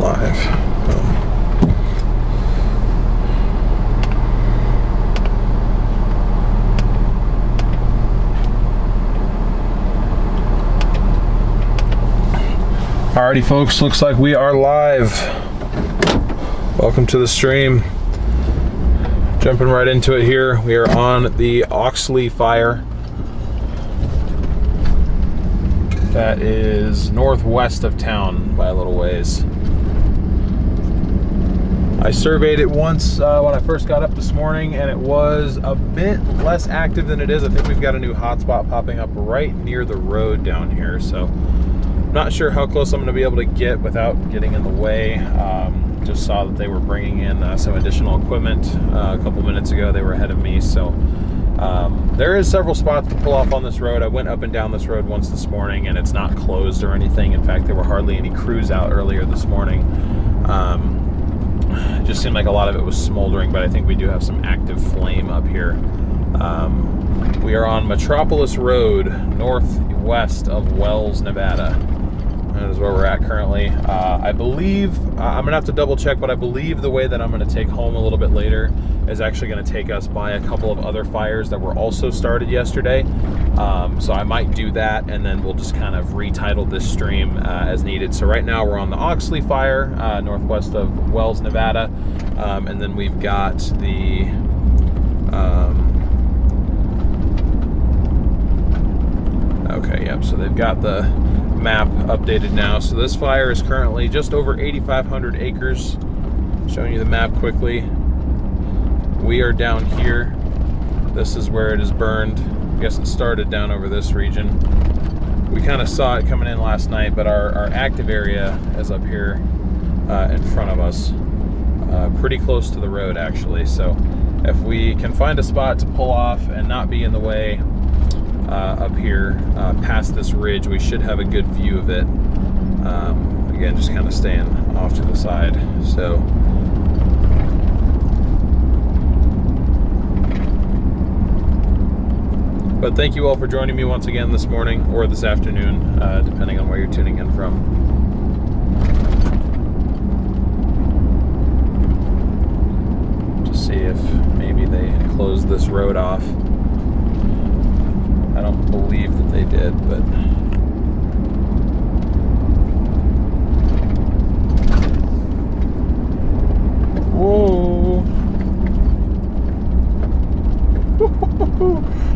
live. Alrighty folks, looks like we are live. Welcome to the stream. Jumping right into it here. We are on the Oxley fire. That is northwest of town by a little ways. I surveyed it once when I first got up this morning, and it was a bit less active than it is. I think we've got a new hotspot popping up right near the road down here, so not sure how close I'm going to be able to get without getting in the way. Just saw that they were bringing in some additional equipment a couple minutes ago. They were ahead of me, so there is several spots to pull off on this road. I went up and down this road once this morning, and it's not closed or anything. In fact, there were hardly any crews out earlier this morning. It just seemed like a lot of it was smoldering, but I think we do have some active flame up here. We are on Metropolis Road, northwest of Wells, Nevada. That is where we're at currently. I believe, I'm gonna have to double check, but I believe the way that I'm gonna take home a little bit later is actually gonna take us by a couple of other fires that were also started yesterday. So I might do that, and then we'll just kind of retitle this stream as needed. So right now we're on the Oxley fire, northwest of Wells, Nevada. And then we've got the, okay, yep, so they've got the map updated now. So this fire is currently just over 8,500 acres. Showing you the map quickly. We are down here. This is where it is burned. I guess it started down over this region. We kind of saw it coming in last night, but our active area is up here in front of us, pretty close to the road actually. So if we can find a spot to pull off and not be in the way up here past this ridge, we should have a good view of it. Again, just kind of staying off to the side. So but thank you all for joining me once again this morning or this afternoon, depending on where you're tuning in from. Just see if maybe they closed this road off. I don't believe that they did, but whoa.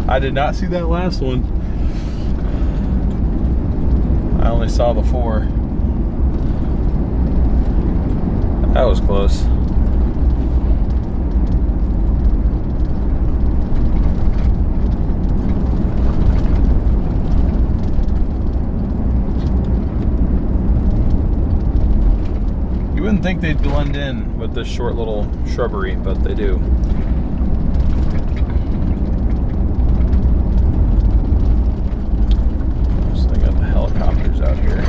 I did not see that last one. I only saw the 4. That was close. You wouldn't think they'd blend in with this short little shrubbery, but they do. So they got the helicopters out here.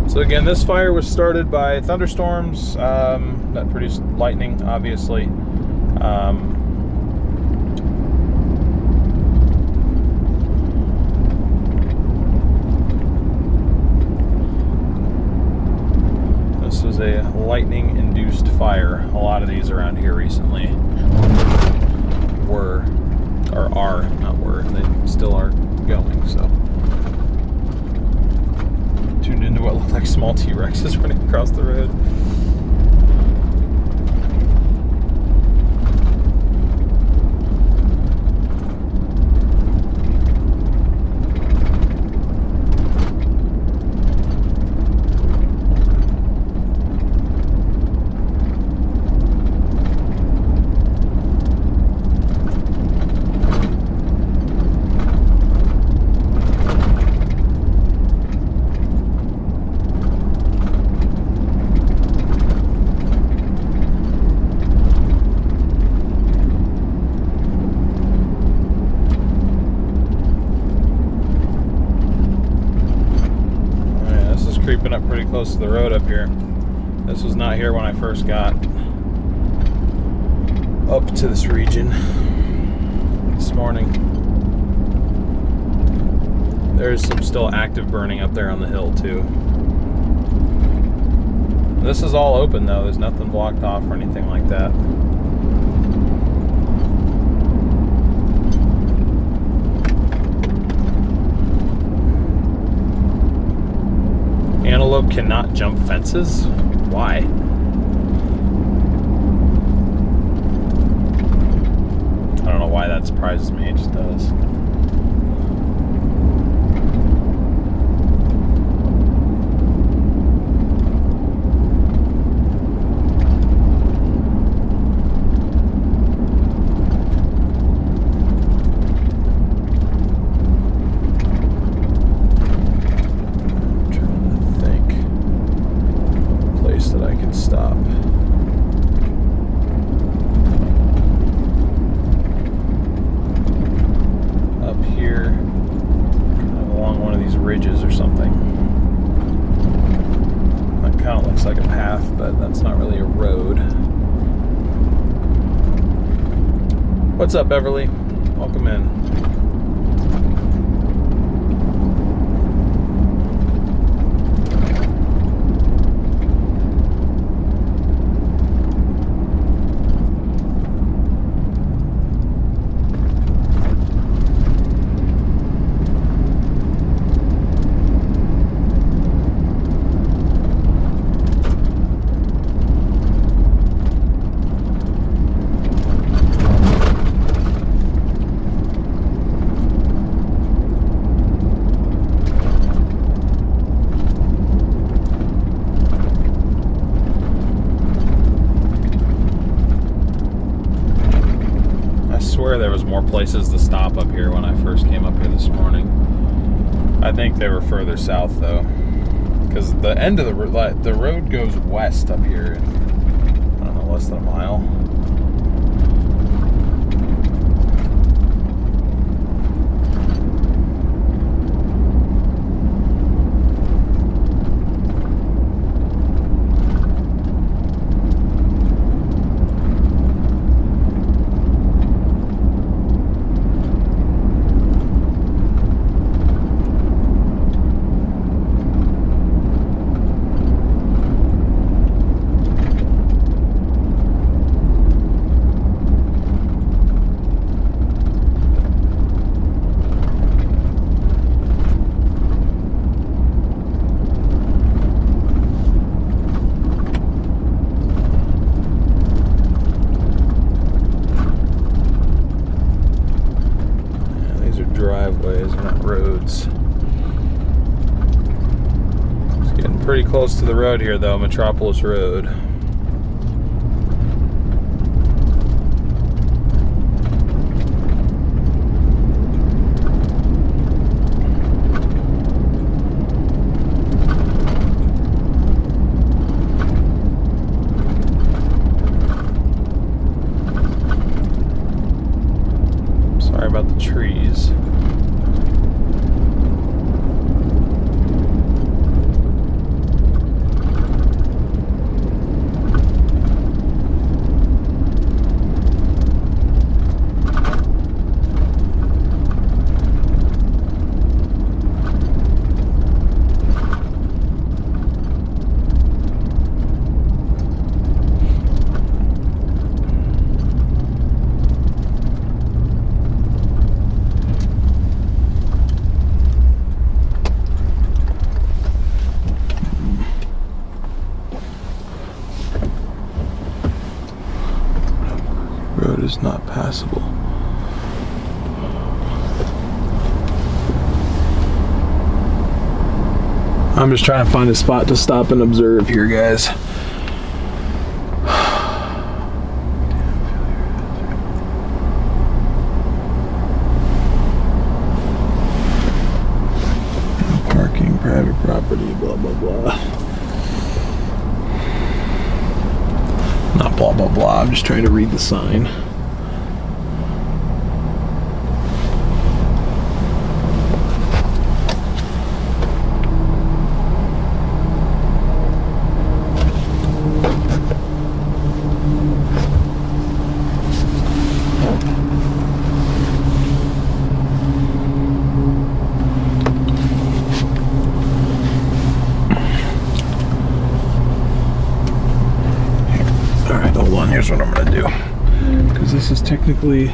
So again, this fire was started by thunderstorms that produced lightning, obviously. This was a lightning-induced fire. A lot of these around here recently were, or are, not were, they still are going, so. Tuned into what looked like small T-Rexes running across the road. Creeping up pretty close to the road up here. This was not here when I first got up to this region this morning. there's some still active burning up there on the hill too. This is all open though, there's nothing blocked off or anything like that. Antelope cannot jump fences? Why? I don't know why that surprises me, it just does. Ridges or something. That kind of looks like a path, but that's not really a road. What's up, Beverly? Welcome in. There was more places to stop up here when I first came up here this morning. I think they were further south though, because the end of the road goes west up here, I don't know, less than a mile. Driveways, not roads. It's getting pretty close to the road here though, Metropolis Road. Sorry about the trees. Road is not passable. I'm just trying to find a spot to stop and observe here, guys. Parking, private property, blah, blah, blah. Not blah, blah, blah. I'm just trying to read the sign. technically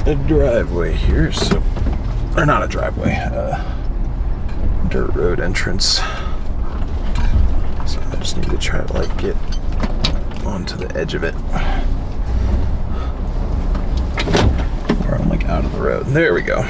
a driveway here, so, or not a driveway, dirt road entrance. So I just need to try to like get onto the edge of it, or I'm like out of the road. There we go.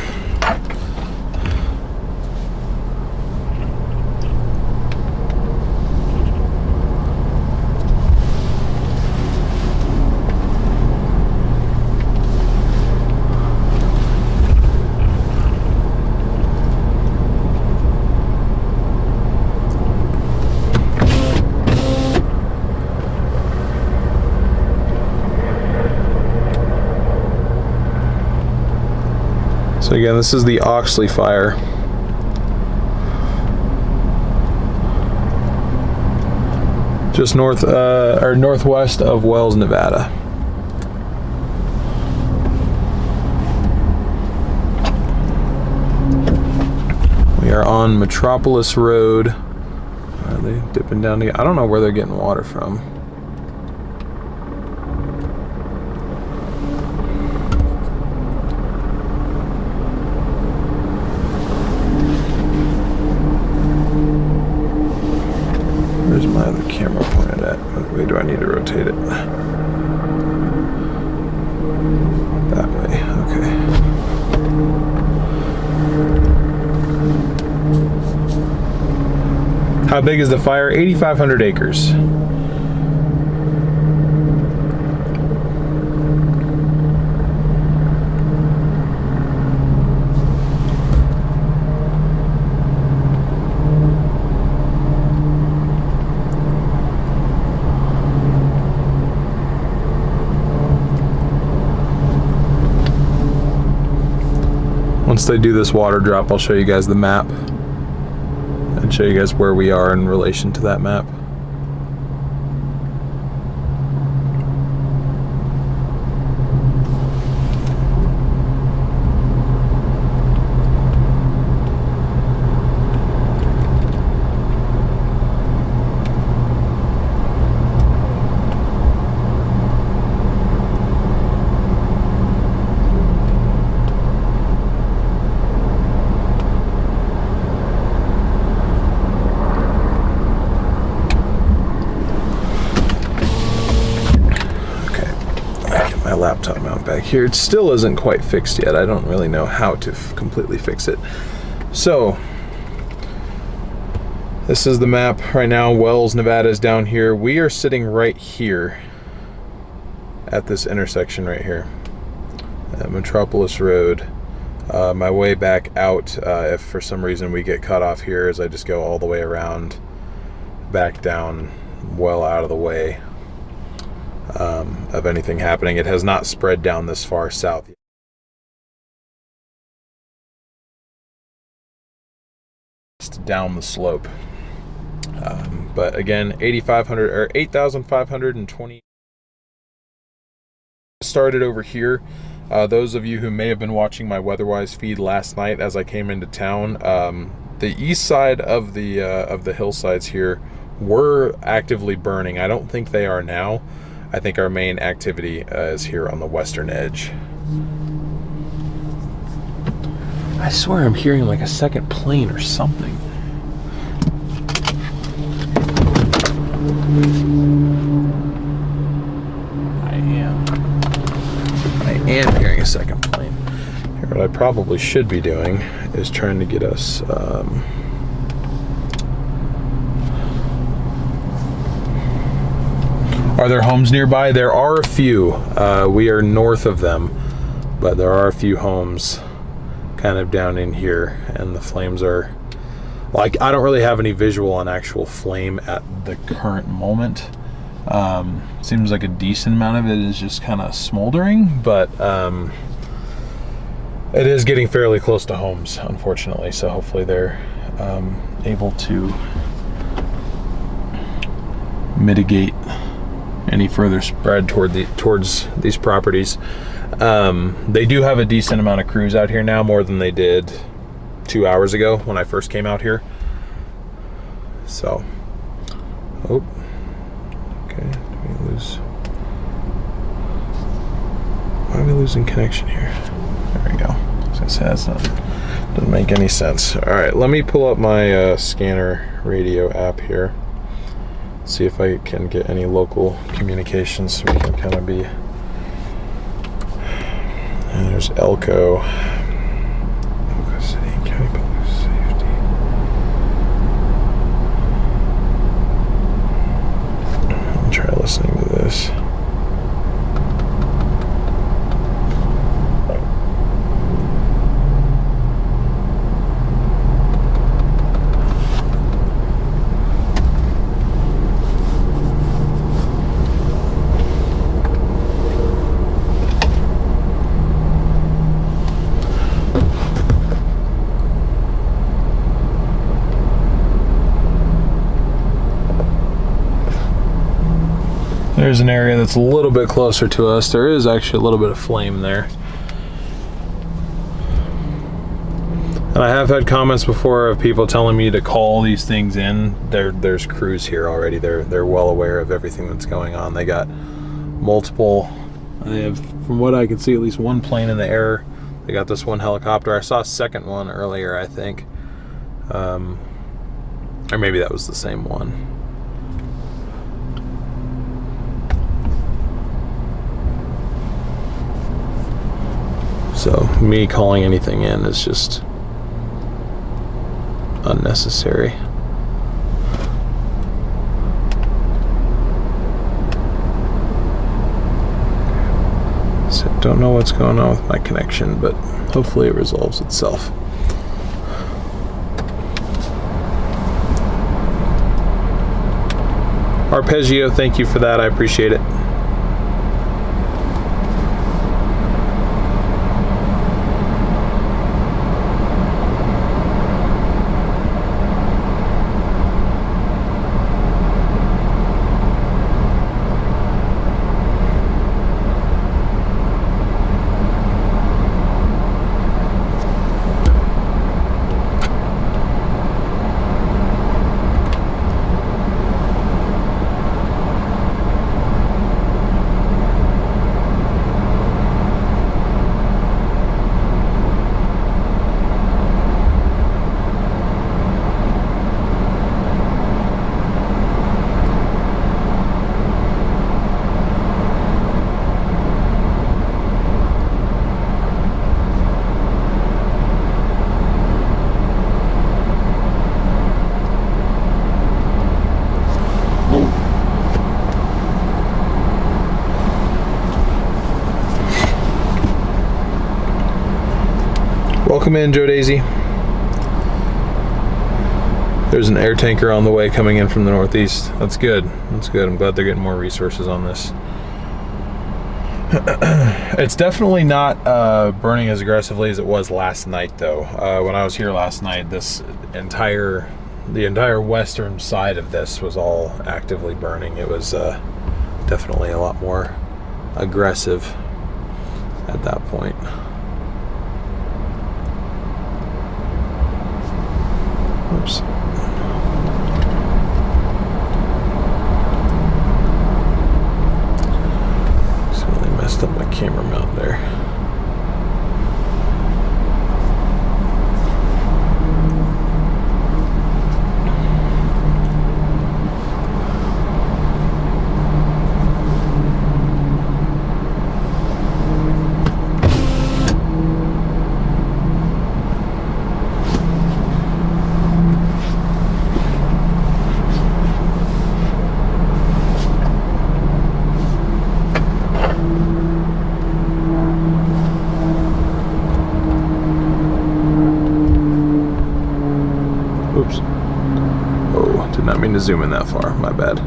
So again, this is the Oxley fire. Just north or northwest of Wells, Nevada. We are on Meteorologist Road. Are they dipping down to? I don't know where they're getting water from. Where's my other camera pointed at? What way do I need to rotate it? That way, okay. How big is the fire? 8,500 acres. Once they do this water drop, I'll show you guys the map and show you guys where we are in relation to that map. My laptop mount back here. It still isn't quite fixed yet. I don't really know how to completely fix it. So this is the map right now. Wells, Nevada is down here. We are sitting right here at this intersection right here at Meteorologist Road. My way back out, if for some reason we get cut off here, is I just go all the way around back down, well out of the way of anything happening. It has not spread down this far south yet. Down the slope, but again, 8,500 or 8,520 started over here. Those of you who may have been watching my Weatherwise feed last night as I came into town, the east side of the hillsides here were actively burning. I don't think they are now. I think our main activity is here on the western edge. I swear I'm hearing like a second plane or something. I am hearing a second plane. Here, what I probably should be doing is trying to get us are there homes nearby? There are a few. We are north of them, but there are a few homes kind of down in here, and the flames are like, I don't really have any visual on actual flame at the current moment. Seems like a decent amount of it is just kind of smoldering, but it is getting fairly close to homes, unfortunately, so hopefully they're able to mitigate any further spread towards these properties. They do have a decent amount of crews out here now, more than they did 2 hours ago when I first came out here. So, oh, okay, did we lose? we losing connection here? There we go. As I said, that's not, doesn't make any sense. All right, let me pull up my scanner radio app here. See if I can get any local communications so we can kind of be. And there's Elko. Elko City County Public Safety. I'll try listening to this. There's an area that's a little bit closer to us. There is actually a little bit of flame there. And I have had comments before of people telling me to call these things in. There's crews here already. They're well aware of everything that's going on. They got multiple. They have, from what I can see, at least one plane in the air. They got this one helicopter. I saw a second one earlier, I think. Or maybe that was the same one. So me calling anything in is just unnecessary. So don't know what's going on with my connection, but hopefully it resolves itself. Arpeggio, thank you for that. I appreciate it. Welcome in, Joe Daisy. There's an air tanker on the way coming in from the northeast. That's good. That's good. I'm glad they're getting more resources on this. It's definitely not burning as aggressively as it was last night, though. When I was here last night, the entire western side of this was all actively burning. It was definitely a lot more aggressive at that point. Oops. Just really messed up my camera mount there. Oops. Oh, did not mean to zoom in that far. My bad.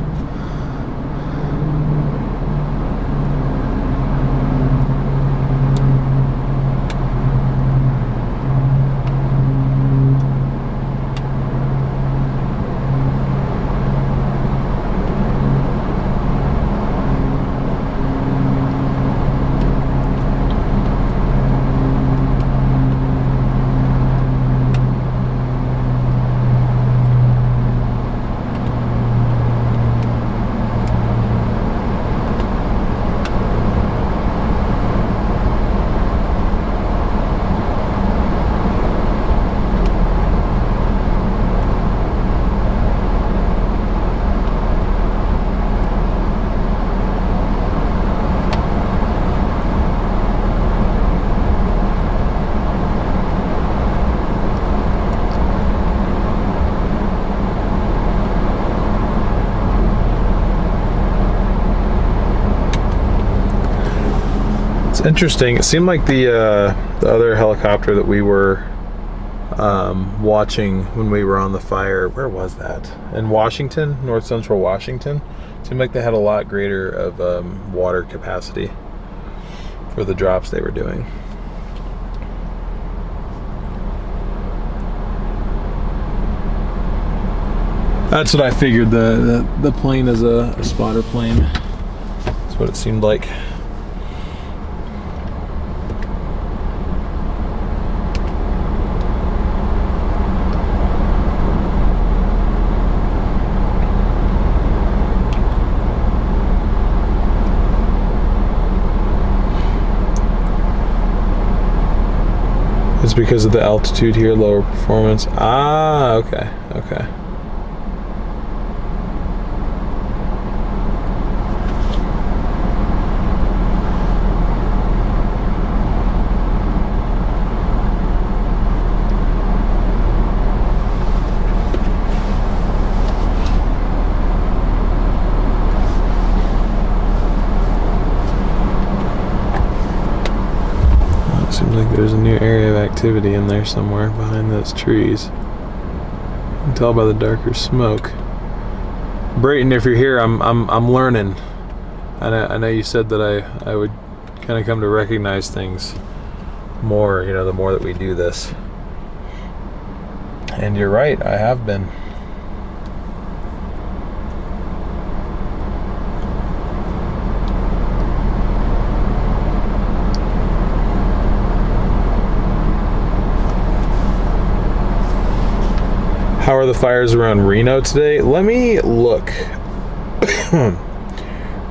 Interesting. It seemed like the other helicopter that we were watching when we were on the fire, where was that? In Washington, north central Washington. Seemed like they had a lot greater of water capacity for the drops they were doing. That's what I figured. The plane is a spotter plane. That's what it seemed like. It's because of the altitude here, lower performance. Ah, okay, okay. Seems like there's a new area of activity in there somewhere behind those trees. You can tell by the darker smoke. Brayton, if you're here, I'm learning. I know you said that I would kind of come to recognize things more, you know, the more that we do this. And you're right, I have been. How are the fires around Reno today? Let me look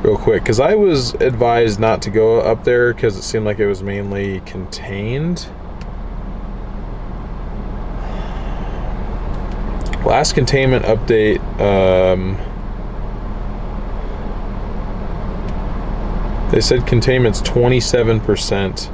real quick, because I was advised not to go up there because it seemed like it was mainly contained. Last containment update, they said containment's 27%.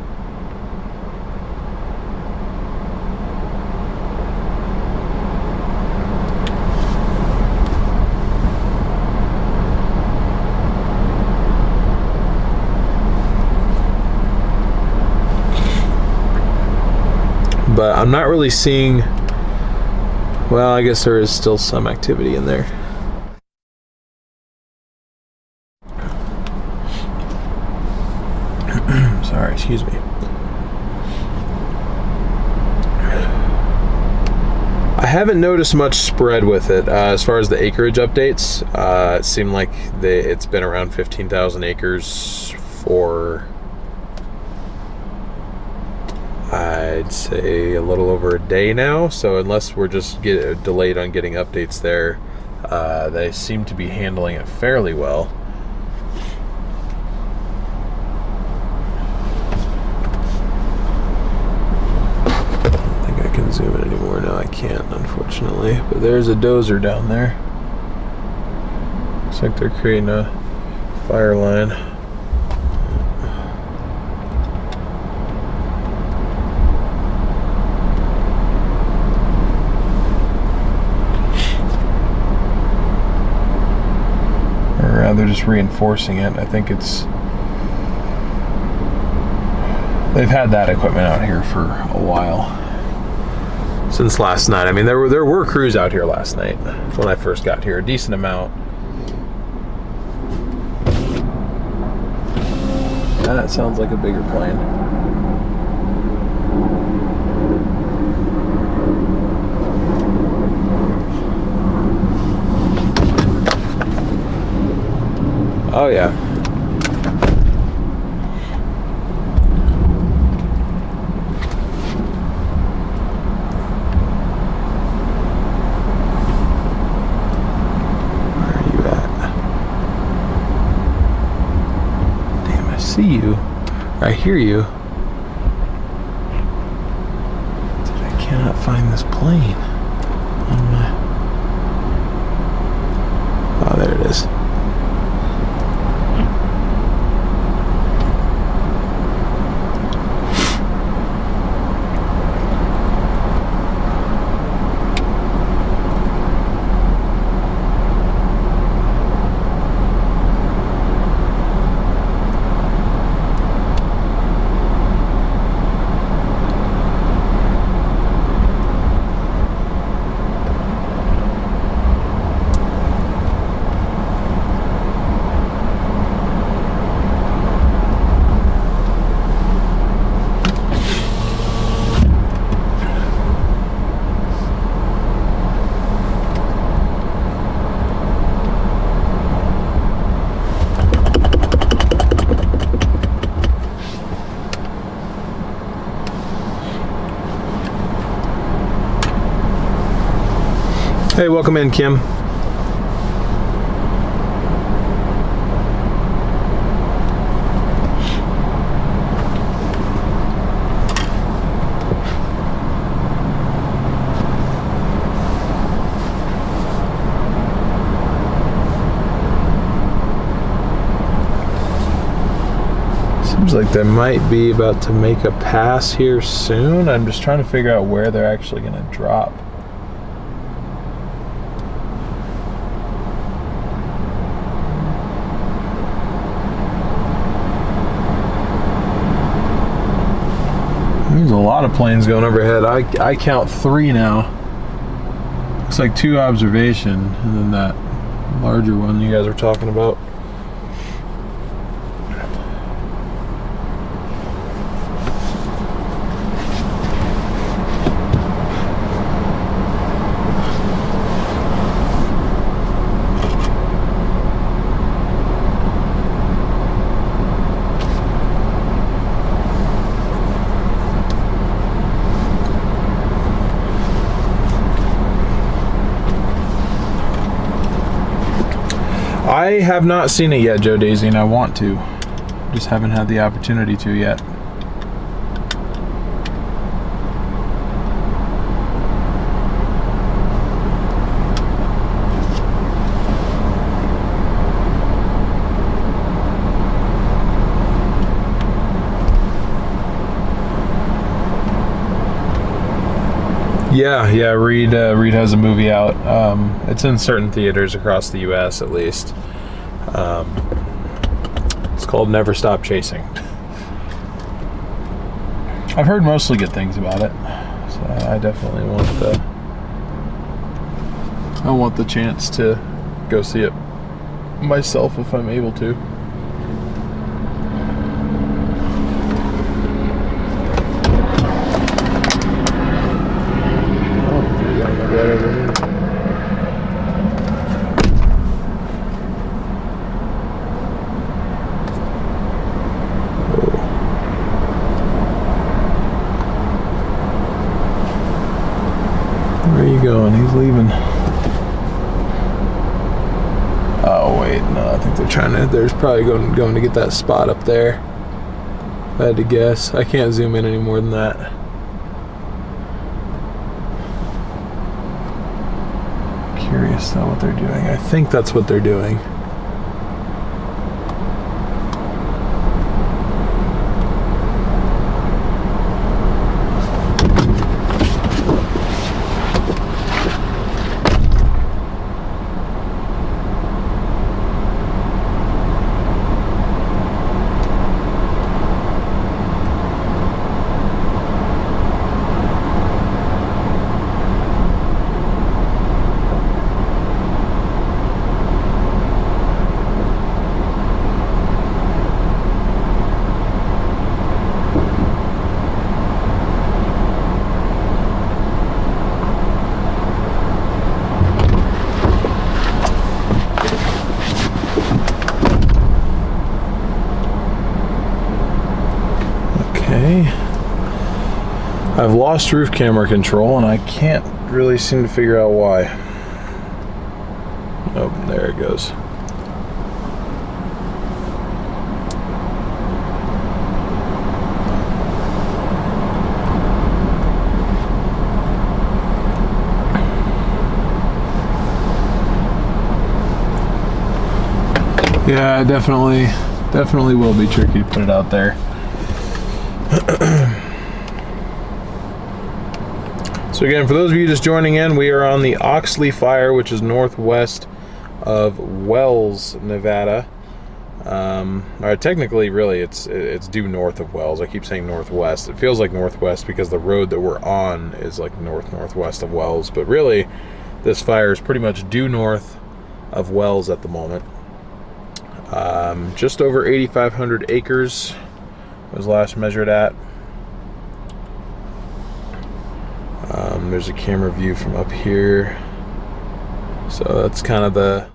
But I'm not really seeing, well, I guess there is still some activity in there. Sorry, excuse me. I haven't noticed much spread with it as far as the acreage updates. It seemed like it's been around 15,000 acres for, I'd say, a little over a day now. So unless we're just delayed on getting updates there, they seem to be handling it fairly well. I don't think I can zoom in anymore. No, I can't, unfortunately. But there's a dozer down there. Looks like they're creating a fire line. They're just reinforcing it. I think it's, they've had that equipment out here for a while, since last night. I mean, there were crews out here last night when I first got here, a decent amount. That sounds like a bigger plane. Oh yeah. Where are you at? Damn, I see you. I hear you. Dude, I cannot find this plane on my... Oh, there it is. Hey, welcome in, Kim. Seems like they might be about to make a pass here soon. I'm just trying to figure out where they're actually going to drop. There's a lot of planes going overhead. I count 3 now. Looks like 2 observation, and then that larger one you guys were talking about. I have not seen it yet, Joe Daisy, and I want to. Just haven't had the opportunity to yet. Yeah, Reed has a movie out. It's in certain theaters across the U.S. at least. It's called Never Stop Chasing. I've heard mostly good things about it, so I definitely want the chance to go see it myself if I'm able to. Where are you going? He's leaving. Oh wait, no, I think there's probably going to get that spot up there. If I had to guess. I can't zoom in any more than that. Curious though what they're doing. I think that's what they're doing. I've lost roof camera control and I can't really seem to figure out why. Oh, there it goes. Yeah, definitely will be tricky to put it out there. So again, for those of you just joining in, we are on the Oxley fire, which is northwest of Wells, Nevada. Or technically, really, it's due north of Wells. I keep saying northwest. It feels like northwest because the road that we're on is like northwest of Wells. But really, this fire is pretty much due north of Wells at the moment. Just over 8,500 acres was last measured at. There's a camera view from up here. So that's kind of the...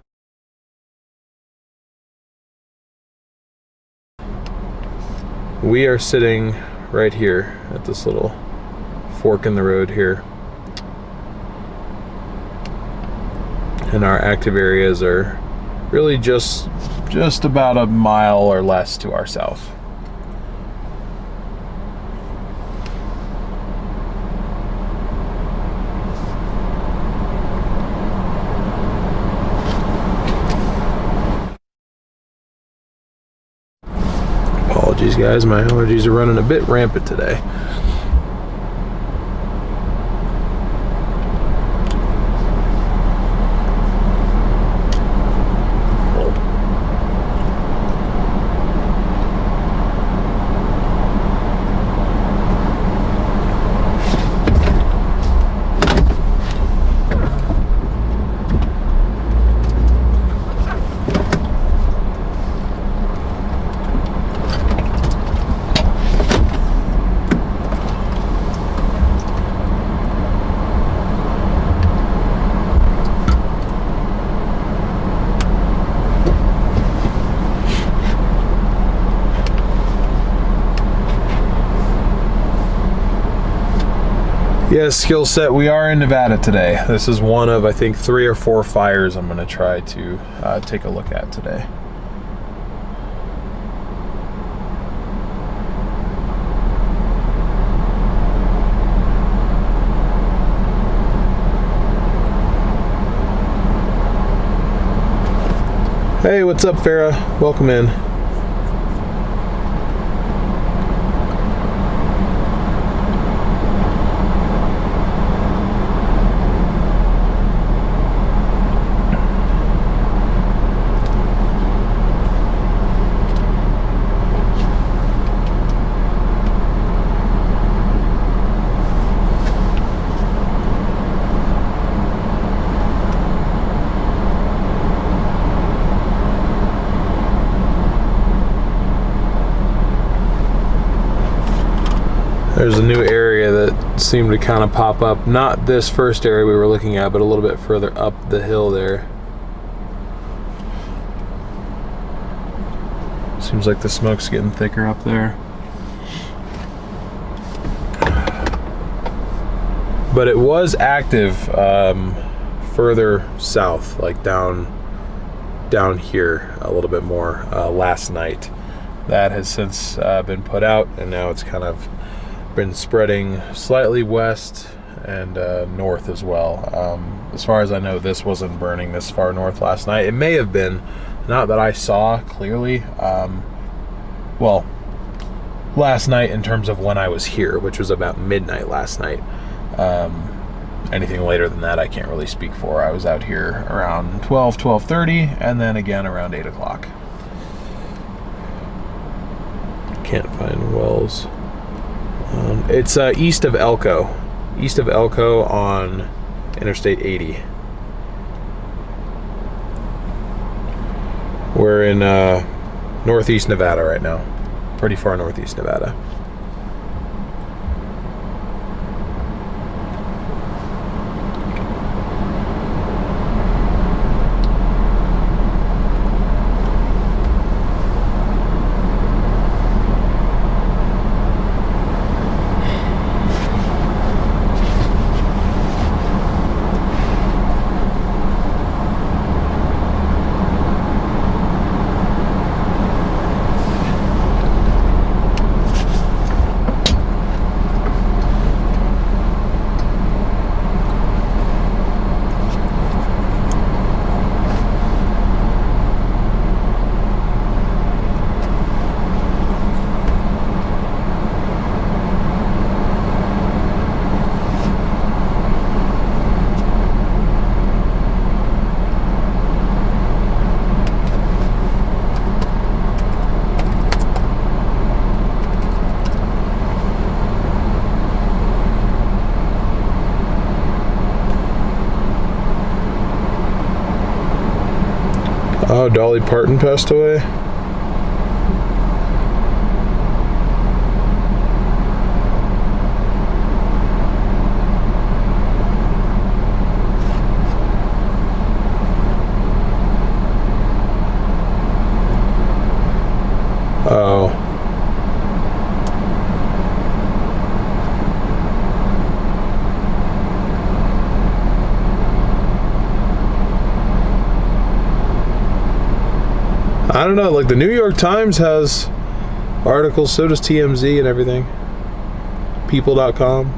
We are sitting right here at this little fork in the road here. and our active areas are really just about a mile or less to our south. Apologies guys, my allergies are running a bit rampant today. Yes, skill set, we are in Nevada today. This is one of, I think, 3 or 4 fires I'm going to try to take a look at today. Hey, what's up, Farah? Welcome in. There's a new area that seemed to kind of pop up. Not this first area we were looking at, but a little bit further up the hill there. Seems like the smoke's getting thicker up there. But it was active further south, like down here a little bit more last night. That has since been put out, and now it's kind of been spreading slightly west and north as well. As far as I know, this wasn't burning this far north last night. It may have been, not that I saw clearly. Well, last night in terms of when I was here, which was about midnight last night. Anything later than that I can't really speak for. I was out here around 12:30, and then again around 8 o'clock. Can't find wells. It's east of Elko on Interstate 80. We're in northeast Nevada right now, pretty far northeast Nevada. Oh, Dolly Parton passed away? Oh. I don't know, like the New York Times has articles, so does TMZ and everything. People.com.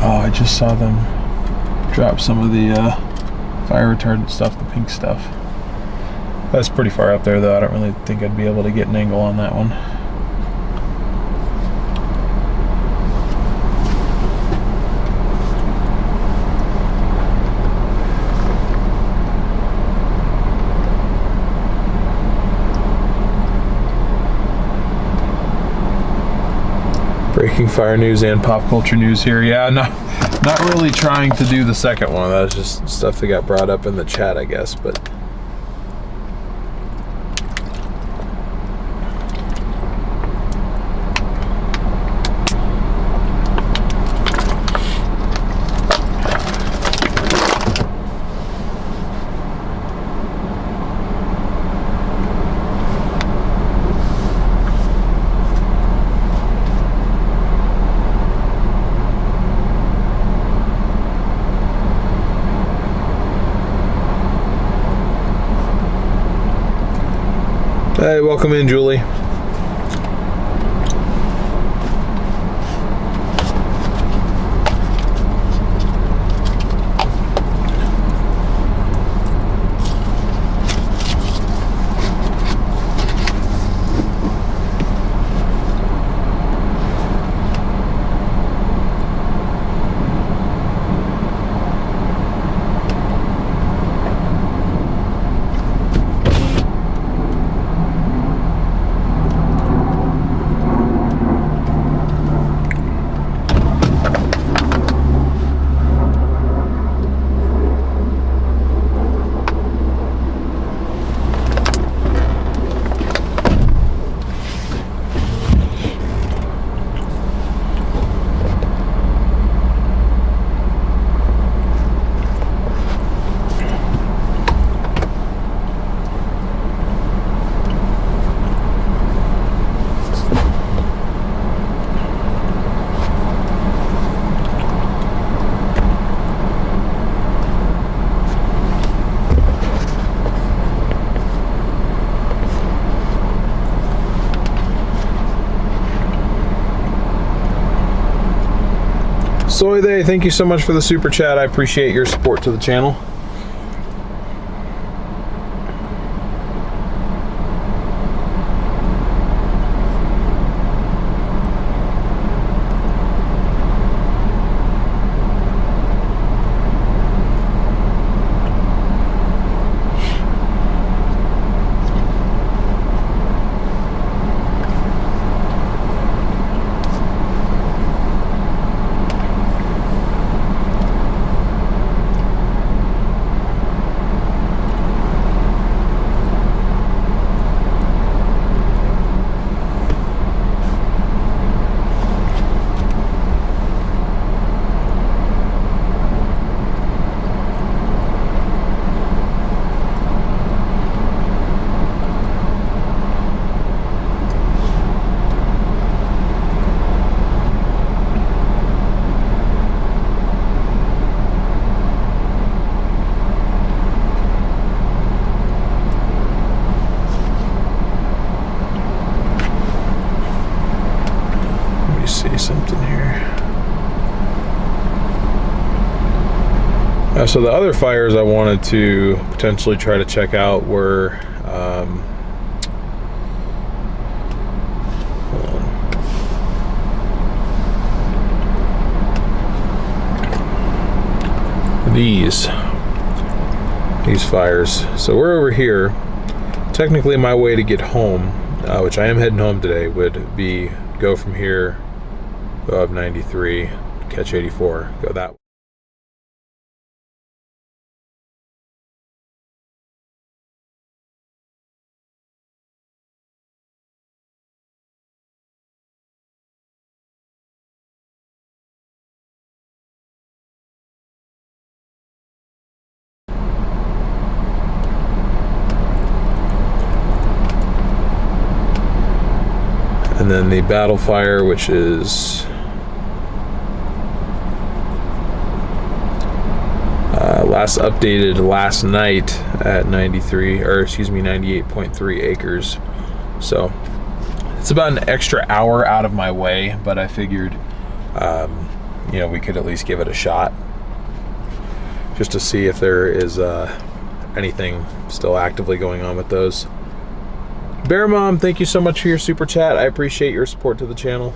Oh, I just saw them drop some of the fire retardant stuff, the pink stuff. That's pretty far up there though. I don't really think I'd be able to get an angle on that one. Breaking fire news and pop culture news here. Yeah, not really trying to do the second one. That was just stuff that got brought up in the chat, I guess, but hey, welcome in, Julie. Soy, thank you so much for the super chat. I appreciate your support to the channel. So the other fires I wanted to potentially try to check out were these fires. So we're over here. Technically my way to get home, which I am heading home today, would be go from here, go up 93, catch 84, go that way. And then the battle fire, which is last updated last night at 98.3 acres. So it's about an extra hour out of my way, but I figured you know, we could at least give it a shot just to see if there is anything still actively going on with those. Bear Mom, thank you so much for your super chat. I appreciate your support to the channel.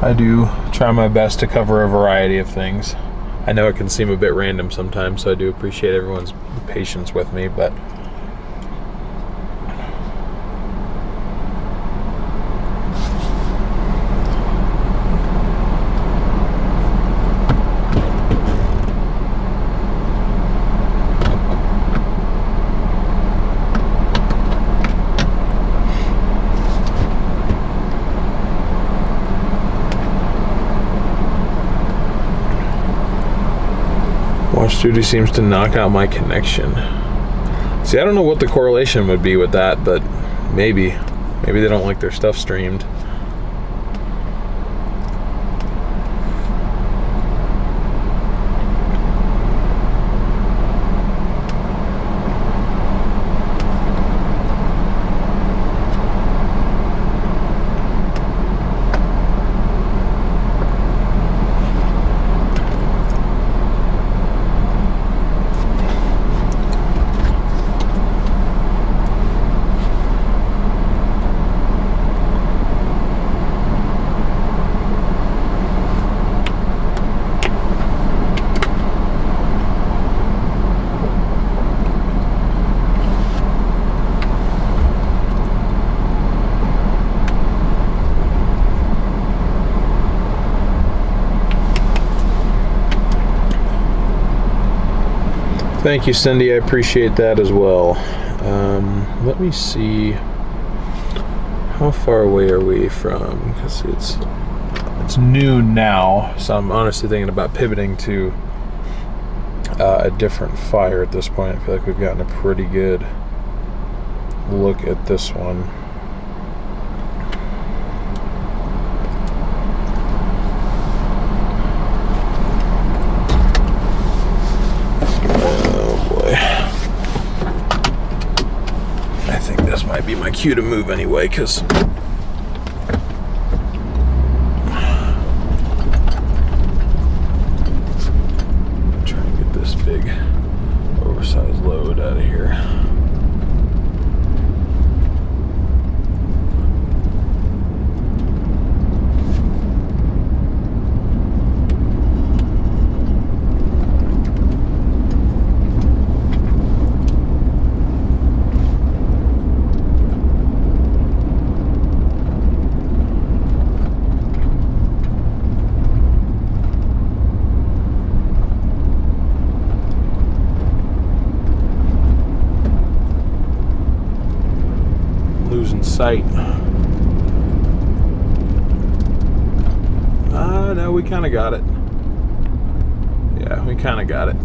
I do try my best to cover a variety of things. I know it can seem a bit random sometimes, so I do appreciate everyone's patience with me, but Watch duty seems to knock out my connection. See, I don't know what the correlation would be with that, but maybe they don't like their stuff streamed. Thank you, Cindy. I appreciate that as well. Let me see. How far away are we from? Because it's noon now, so I'm honestly thinking about pivoting to a different fire at this point. I feel like we've gotten a pretty good look at this one. Might be my cue to move anyway, because try and get this big oversized load out of here. Sight. No, we kind of got it. Yeah, we kind of got it.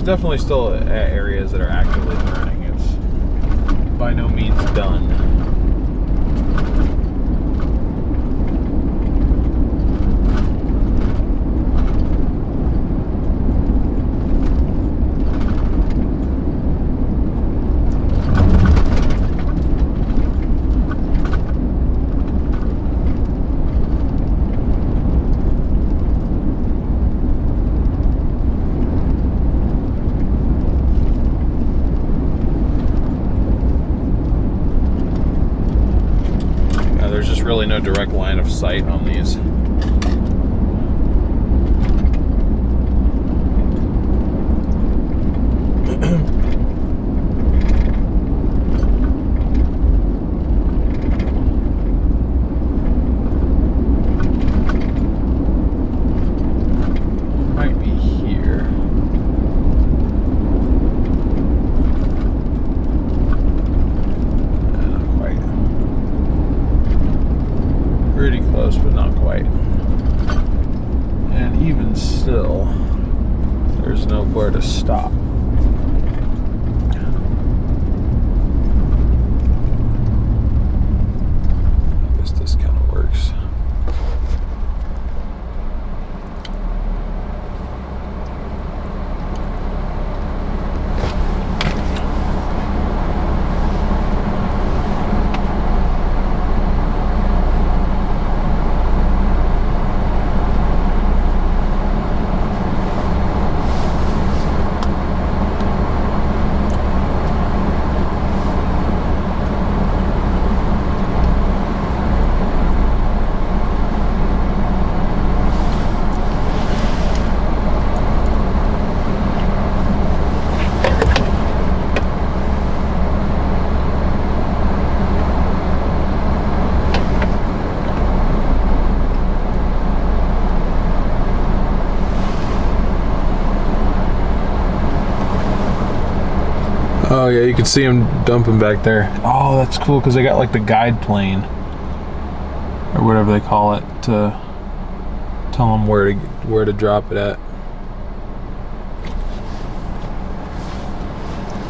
definitely still areas that are actively burning. It's by no means done. There's just really no direct line of sight on these. Might be here. Not quite. Pretty close, but not quite. And even still, there's nowhere to stop. I guess this kind of works. Oh yeah, you can see them dumping back there. Oh, that's cool because they got like the guide plane or whatever they call it to tell them where to drop it at.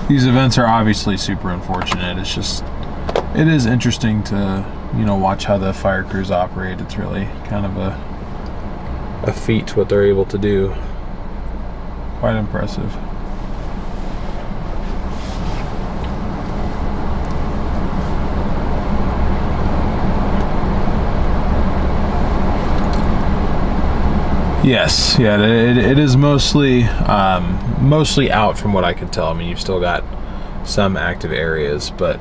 These events are obviously super unfortunate. It's just, it is interesting to, you know, watch how the fire crews operate. It's really kind of a feat what they're able to do. Quite impressive. Yes, yeah, it is mostly out from what I can tell. I mean, you've still got some active areas, but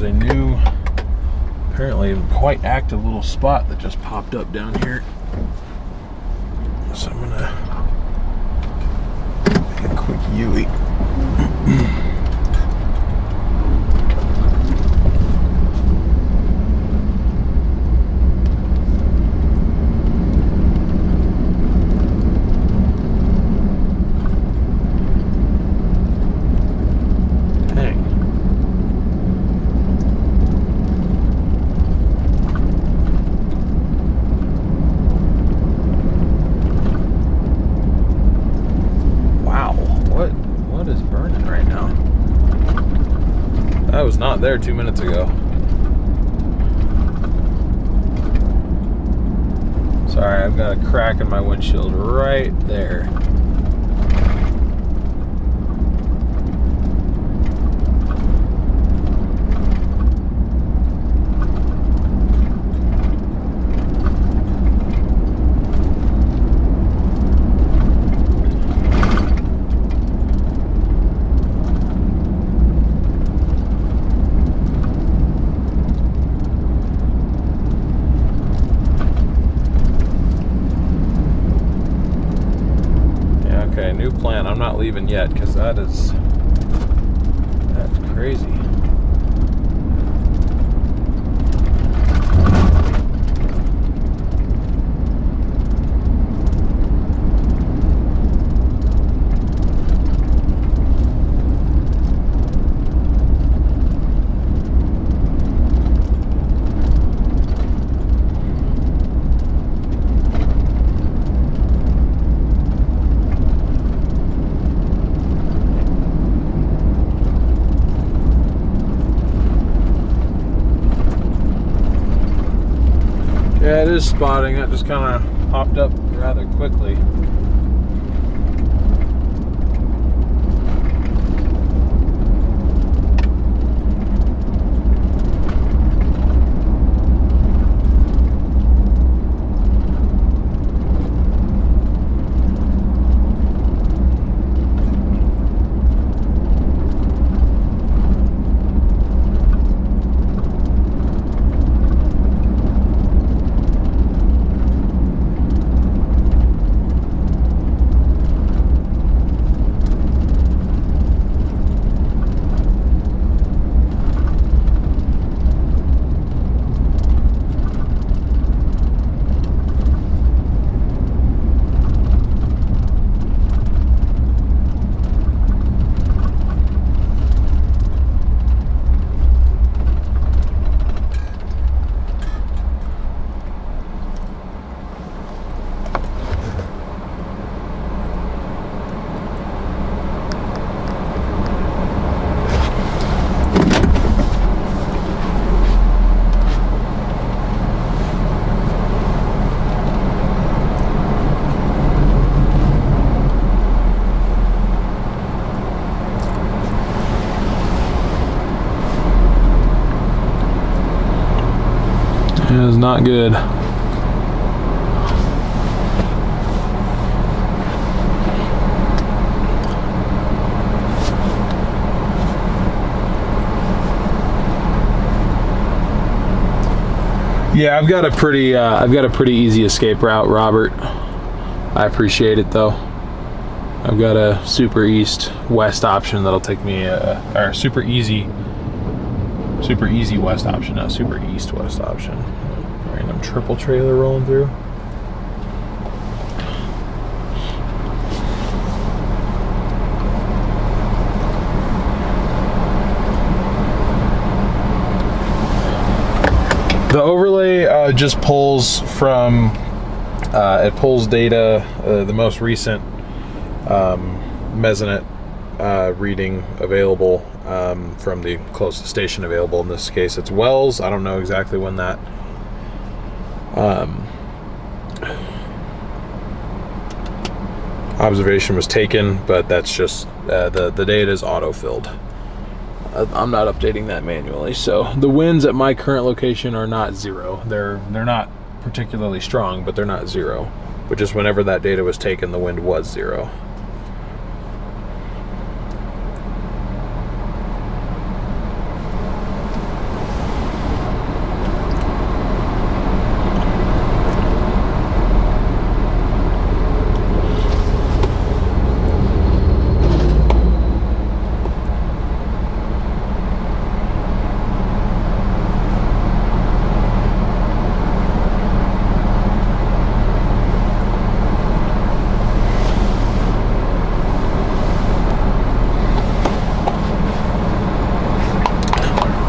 a new, apparently quite active little spot that just popped up down here. So I'm gonna make a quick U-ey. That was not there 2 minutes ago. Sorry, I've got a crack in my windshield right there. Okay, new plan. I'm not leaving yet because that's crazy. Yeah, it is spotting. That just kind of popped up rather quickly. It is not good. Yeah, I've got a pretty easy escape route, Robert. I appreciate it though. I've got a super east-west option that'll take me, or super easy west option, not super east-west option. Random triple trailer rolling through. The overlay just pulls from, it pulls data, the most recent mesonet reading available from the closest station available. In this case, it's Wells. I don't know exactly when that observation was taken, but that's just the data is auto-filled. I'm not updating that manually. So the winds at my current location are not zero. They're not particularly strong, but they're not zero. But just whenever that data was taken, the wind was zero.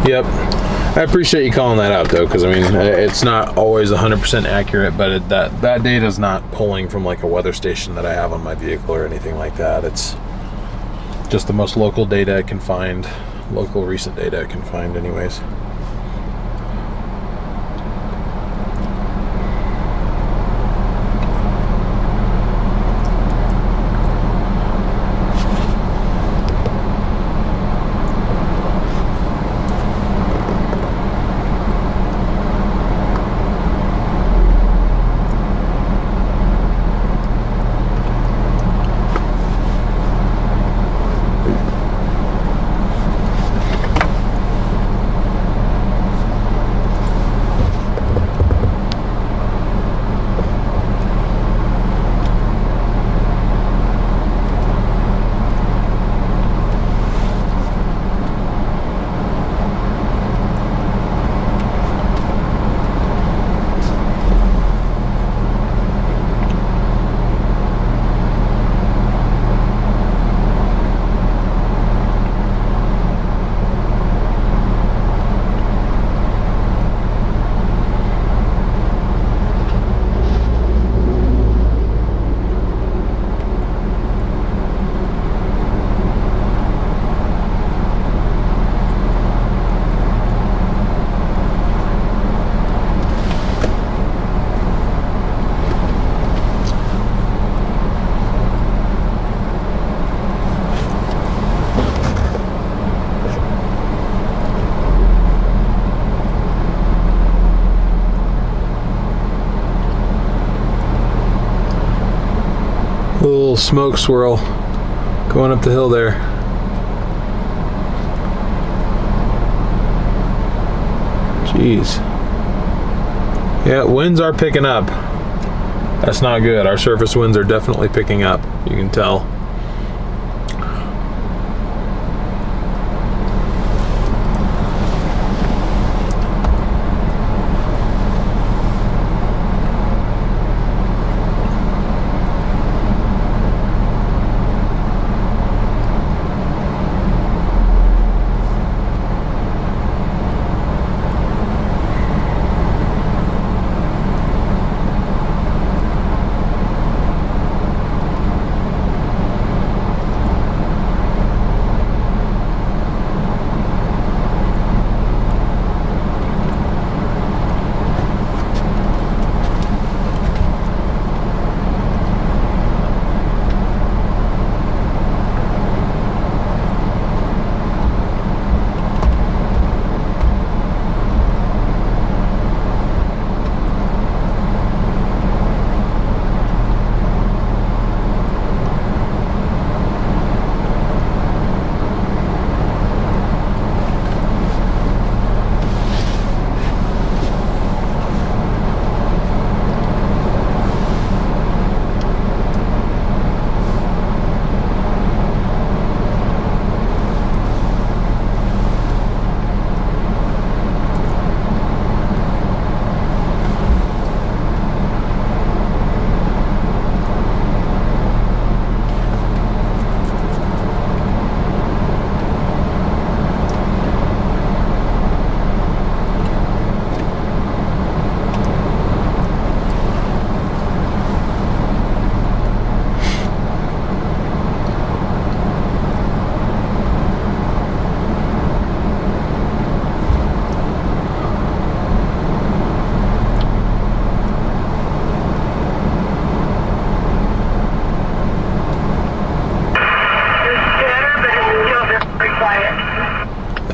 Yep. I appreciate you calling that out though, because I mean, it's not always 100% accurate, but that data is not pulling from like a weather station that I have on my vehicle or anything like that. It's just the most local data I can find, local recent data I can find anyways. little smoke swirl going up the hill there. Jeez. Yeah, winds are picking up. That's not good. Our surface winds are definitely picking up. You can tell.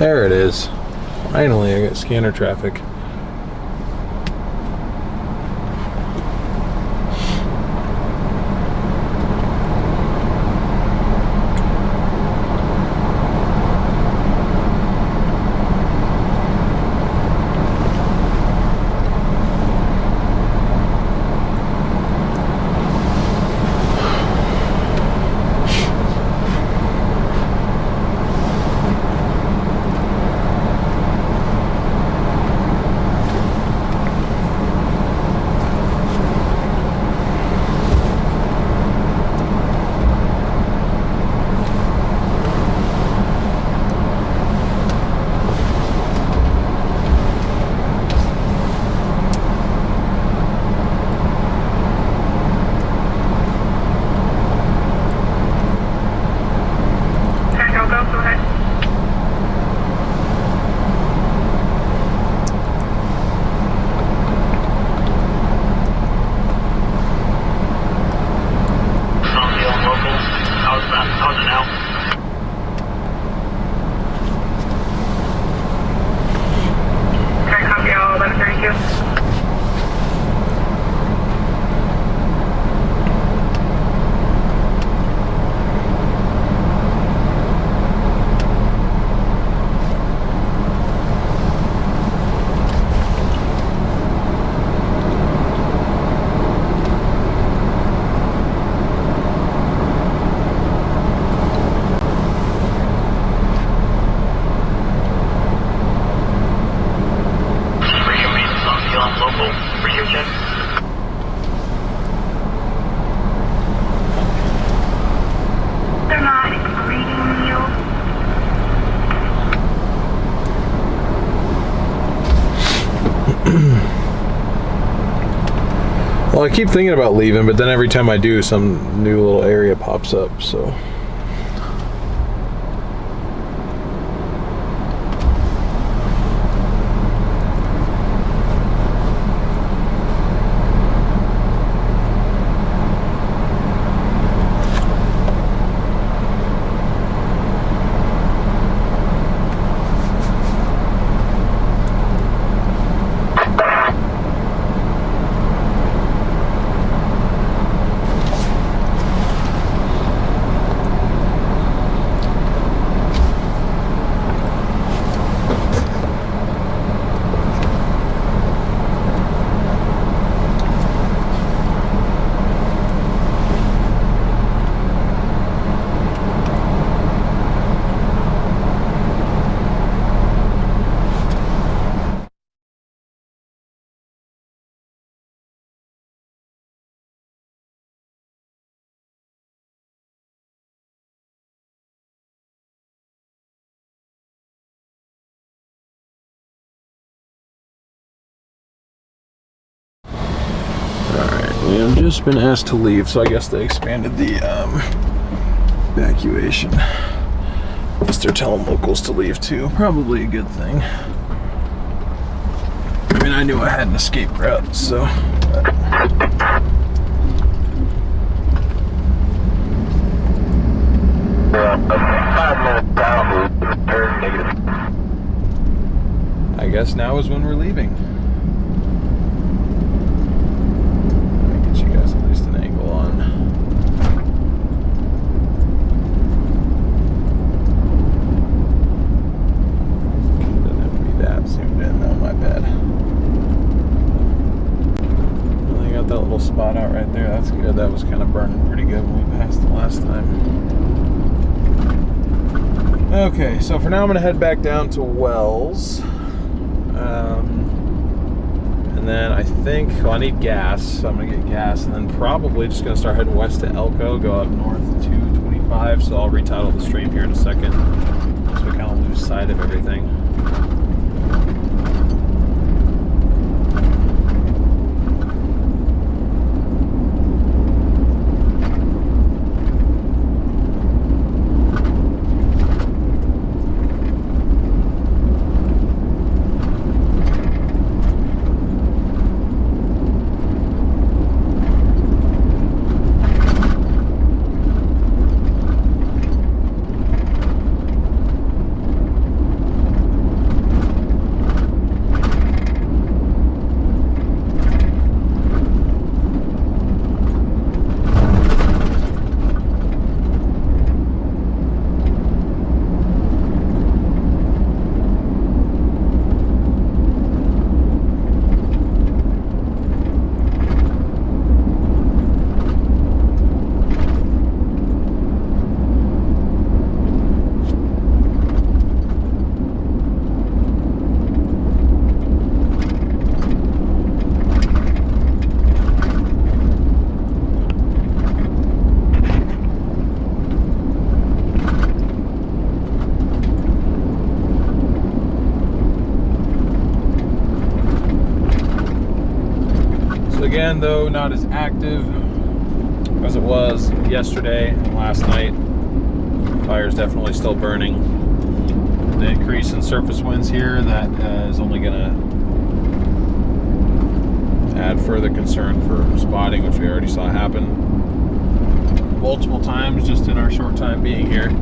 There it is. Finally, I got scanner traffic. Well, I keep thinking about leaving, but then every time I do, some new little area pops up, so. just been asked to leave, so I guess they expanded the evacuation. I guess they're telling locals to leave too. Probably a good thing. I mean, I knew I had an escape route, so. I guess now is when we're leaving. Let me get you guys at least an angle on. Doesn't have to be that zoomed in though, my bad. Well, I got that little spot out right there. That's good. That was kind of burning pretty good when we passed the last time. Okay, so for now I'm gonna head back down to Wells. And then I think, well, I need gas, so I'm gonna get gas, and then probably just gonna start heading west to Elko, go up north to 225, so I'll retitle the stream here in a second, so we kind of lose sight of everything. Again, though, not as active as it was yesterday and last night. Fire's definitely still burning. The increase in surface winds here, that is only going to add further concern for spotting, which we already saw happen multiple times just in our short time being here.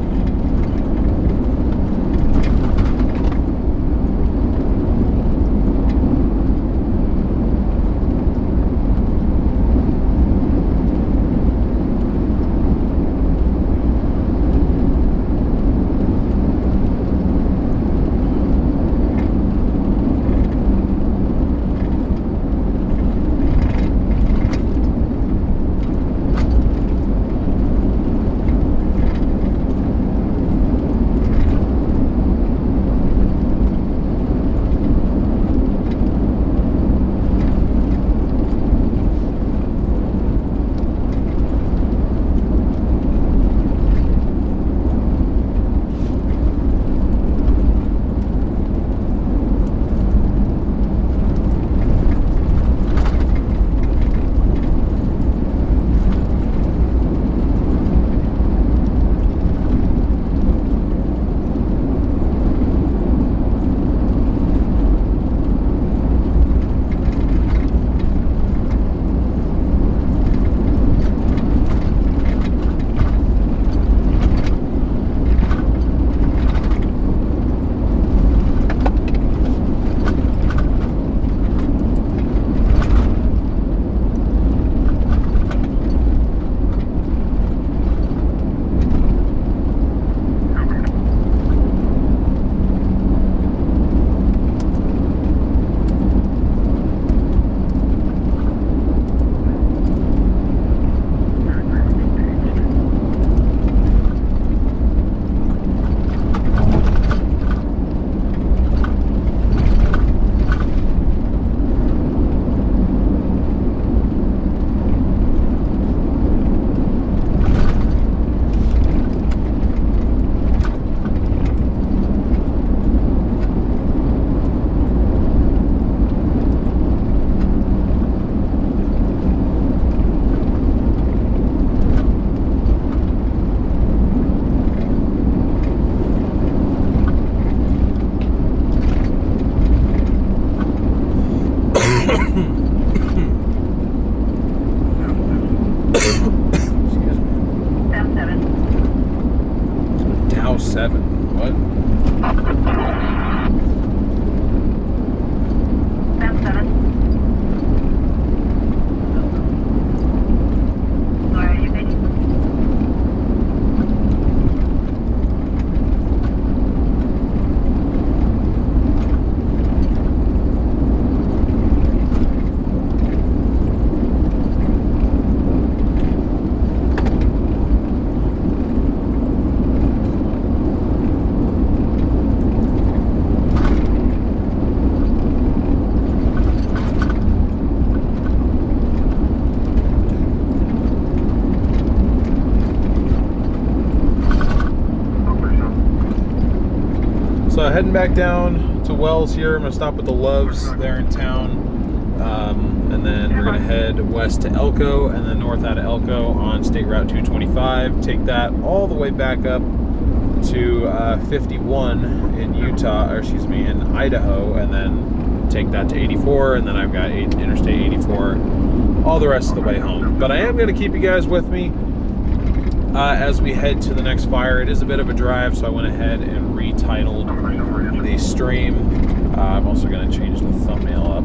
107. What? Round 7. Laura, are you ready? So heading back down to Wells here. I'm gonna stop at the Loves there in town, and then we're gonna head west to Elko, and then north out of Elko on State Route 225. Take that all the way back up to 51 in Utah, or excuse me, in Idaho, and then take that to 84, and then I've got Interstate 84 all the rest of the way home. But I am gonna keep you guys with me as we head to the next fire. It is a bit of a drive, so I went ahead and retitled the stream. I'm also going to change the thumbnail up.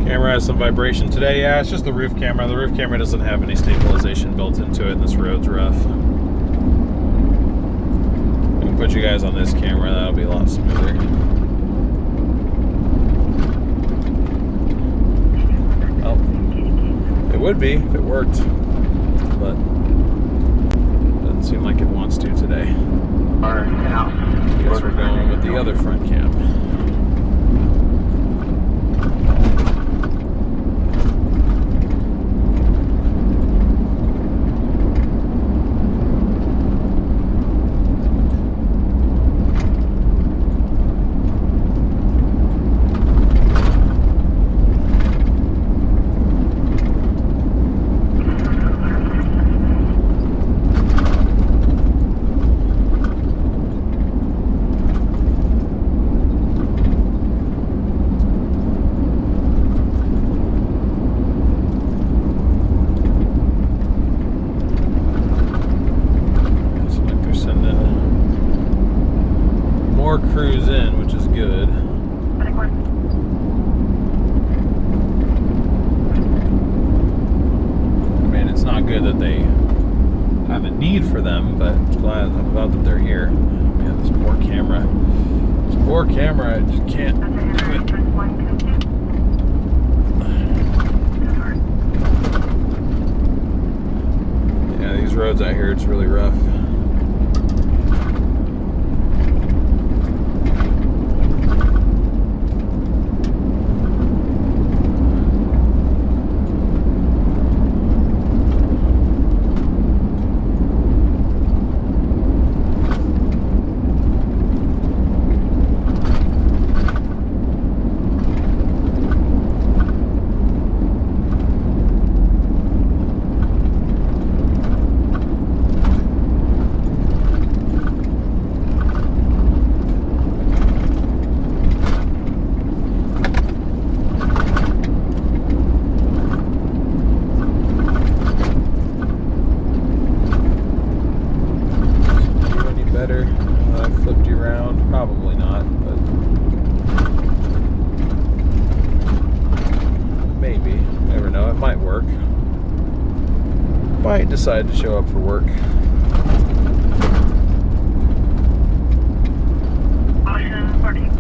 Camera has some vibration today. Yeah, it's just the roof camera. The roof camera doesn't have any stabilization built into it, and this road's rough. I can put you guys on this camera. That'll be a lot smoother. Well, it would be if it worked, but doesn't seem like it wants to today. I guess we're going with the other front cam. Crews in, which is good. I mean, it's not good that they have a need for them, but I'm glad that they're here. Man, this poor camera. This poor camera, I just can't do it. Yeah, these roads out here, it's really rough. round? Probably not, but maybe. Never know. It might work. Might decide to show up for work. Ocean 14.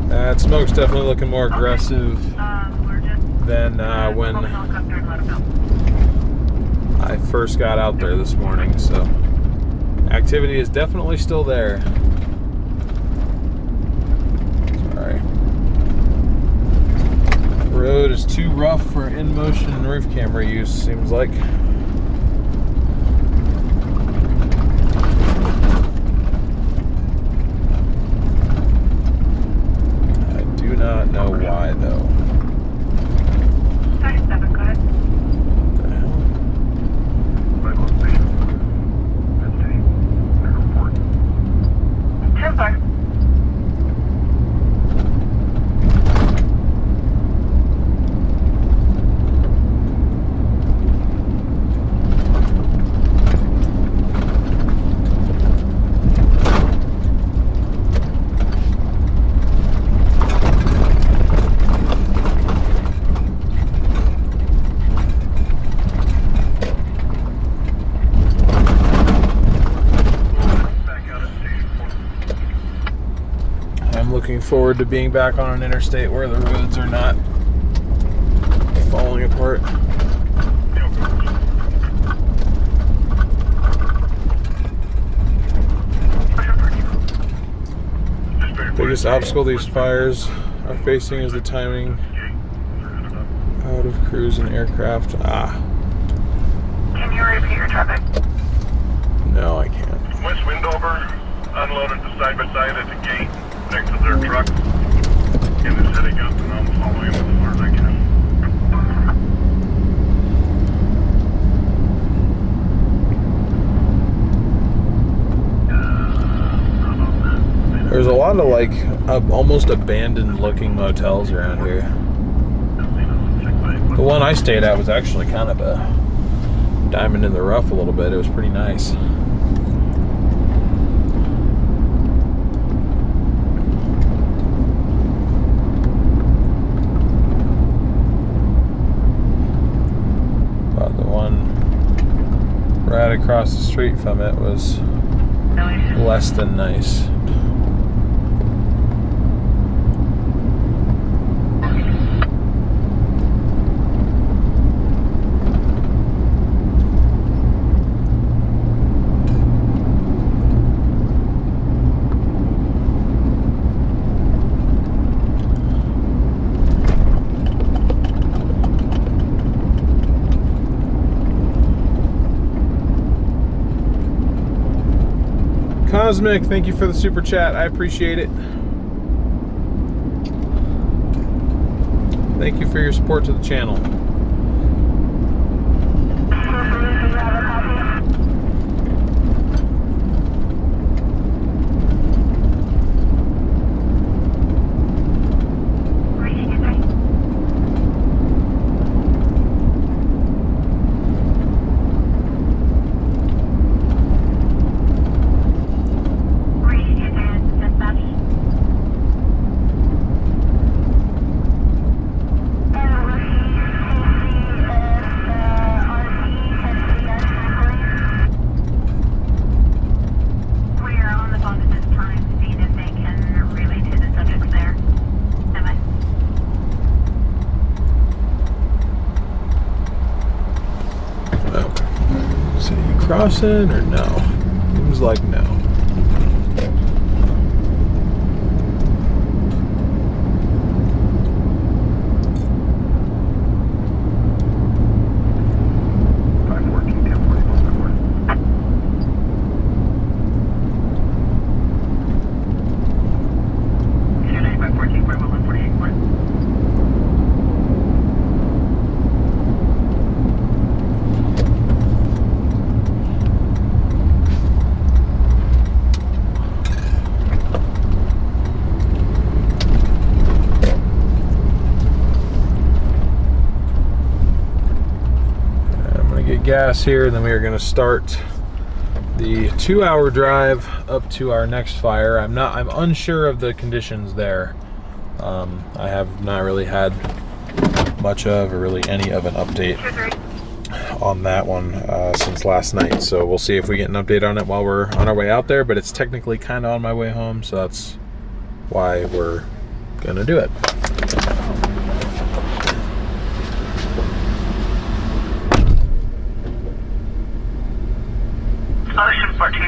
That smoke's definitely looking more aggressive We're just than when helicopter and let them know. I first got out there this morning, so activity is definitely still there. Sorry. The road is too rough for in-motion roof camera use, seems like. I do not know why, though. 37, go ahead. What the hell? Ten fire. I'm looking forward to being back on an interstate where the roads are not falling apart. Biggest obstacle these fires are facing is the timing out of crews and aircraft. Can you repeat your traffic? No, I can't. West Windover unloaded the side-by-side at the gate next to their truck and is heading up, and I'm following them as far as I can. There's a lot of like almost abandoned looking motels around here. The one I stayed at was actually kind of a diamond in the rough a little bit. It was pretty nice. But the one right across the street from it was No issue. less than nice. Cosmic, thank you for the super chat. I appreciate it. Thank you for your support to the channel. Crossing or no? Seems like no. get gas here, and then we are going to start the 2-hour drive up to our next fire. I'm unsure of the conditions there. I have not really had much of, or really any of an update on that one since last night. So we'll see if we get an update on it while we're on our way out there, but it's technically kind of on my way home, so that's why we're gonna do it. Ocean 14.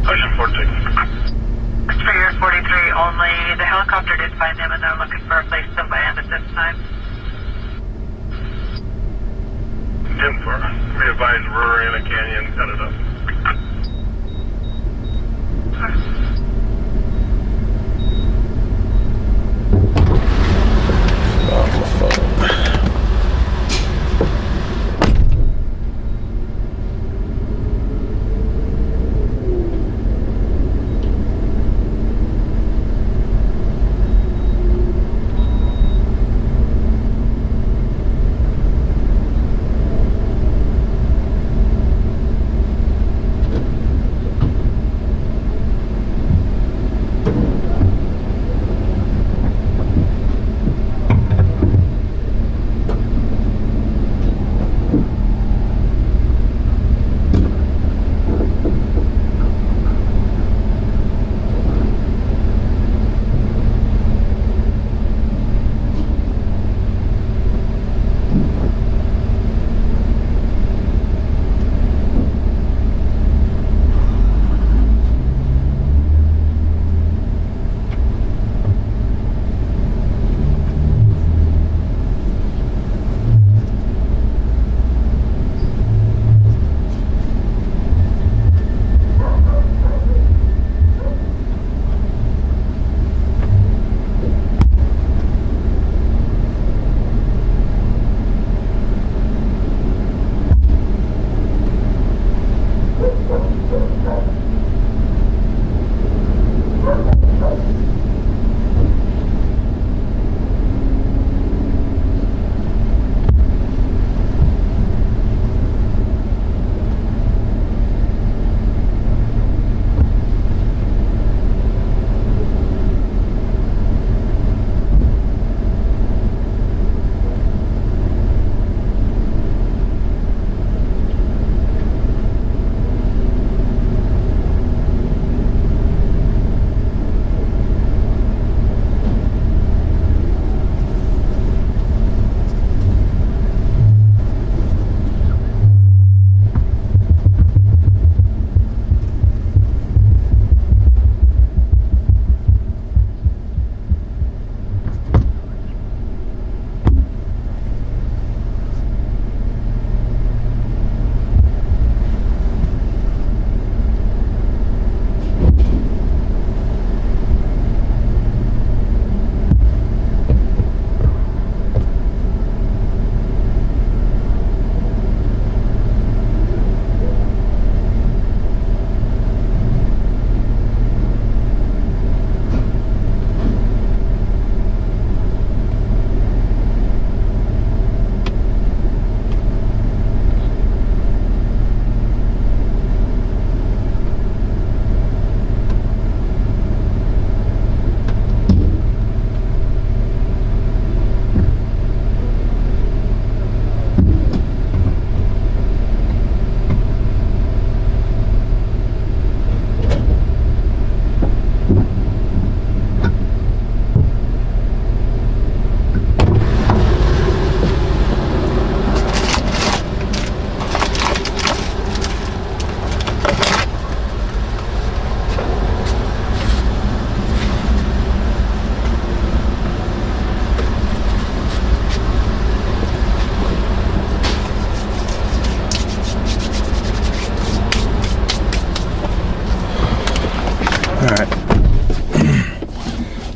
Ocean 14. Superior 43 only. The helicopter did find him and they're looking for a place to land at this time. 10-4. Be advised, we're in a canyon, cut it up. Off the phone.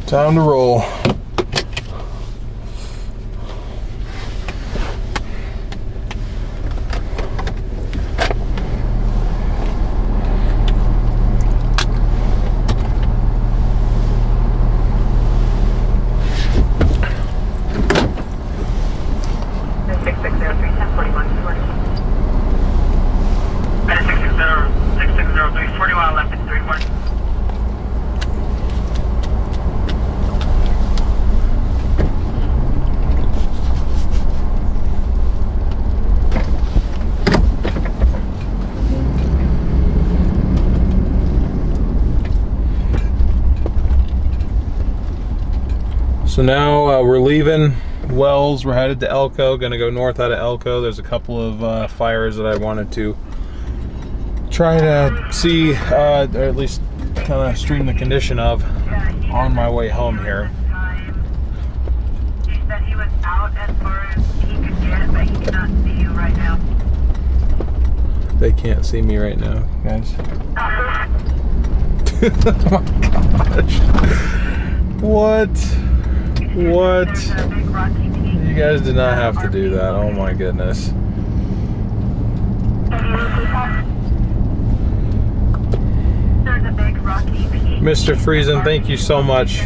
Time to roll. 4140. At 6603, 40 mile left at 31. So now we're leaving Wells. We're headed to Elko. Going to go north out of Elko. There's a couple of fires that I wanted to try to see, or at least kind of stream the condition of on my way home here. He said he was out as far as he could get, but he cannot see you right now. They can't see me right now, guys. Oh my gosh. What? What? You guys did not have to do that. Oh my goodness. Mr. Friesen, thank you so much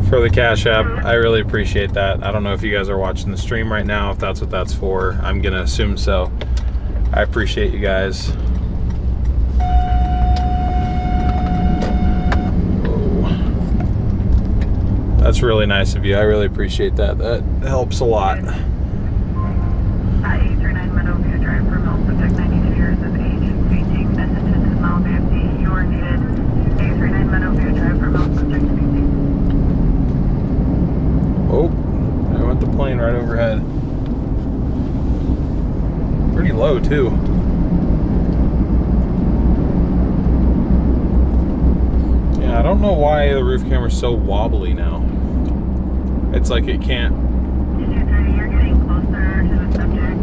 for the Cash App. I really appreciate that. I don't know if you guys are watching the stream right now, if that's what that's for. I'm gonna assume so. I appreciate you guys. That's really nice of you. I really appreciate that. That helps a lot. 839 Meadowview Drive for male subject 92 years of age. Speaking message to Mount Vandy. You are needed. 839 Meadowview Drive for male subject speaking. Oh, there went the plane right overhead. Pretty low too. Yeah, I don't know why the roof camera's so wobbly now. It's like it can't. You're getting closer to the subject.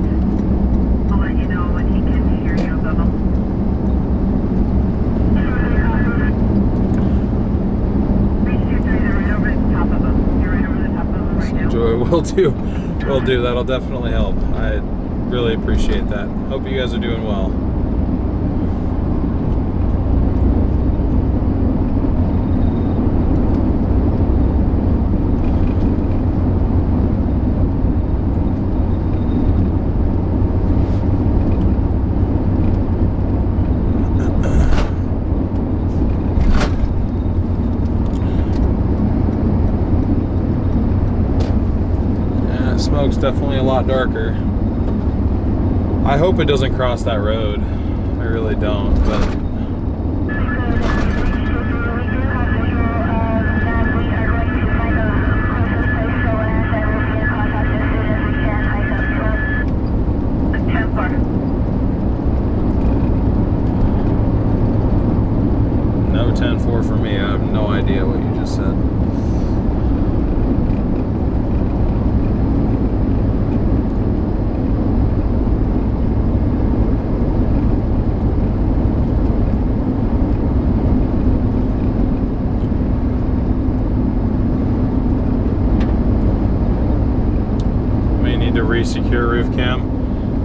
I'll let you know when he can hear you, Bubba. They're right over the top of them. You're right over the top of them right now. Joy, will do. Will do. That'll definitely help. I really appreciate that. Hope you guys are doing well. Smoke's definitely a lot darker. I hope it doesn't cross that road. I really don't, but no 10-4 for me. I have no idea what you just said. Secure roof cam.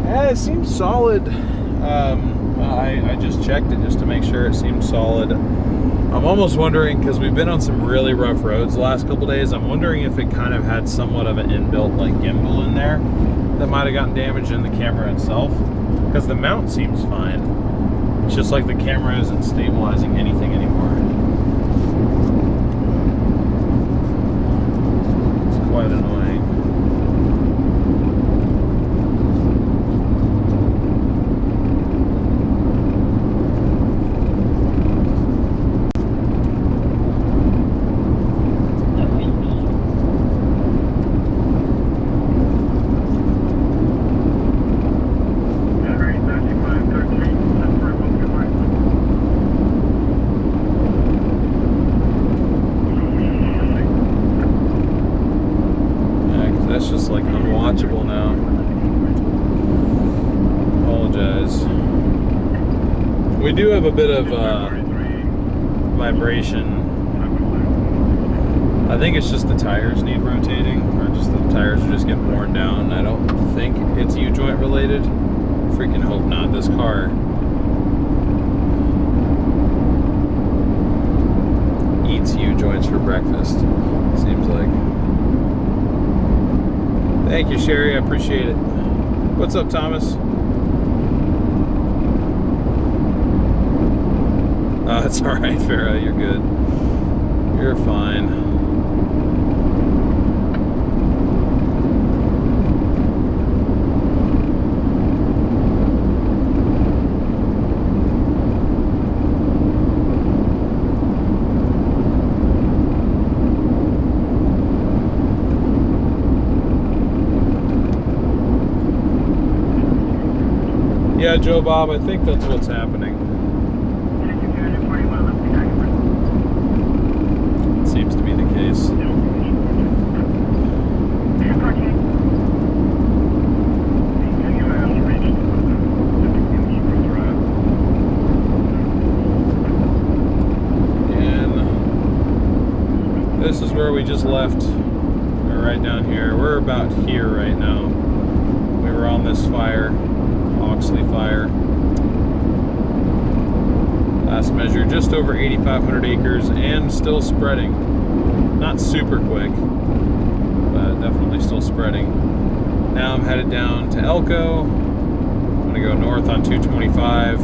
Yeah, it seems solid. I just checked it just to make sure it seems solid. I'm almost wondering, because we've been on some really rough roads the last couple days, I'm wondering if it kind of had somewhat of an inbuilt like gimbal in there that might have gotten damaged in the camera itself, because the mount seems fine. It's just like the camera isn't stabilizing anything anymore. It's quite annoying. That's just like unwatchable now. Apologize. We do have a bit of vibration. I think it's just the tires need rotating, or just the tires are just getting worn down. I don't think it's U-joint related. Freaking hope not. This car eats U-joints for breakfast, seems like. Thank you, Sherry. I appreciate it. What's up, Thomas? It's all right, Farah. You're good. You're fine. Yeah, Joe Bob, I think that's what's happening. It seems to be the case. And this is where we just left. We're right down here. We're about here right now. We were on this fire. Oxley fire. Last measure, just over 8,500 acres and still spreading. Not super quick, but definitely still spreading. Now I'm headed down to Elko. I'm going to go north on 225.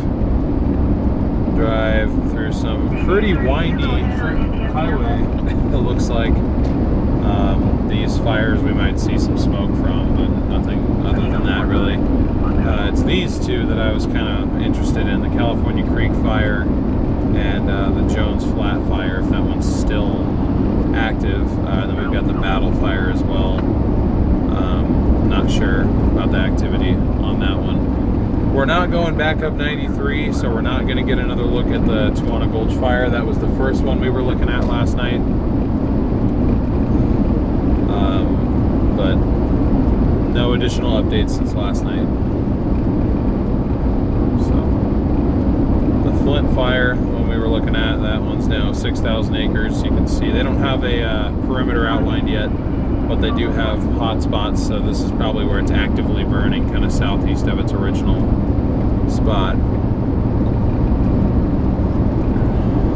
Drive through some pretty windy highway, it looks like. These fires we might see some smoke from, but nothing other than that really. It's these two that I was kind of interested in, the California Creek fire and the Jones Flat fire, if that one's still active. Then we've got the Battle fire as well. Not sure about the activity on that one. We're not going back up 93, so we're not going to get another look at the Tawana Gulch fire. That was the first one we were looking at last night. But no additional updates since last night. Flint fire, the one we were looking at, that one's now 6,000 acres. You can see they don't have a perimeter outlined yet, but they do have hot spots, so this is probably where it's actively burning, kind of southeast of its original spot.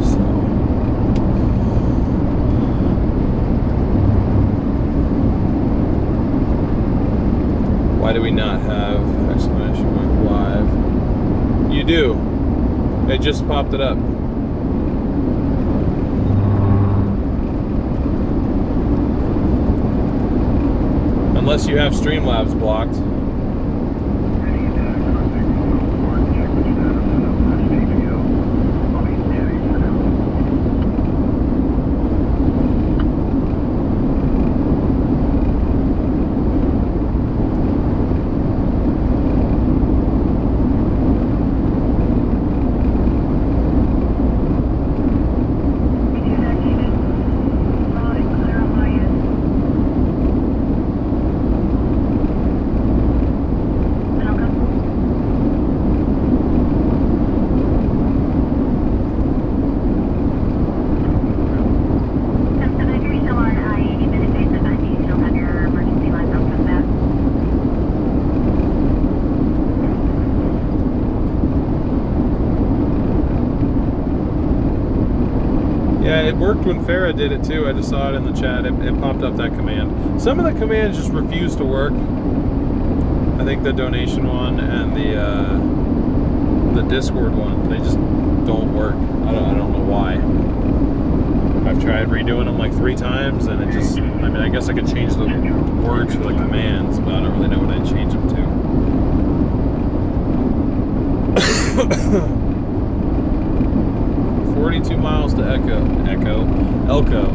So. Why do we not have exclamation mark live? You do. It just popped it up. Unless you have Streamlabs blocked. Yeah, it worked when Farah did it too. I just saw it in the chat. It popped up that command. Some of the commands just refuse to work. I think the donation one and the Discord one, they just don't work. I don't know why. I've tried redoing them like 3 times and it just, I mean, I guess I could change the words for the commands, but I don't really know what I'd change them to. 42 miles to Elko.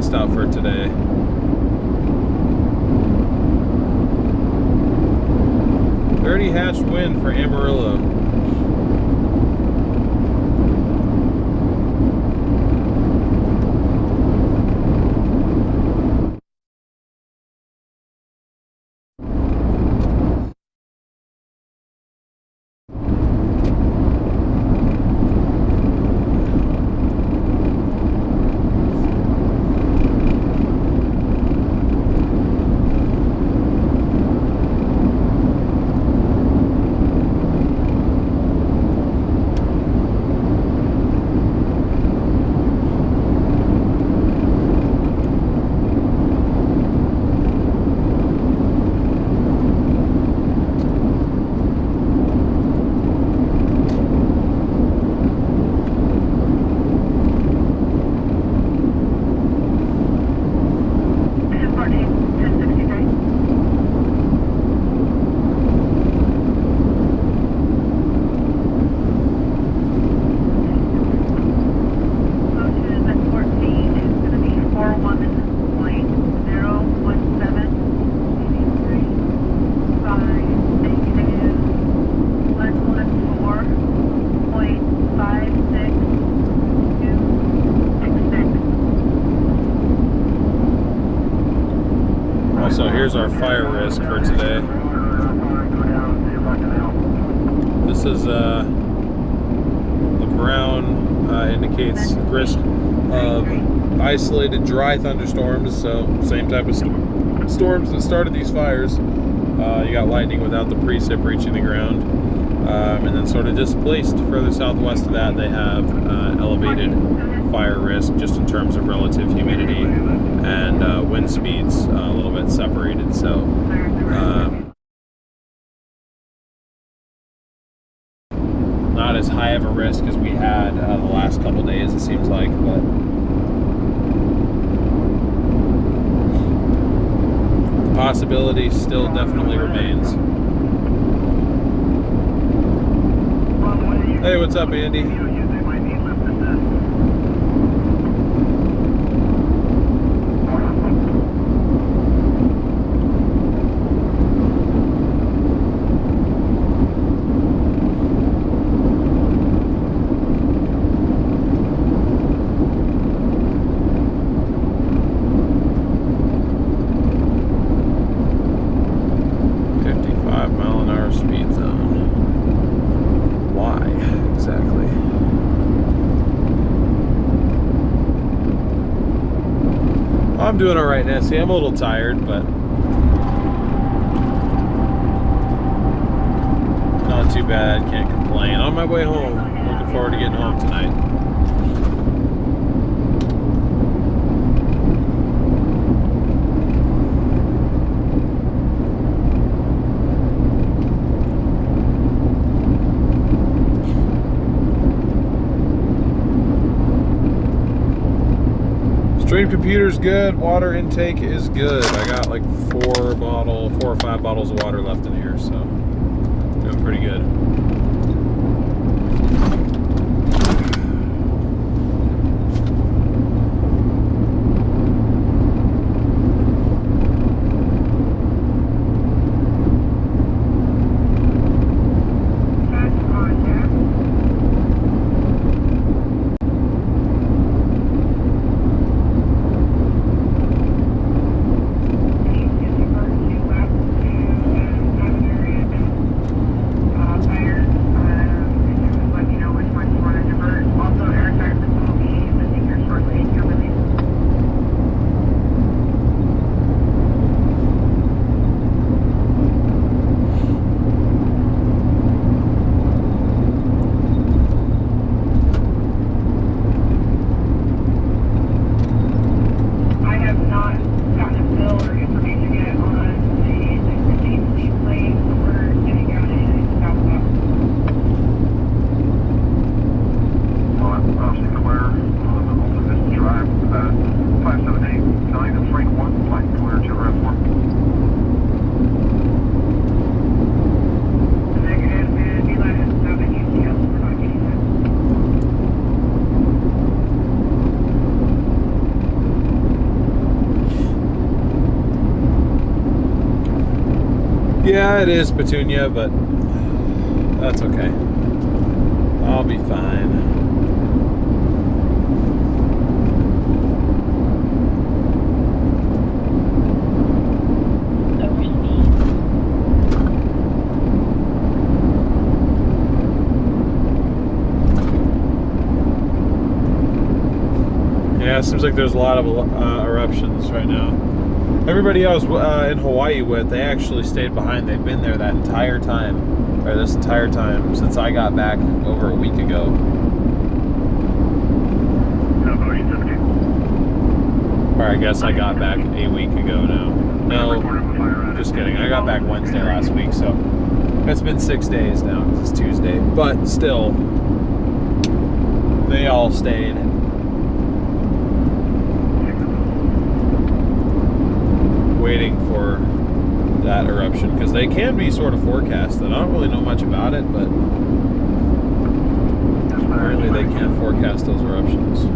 maxed out for today. Dirty hatched win for Amarillo. So here's our fire risk for today. This is the brown indicates risk of isolated dry thunderstorms. So same type of storms that started these fires. You got lightning without the precip reaching the ground, and then sort of displaced further southwest of that, they have elevated fire risk just in terms of relative humidity and wind speeds a little bit separated. So not as high of a risk as we had the last couple days, it seems like, but the possibility still definitely remains. Hey, what's up, Andy? I'm doing all right, Nancy. I'm a little tired, but not too bad. Can't complain. On my way home. Looking forward to getting home tonight. Stream computer's good, water intake is good. I got like 4 or 5 bottles of water left in here, so doing pretty good. Fire. Yeah, it is Petunia, but that's okay. I'll be fine. Yeah, it seems like there's a lot of eruptions right now. Everybody I was in Hawaii with, they actually stayed behind. They've been there that entire time, or this entire time, since I got back over a week ago. Or I guess I got back a week ago now. No, just kidding. I got back Wednesday last week, so it's been 6 days now because it's Tuesday. But still, they all stayed. Waiting for that eruption because they can be sort of forecasted. I don't really know much about it, but apparently they can forecast those eruptions.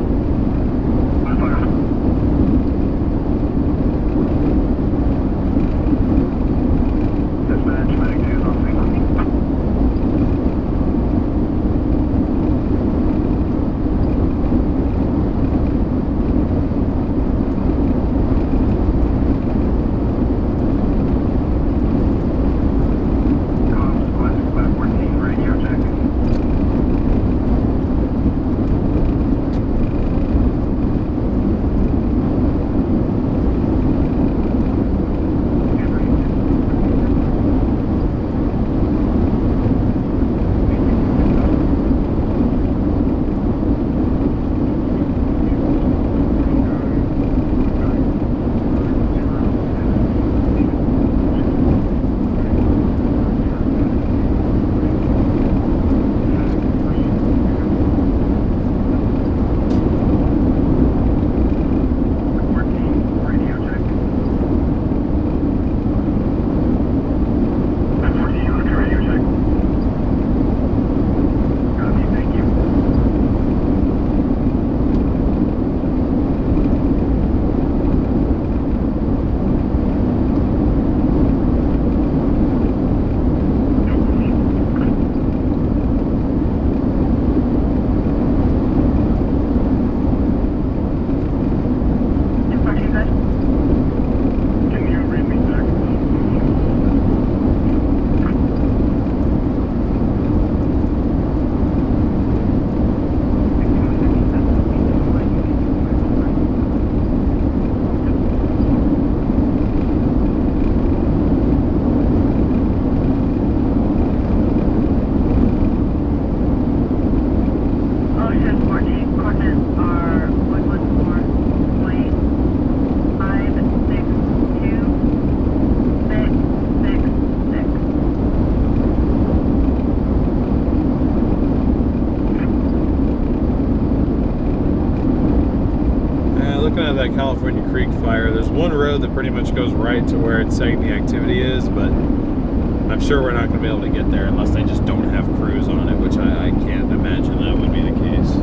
That California Creek fire, there's one road that pretty much goes right to where it's saying the activity is, but I'm sure we're not going to be able to get there unless they just don't have crews on it, which I can't imagine that would be the case.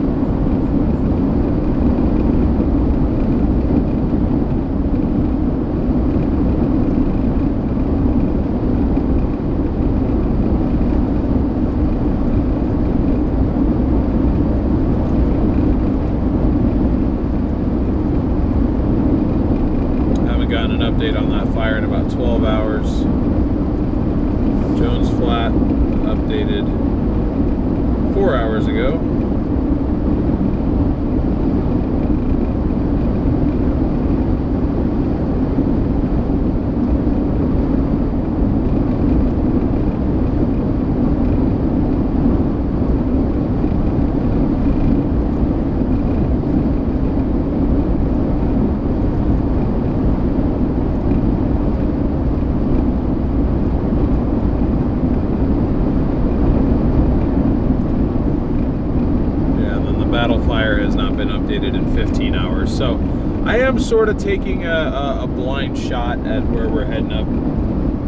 Update on that fire in about 12 hours. Jones Flat updated 4 hours ago. Fire has not been updated in 15 hours. So I am sort of taking a blind shot at where we're heading up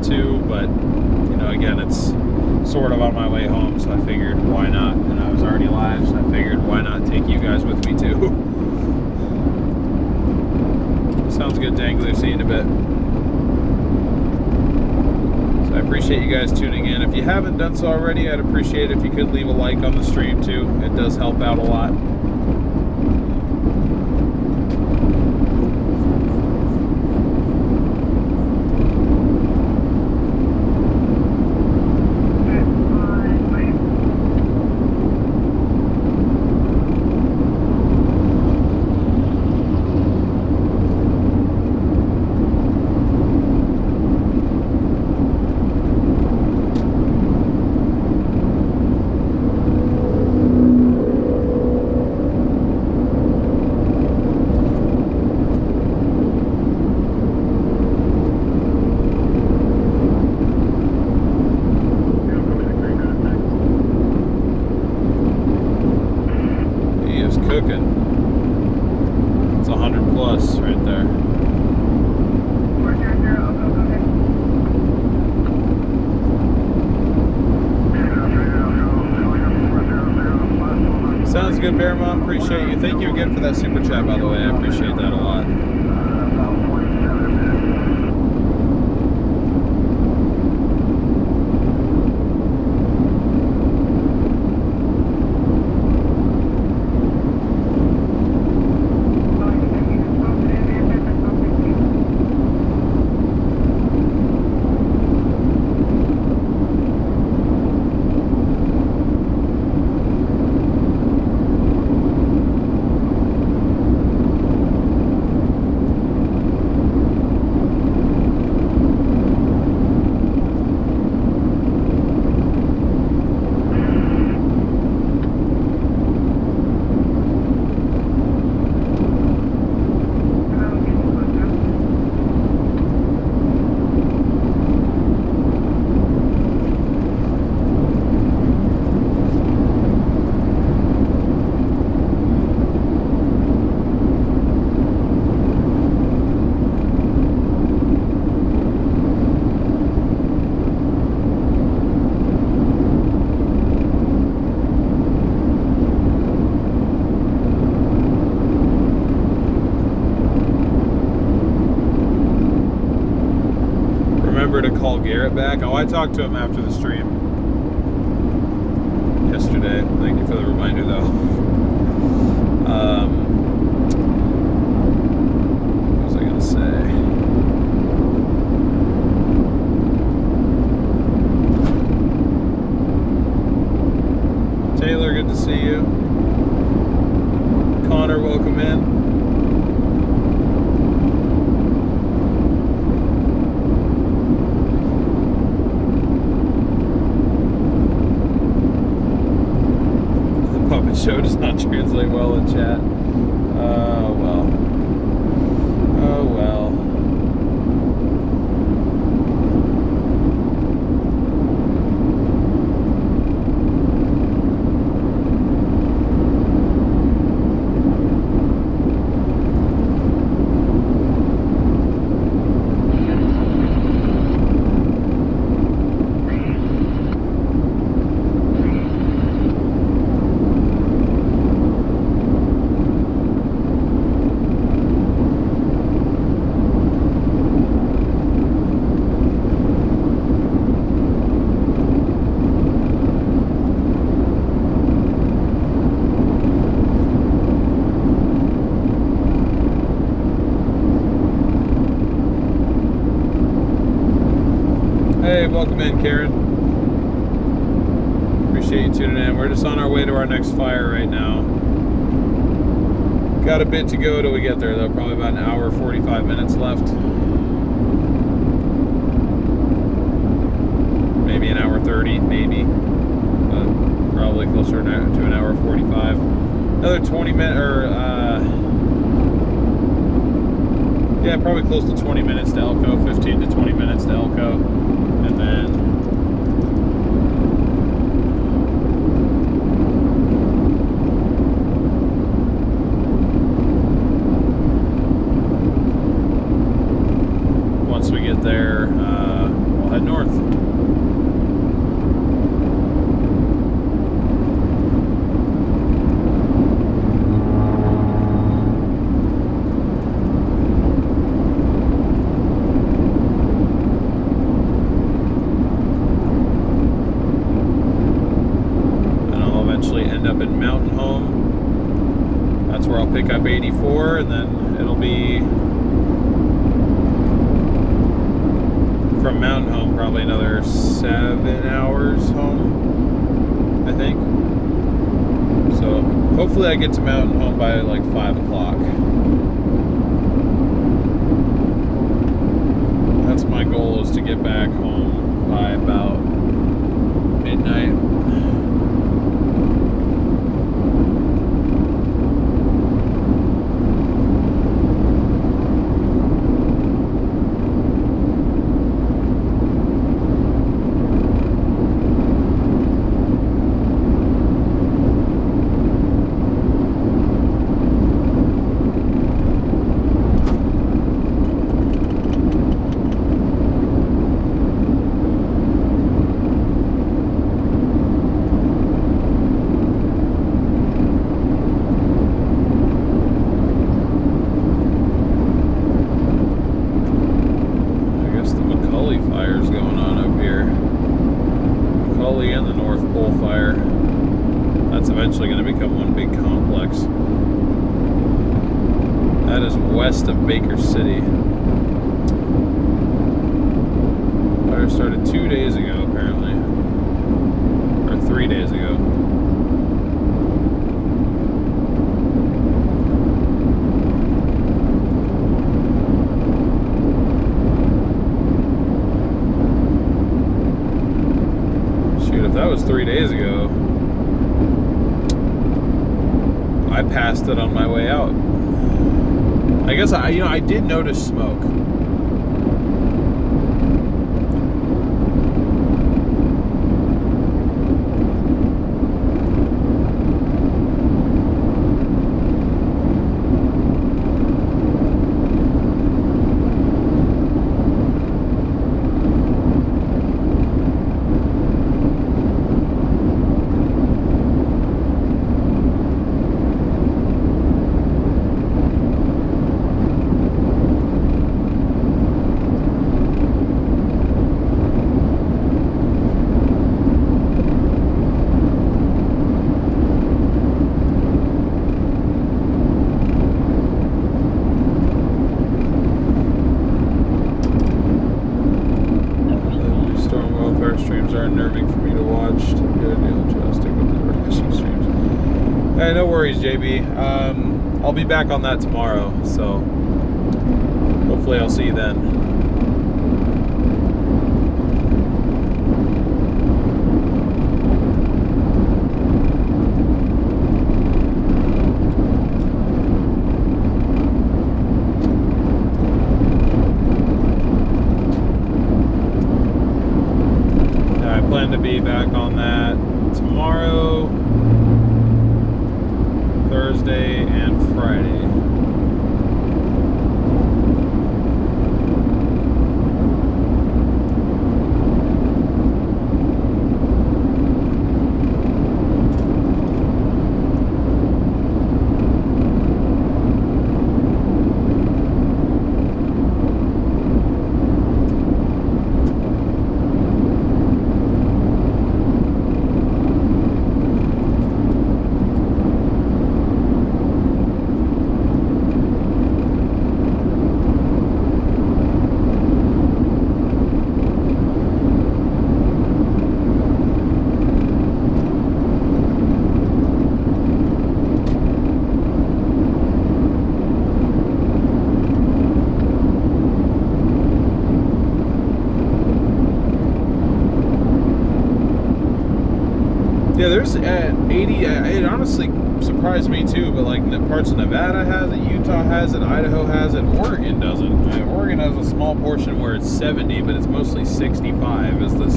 to, but you know, again, it's sort of on my way home, so I figured why not, and I was already live, so I figured why not take you guys with me too. Sounds good, Dangler. See you in a bit. So I appreciate appreciate you guys tuning in. If you haven't done so already, I'd appreciate it if you could leave a like on the stream too. It does help out a lot. Cooking. It's 100 plus right there. 400, go. Sounds good, Bear Mom. Appreciate you. Thank you again for that super chat, by the way. I appreciate that a lot. To call Garrett back. Oh, I talked to him after the stream yesterday. Thank you for the reminder, though. What was I gonna say? Taylor, good to see you. Connor, welcome in. Show does not translate well in chat. Oh well. Oh well. Hey, welcome in, Karen. Appreciate you tuning in. We're just on our way to our next fire right now. Got a bit to go till we get there, though. Probably about an hour, 45 minutes left. Maybe an hour 30, maybe. But probably closer to an hour 45. Another 20 minutes, or, yeah, probably close to 20 minutes to Elko, 15 to 20 minutes to Elko. And then once we get there, we'll head north. end up in Mountain Home. That's where I'll pick up 84, and then it'll be from Mountain Home probably another 7 hours home, I think. So hopefully I get to Mountain Home by like 5 o'clock. That's my goal, is to get back home by about midnight. Eventually going to become one big complex. That is west of Baker City. Fire started 2 days ago, apparently, or 3 days ago. Shoot, if that was 3 days ago, I passed it on my way out. I guess I did notice smoke. Streams are unnerving for me to watch. Good deal, just stick with the refreshing streams. Hey, no worries, JB. I'll be back on that tomorrow, so hopefully I'll see you then. To be back on that tomorrow, Thursday, and Friday. Yeah, there's 80, it honestly surprised me too, but like parts of Nevada has it, Utah has it, Idaho has it, Oregon doesn't. Oregon has a small portion where it's 70, but it's mostly 65 is the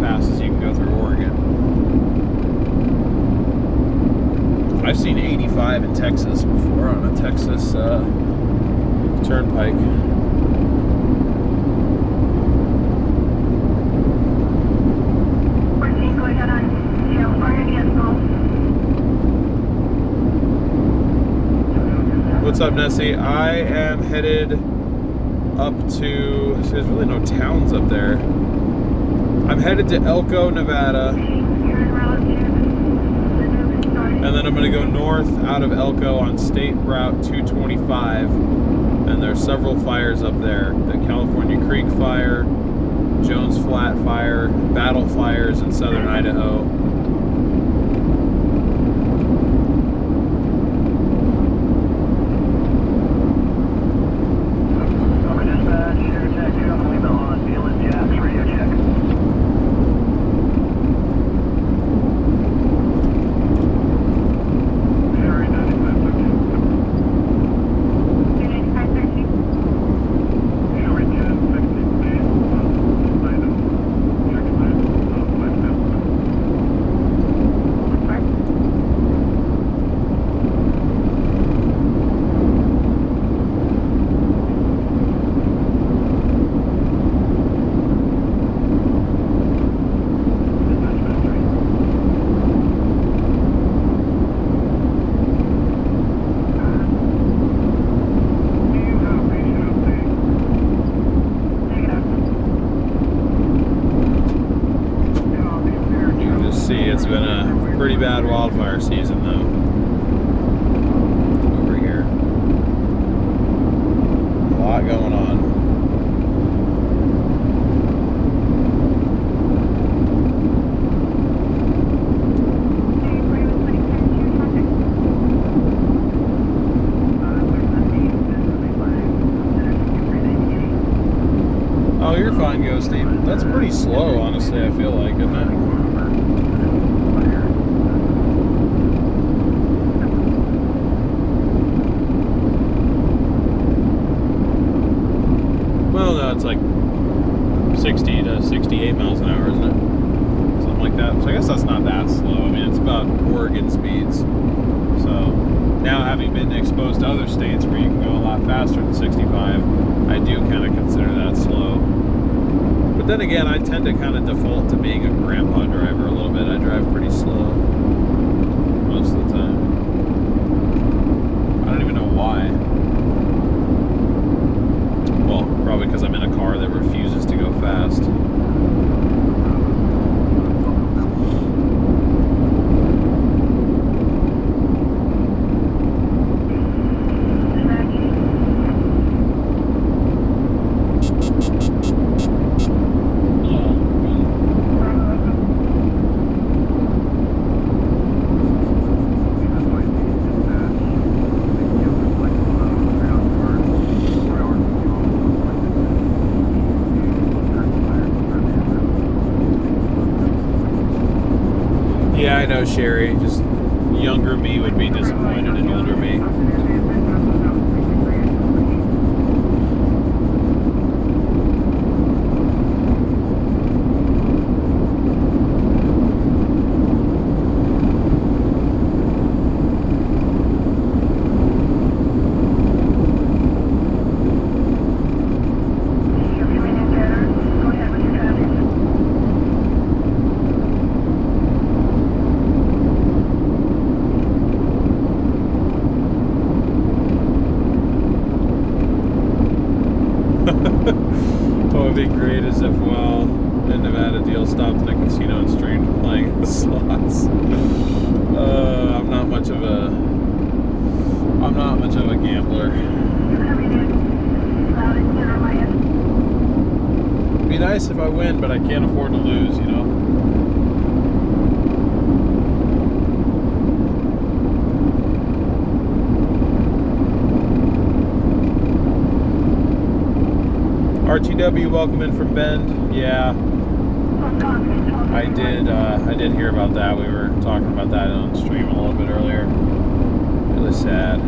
fastest you can go through Oregon. I've seen 85 in Texas before on a Texas turnpike. What's up, Nessie? I am headed up to, there's really no towns up there. I'm headed to Elko, Nevada. And then I'm going to go north out of Elko on State Route 225. And there's several fires up there. The California Creek Fire, Jones Flat Fire, Battle Fires in southern Idaho. It's been a pretty bad wildfire season though over here. A lot going on. Oh, you're fine, Ghosty. That's pretty slow, honestly, I feel like, isn't it? Well, no, it's like 60 to 68 miles an hour, isn't it? Something like that. So I guess that's not that slow. I mean, it's about Oregon speeds. So now, having been exposed to other states where you can go a lot faster than 65, I do kind of consider that slow. But then again, I tend to kind of default to being a grandpa driver a little bit. I drive pretty slow most of the time. I don't even know why. Well, probably because I'm in a car that refuses to go fast. Yeah, I know, Sherry. Just younger me would be disappointed in older me. What would be great is if, well, in Nevada, DL stopped in a casino and streamed playing the slots. I'm not much of a gambler. It'd be nice if I win, but I can't afford to lose, you know? RTW, welcome in from Bend. Yeah, I did hear about that. We were talking about that on stream a little bit earlier. Really sad.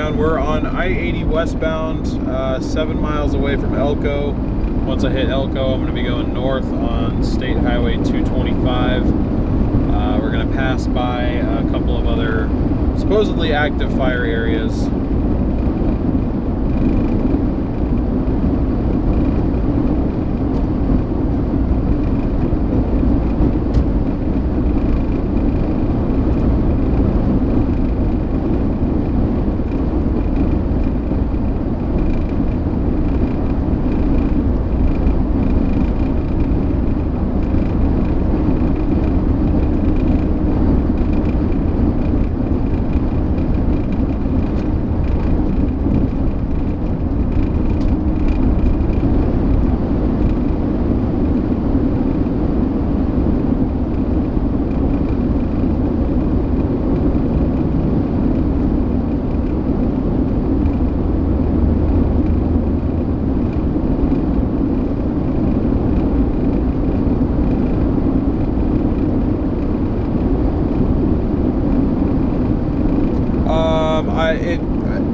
down. We're on I-80 westbound, 7 miles away from Elko. Once I hit Elko, I'm going to be going north on State Highway 225. We're going to pass by a couple of other supposedly active fire areas.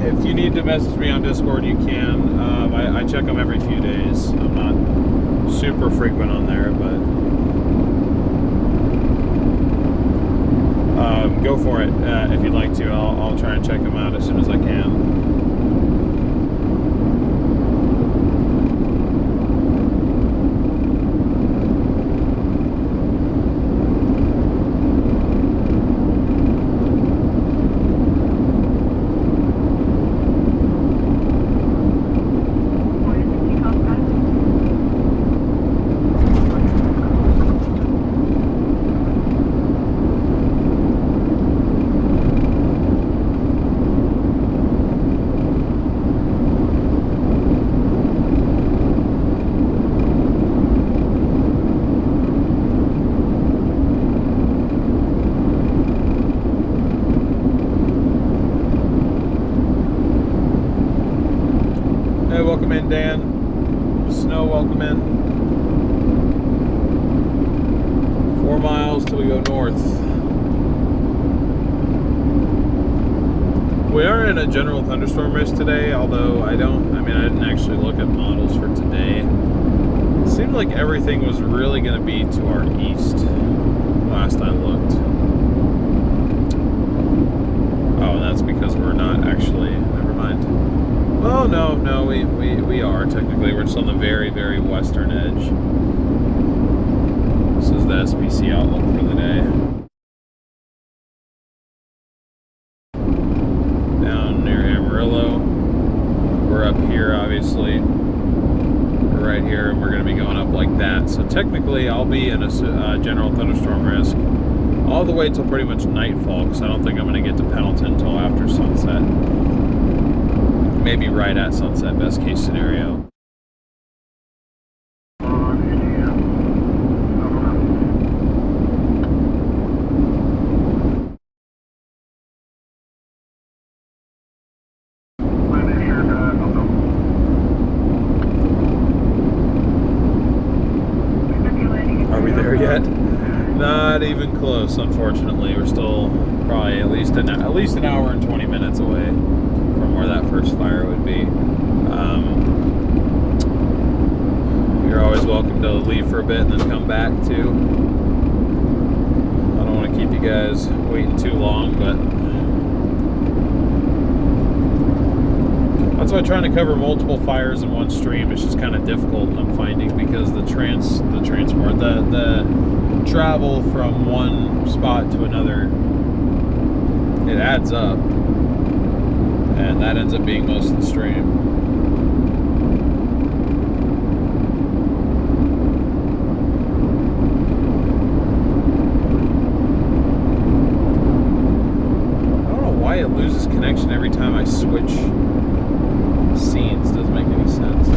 If you need to message me on Discord, you can. I check them every few days. I'm not super frequent on there, but go for it if you'd like to. I'll try and check them out as soon as I can. Hey, welcome in, Dan. Snow, welcome in. 4 miles till we go north. We are in a general thunderstorm risk today, although I didn't actually look at models for today. It seemed like everything was really going to be to our east last I looked. Oh, and that's because we're not actually, never mind. Oh, no, we are technically. We're just on the very, very western edge. This is the SPC outlook for the day. Down near Amarillo. We're up here, obviously. We're right here, and we're going to be going up like that. So technically, I'll be in a general thunderstorm risk all the way till pretty much nightfall, because I don't think I'm going to get to Pendleton until after sunset. Maybe right at sunset, best case scenario. Are we there yet? Not even close, unfortunately. We're still probably at least an hour and 20 minutes away from where that first fire would be. You're always welcome to leave for a bit and then come back too. I don't want to keep you guys waiting too long, but that's why trying to cover multiple fires in one stream is just kind of difficult, I'm finding, because the travel from one spot to another, it adds up, and that ends up being most of the stream. I don't know why it loses connection every time I switch scenes. Doesn't make any sense.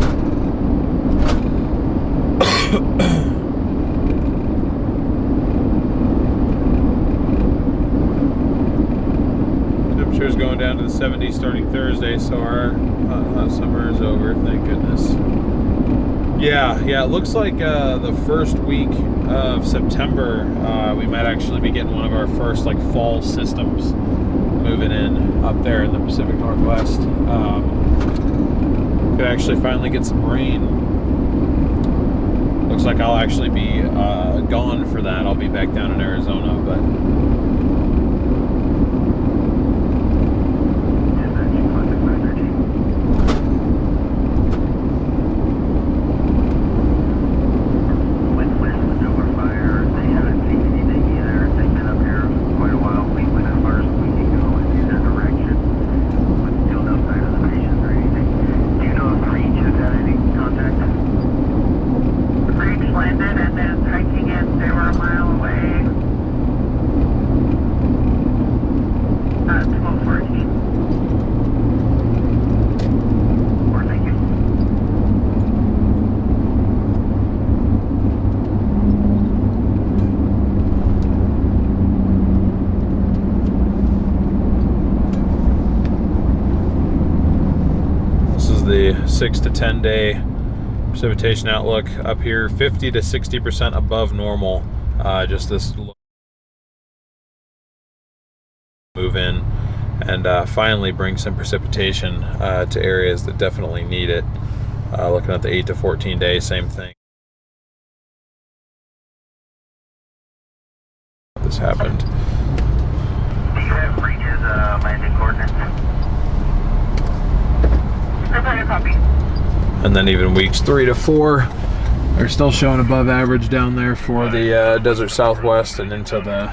Temperature's going down to the 70s starting Thursday, so our hot summer is over, thank goodness. Yeah, it looks like the first week of September we might actually be getting one of our first like fall systems. moving in up there in the Pacific Northwest. Could actually finally get some rain. Looks like I'll actually be gone for that. I'll be back down in Arizona, but the 6 to 10 day precipitation outlook up here, 50 to 60% above normal. Just this move in and finally bring some precipitation to areas that definitely need it. Looking at the 8 to 14 day, same thing. This happened. Do you have Reach's landing coordinates? Copy. And then even weeks 3 to 4 are still showing above average down there for the desert Southwest and into the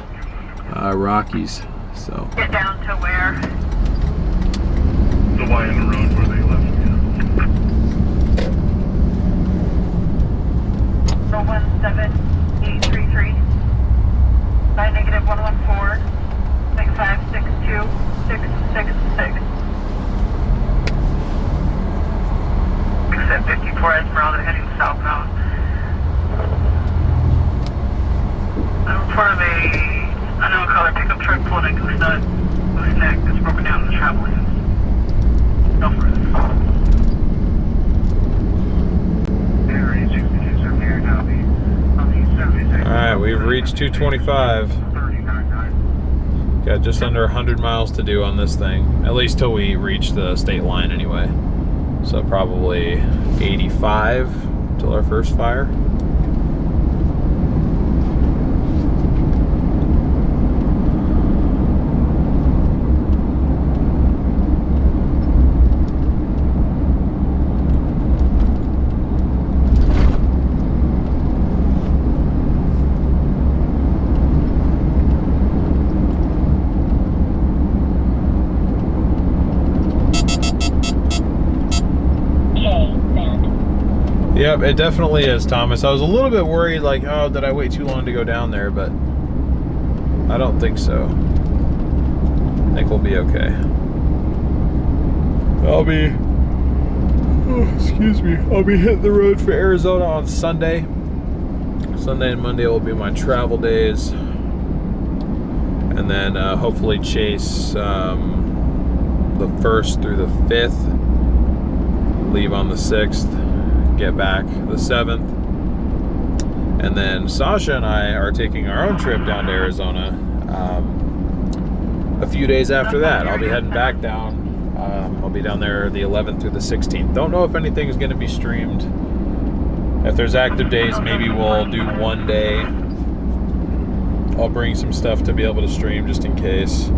Rockies. So get down to where? The Y in the road where they left. Yeah. 017-833 by negative 114-6562-666. Except 54 Esmeralda heading southbound. I'm part of a unknown color pickup truck pulling a goose neck that's broken down in the travel lanes. No further. alright, we've reached 225. Got just under 100 miles to do on this thing, at least till we reach the state line anyway. So probably 85 till our first fire. Yep, it definitely is, Thomas. I was a little bit worried, like, oh, did I wait too long to go down there? But I don't think so. I think we'll be okay. I'll be hitting the road for Arizona on Sunday. Sunday and Monday will be my travel days. And then hopefully chase the 1st through the 5th. Leave on the 6th. Get back the 7th, and then Sasha and I are taking our own trip down to Arizona a few days after that. I'll be heading back down. I'll be down there the 11th through the 16th. Don't know if anything is going to be streamed. If there's active days, maybe we'll do one day. I'll bring some stuff to be able to stream just in case.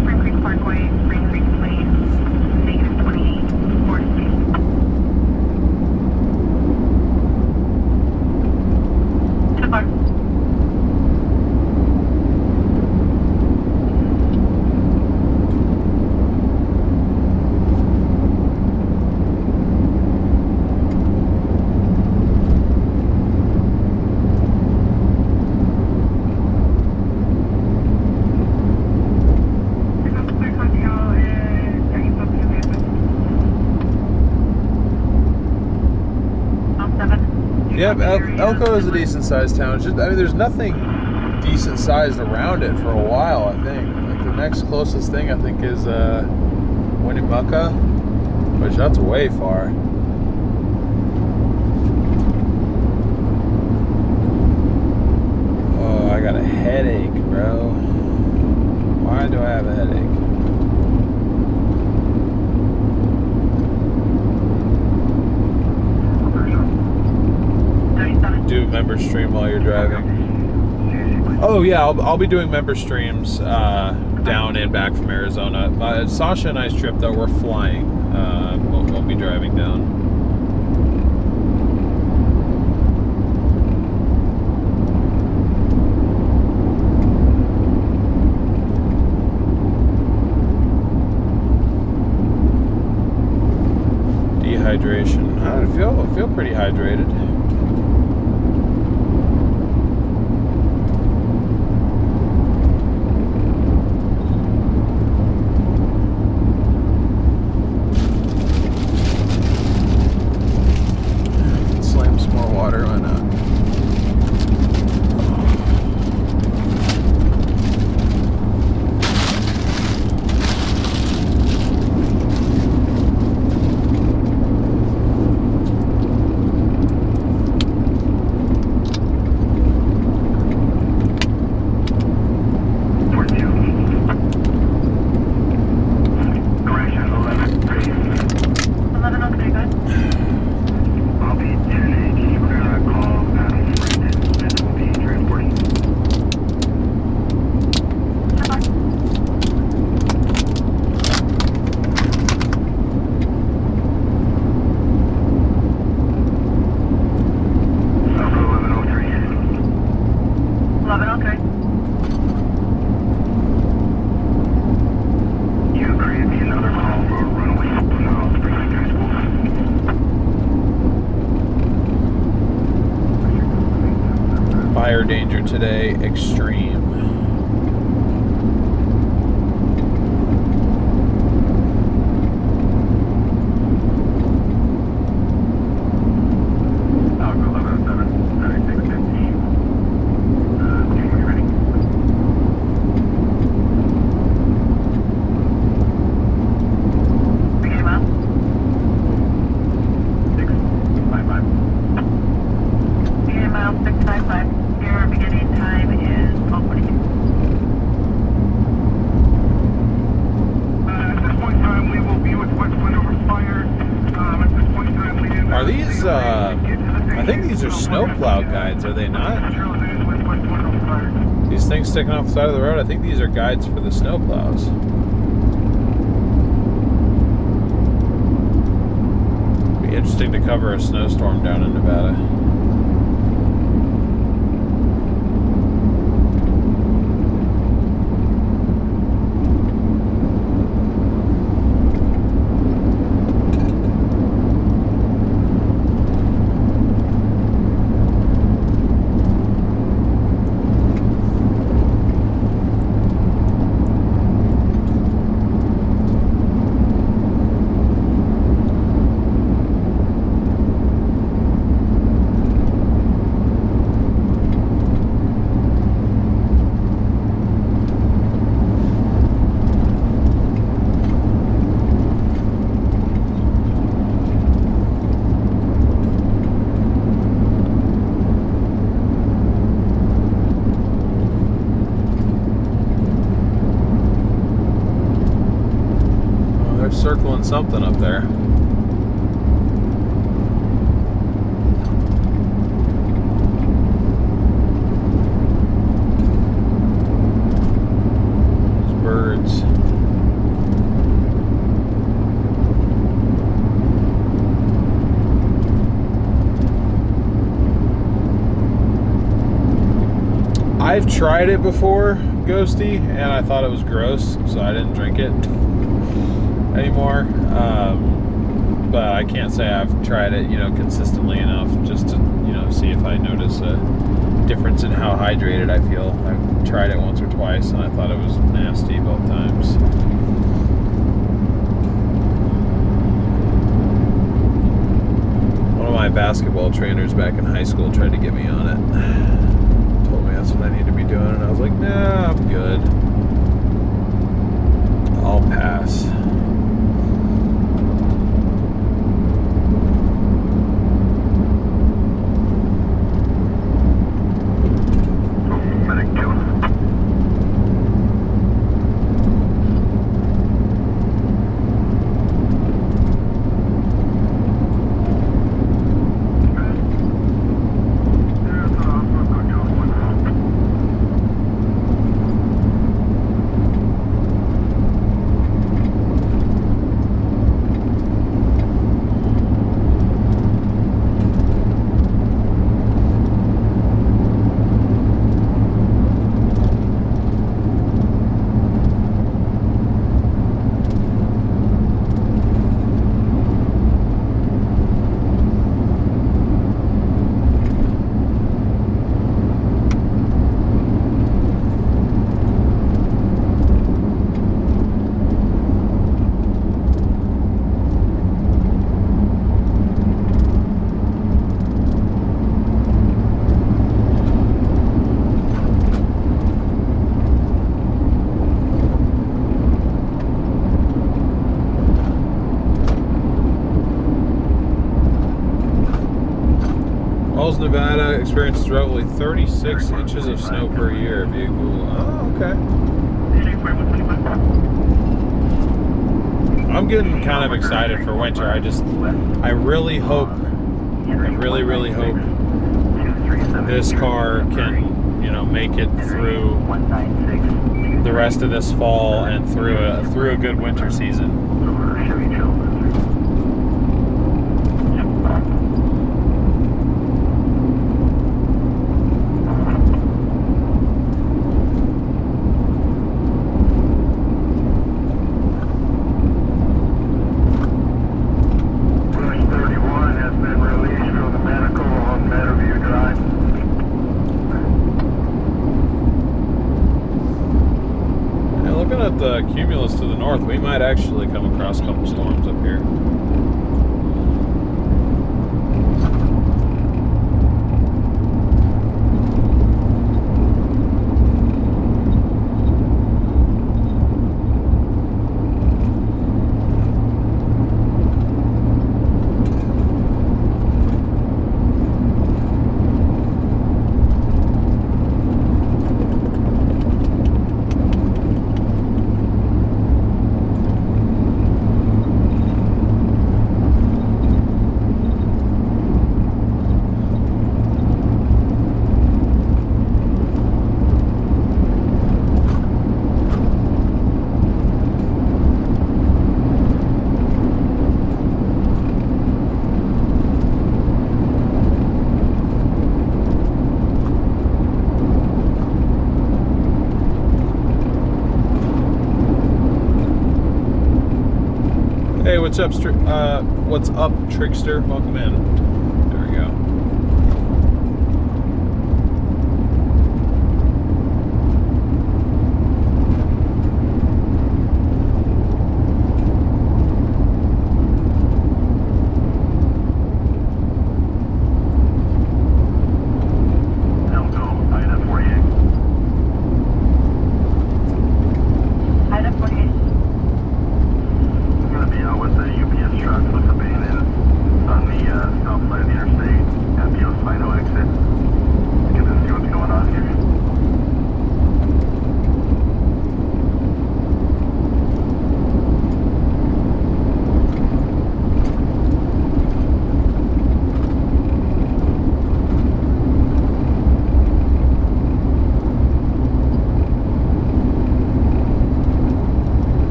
Spring Creek Parkway, Spring Creek Lane. Yep, Elko is a decent sized town. It's just, I mean, there's nothing decent sized around it for a while, I think. Like the next closest thing, I think, is Winnemucca, which that's way far. Oh, I gotta head do member stream while you're driving. Oh yeah, I'll be doing member streams down and back from Arizona. Sasha and I's trip though, we're flying. Won't be driving down. Dehydration. I feel pretty hydrated. Slam some more water, why not? Fire danger today, extreme. Are these, I think these are snowplow guides, are they not? These things sticking off the side of the road, I think these are guides for the snowplows. Be interesting to cover a snowstorm down in Nevada. Circling something up there. Those birds. I've tried it before, Ghosty, and I thought it was gross, so I didn't drink it anymore, but I can't say I've tried it, consistently enough just to, see if I notice a difference in how hydrated I feel. I've tried it once or twice, and I thought it was nasty both times. One of my basketball trainers back in high school tried to get me on it. Told me that's what I need to be doing, and I was like, nah, I'm good. I'll pass. Falls, Nevada experiences roughly 36 inches of snow per year. Vehicle. Oh, okay. I'm getting kind of excited for winter. I really hope, really hope this car can, you know, make it through the rest of this fall and through a good winter season. The cumulus to the north, we might actually come across a couple storms up here. Hey, what's up, Trickster? Welcome in. There we go.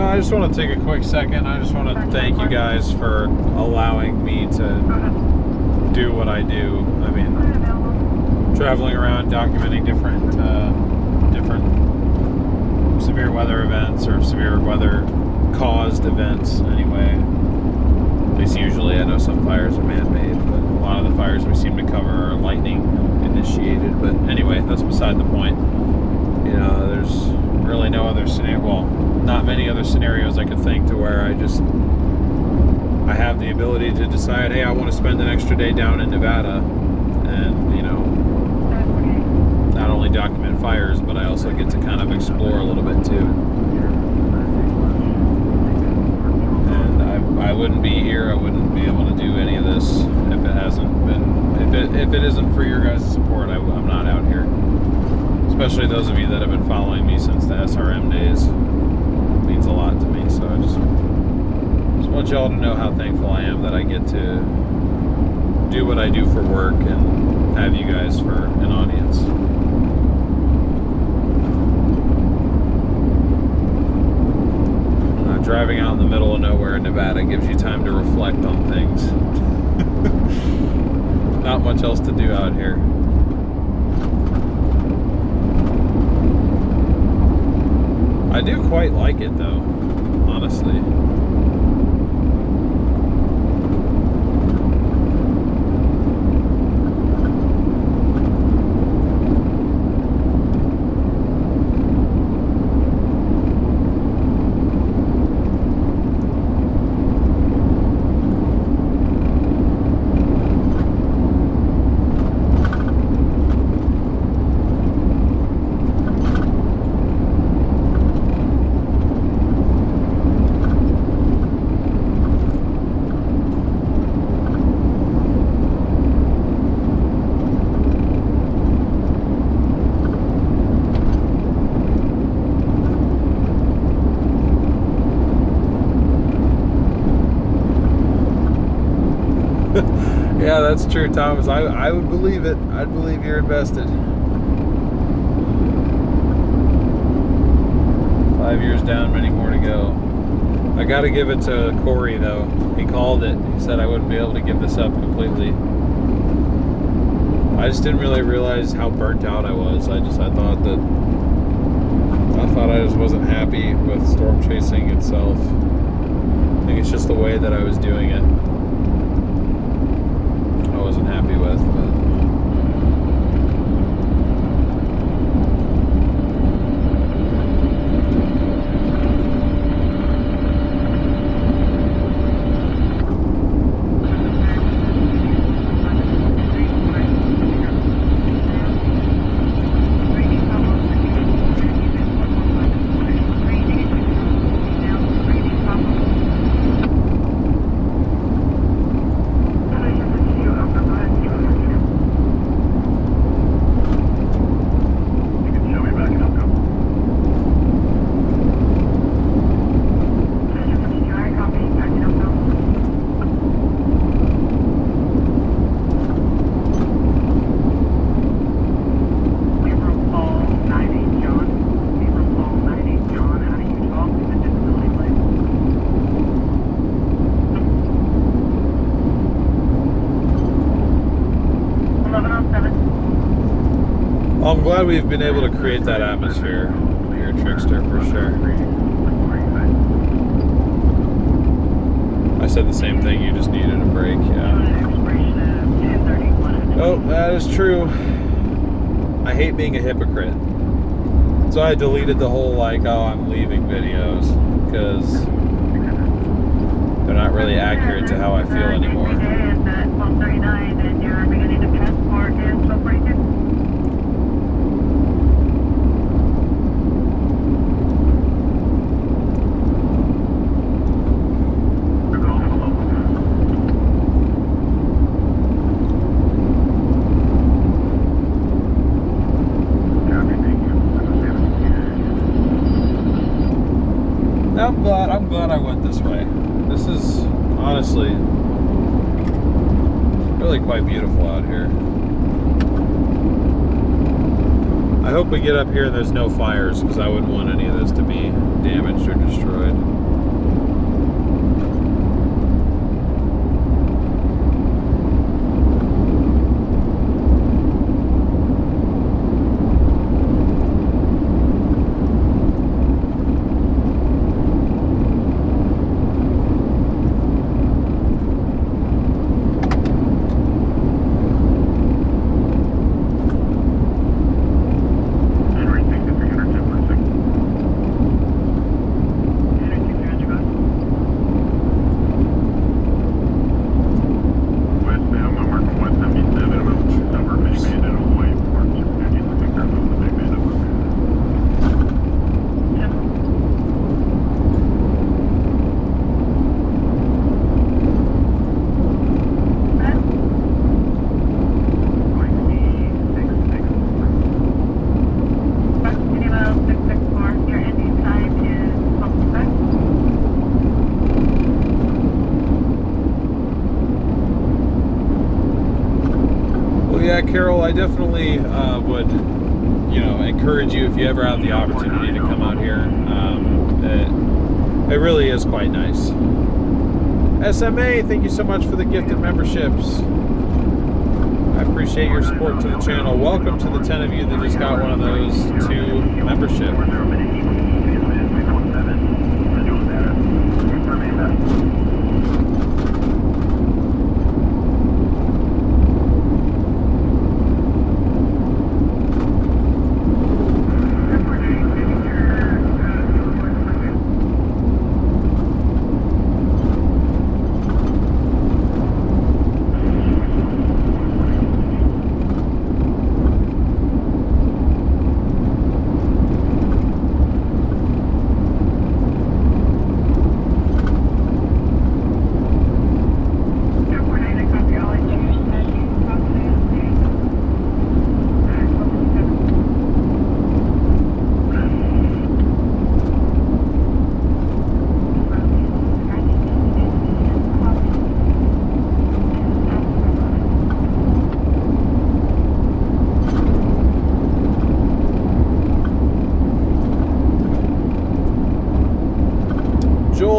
I just want to take a quick second. I just want to thank you guys for allowing me to do what I do. I mean, traveling around documenting different severe weather events or severe weather caused events anyway. At least usually. I know some fires are man-made, but a lot of the fires we seem to cover are lightning initiated. But anyway, that's beside the point. You know, there's really no other scenario, well, not many other scenarios I could think to where I have the ability to decide, hey, I want to spend an extra day down in Nevada and, you know, not only document fires, but I also get to kind of explore a little bit too. And I wouldn't be here, I wouldn't be able to do any of this if it hasn't been, if it isn't for your guys' support, I'm not out here. Especially those of you that have been following me since the SRM days. It means a lot to me, so I just want y'all to know how thankful I am that I get to do what I do for work and have you guys for an audience. Driving out in the middle of nowhere in Nevada gives you time to reflect on things. Not much else to do out here. I do quite like it though, honestly. Yeah, that's true, Thomas. I would believe it. I'd believe you're invested. 5 years down, many more to go. I got to give it to Corey, though. He called it. He said I wouldn't be able to give this up completely. I just didn't really realize how burnt out I was. I thought I just wasn't happy with storm chasing itself. I think it's just the way that I was doing it. I wasn't happy with, but I'm glad we've been able to create that atmosphere here, Trickster, for sure. I said the same thing, you just needed a break, yeah. Oh, that is true. I hate being a hypocrite. So I deleted the whole, like, oh, I'm leaving videos, because they're not really accurate to how I feel anymore. I'm glad I went this way. This is honestly really quite beautiful out here. I hope we get up here and there's no fires, because I wouldn't want any of this to be damaged or destroyed. Yeah, Carol, I definitely would, encourage you, if you ever have the opportunity, to come out here. It really is quite nice. SMA, thank you so much for the gifted memberships. I appreciate your support to the channel. Welcome to the 10 of you that just got one of those 2 membership.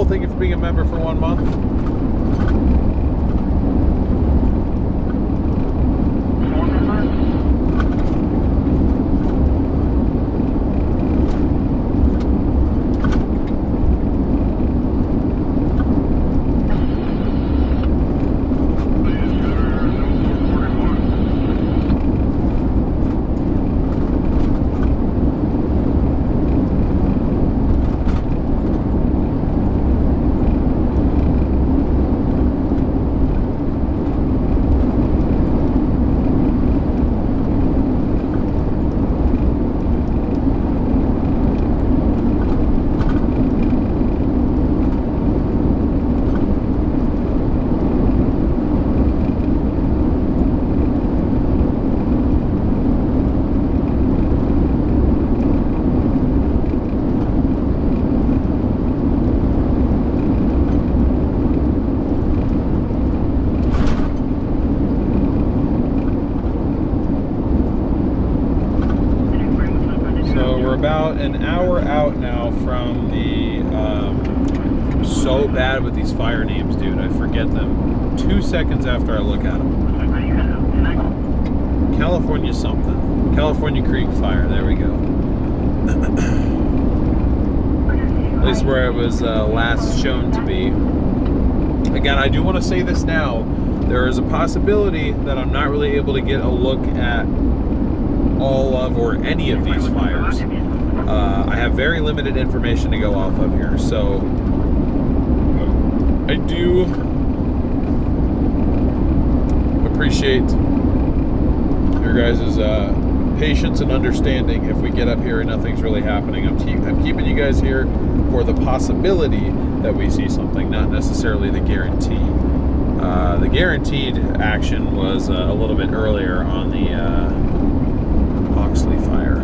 thank you for being a member for 1 month. Phone number? About an hour out now from the so bad with these fire names, dude. I forget them 2 seconds after I look at them. California something. California Creek Fire. There we go. At least where it was last shown to be. Again, I do want to say this now. There is a possibility that I'm not really able to get a look at all of or any of these fires. I have very limited information to go off of here, so I do appreciate your guys' patience and understanding if we get up here and nothing's really happening. I'm keeping you guys here for the possibility that we see something, not necessarily the guarantee. The guaranteed action was a little bit earlier on the Oxley fire.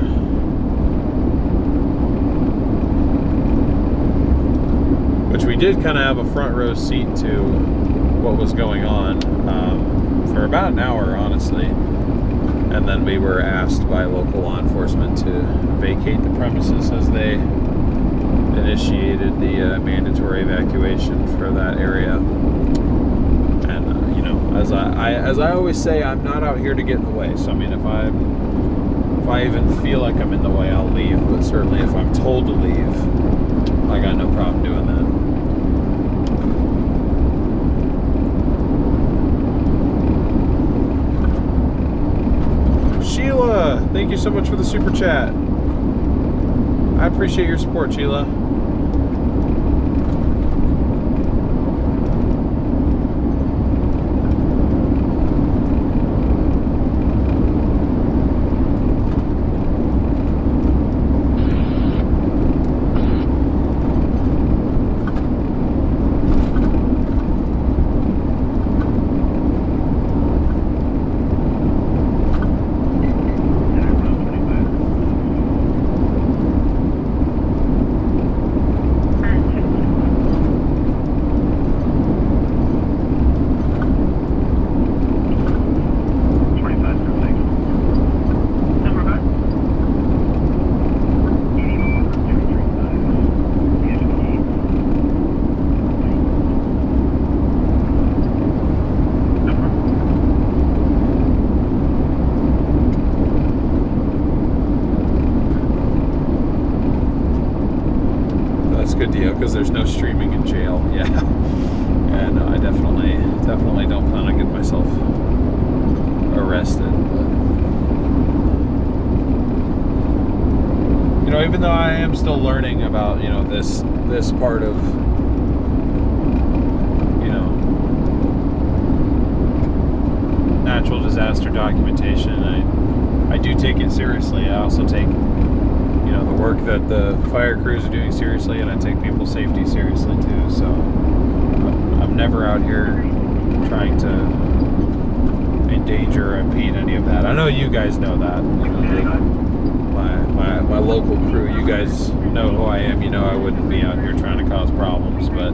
Which we did kind of have a front row seat to what was going on for about an hour, honestly. And then we were asked by local law enforcement to vacate the premises as they initiated the mandatory evacuation for that area. And you know, as I always say, I'm not out here to get in the way. So I mean, if I even feel like I'm in the way, I'll leave. But certainly, if I'm told to leave, I got no problem doing that. Sheila, thank you so much for the super chat. I appreciate your support, Sheila. Good deal, because there's no streaming in jail. Yeah, no, I definitely don't plan on getting myself arrested. But, you know, even though I am still learning about, you know, this part of, you know, natural disaster documentation, I do take it seriously. I also take, you know, the work that the fire crews are doing seriously, and I take people's safety seriously too. So I'm never out here trying to endanger or impede any of that. I know you guys know that. You know, my local crew, you guys know who I am. You know I wouldn't be out here trying to cause problems, but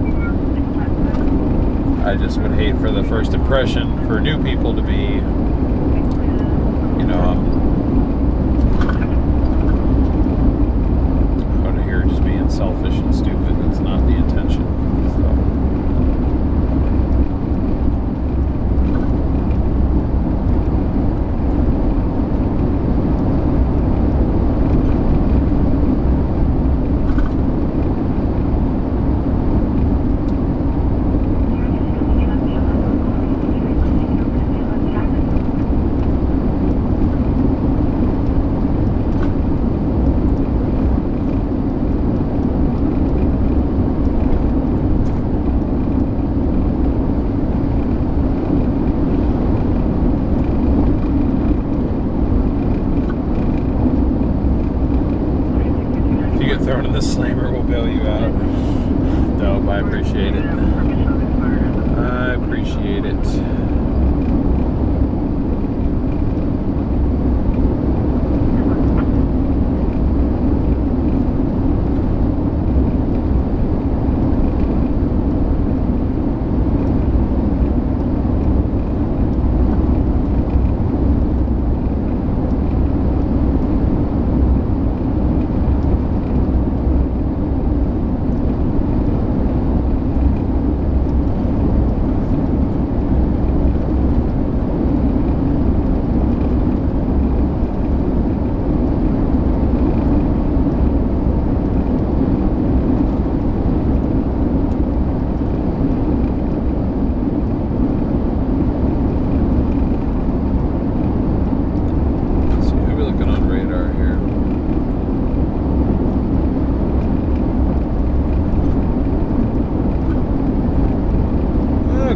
I just would hate for the first impression for new people to be, you know, selfish and stupid. That's not the intention. mind throwing in the slammer, we'll bail you out. Dope, I appreciate it. I appreciate it.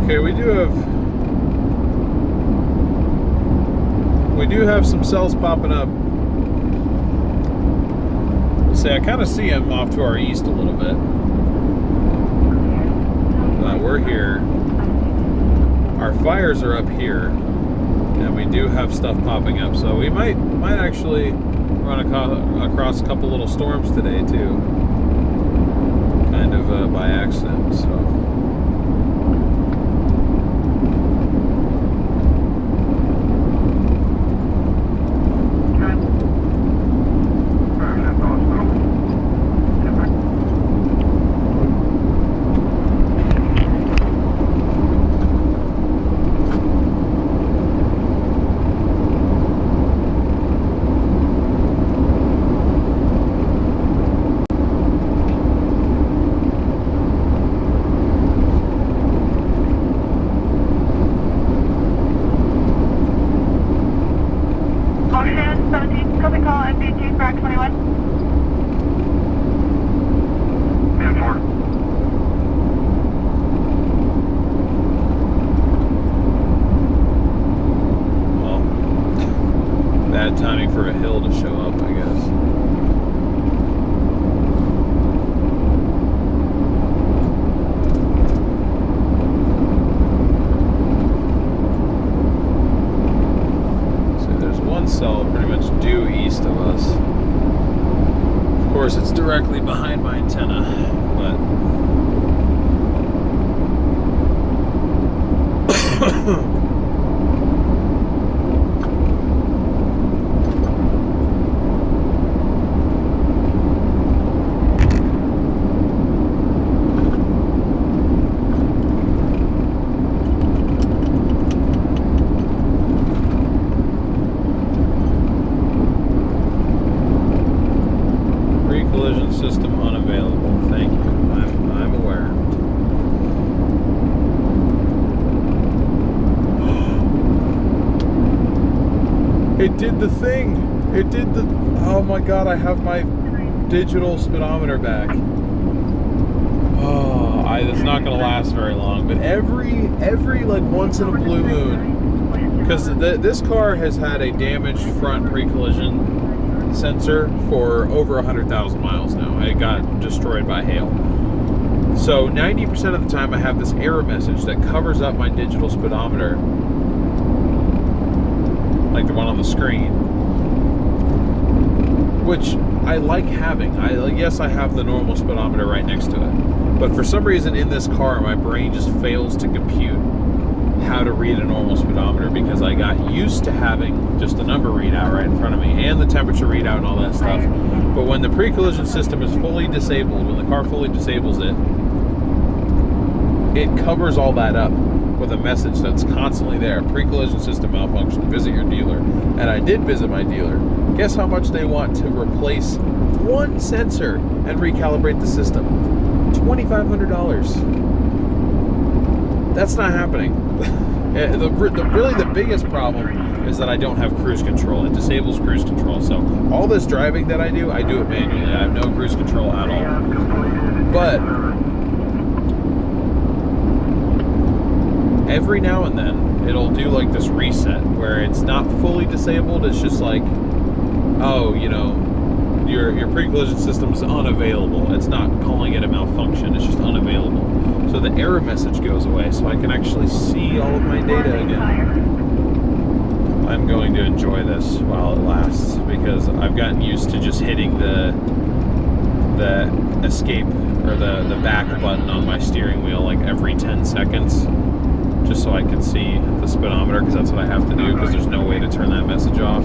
Okay, we do have some cells popping up. See, I kind of see them off to our east a little bit. We're here. Our fires are up here, and we do have stuff popping up. So we might actually run across a couple little storms today too, kind of by accident. So. Timing for a hill to show up, I guess. So there's one cell pretty much due east of us. Of course, it's directly behind my antenna, but collision system unavailable. Thank you. I'm aware. It did the thing. It did the. Oh my God! I have my digital speedometer back. Oh, it's not gonna last very long. But every like once in a blue moon, because this car has had a damaged front pre-collision sensor for over 100,000 miles now. It got destroyed by hail. So 90% of the time I have this error message that covers up my digital speedometer, like the one on the screen, which I like having. Yes, I have the normal speedometer right next to it, but for some reason in this car my brain just fails to compute how to read a normal speedometer, because I got used to having just the number readout right in front of me and the temperature readout and all that stuff. But when the pre-collision system is fully disabled, when the car fully disables it, it covers all that up with a message that's constantly there. Pre-collision system malfunction, visit your dealer. And I did visit my dealer. Guess how much they want to replace one sensor and recalibrate the system? $2,500. That's not happening. Really the biggest problem is that I don't have cruise control. It disables cruise control. So all this driving that I do it manually. I have no cruise control at all. But every now and then it'll do like this reset where it's not fully disabled. It's just like, oh, your pre-collision system is unavailable. It's not calling it a malfunction, it's just unavailable. So the error message goes away, so I can actually see all of my data again. I'm going to enjoy this while it lasts, because I've gotten used to just hitting the escape or the back button on my steering wheel like every 10 seconds, just so I can see the speedometer, because that's what I have to do, because there's no way to turn that message off.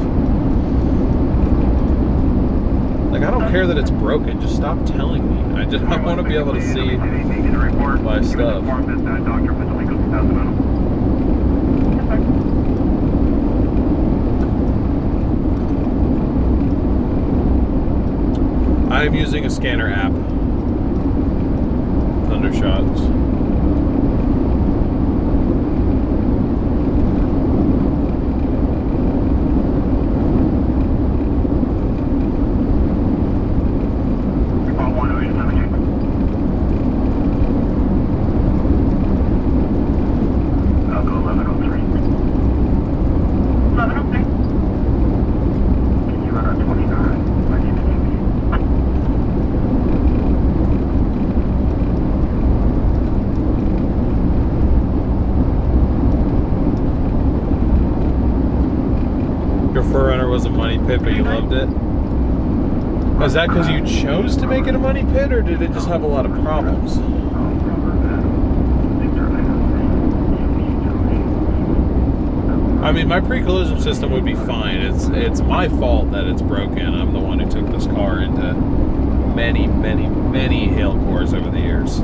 Like, I don't care that it's broken, just stop telling me. I want to be able to see my stuff. I'm using a scanner app. Thundershots. Was a money pit, but you loved it? Was that because you chose to make it a money pit, or did it just have a lot of problems? I mean, my pre-collision system would be fine. It's my fault that it's broken. I'm the one who took this car into many, many, many hail cores over the years.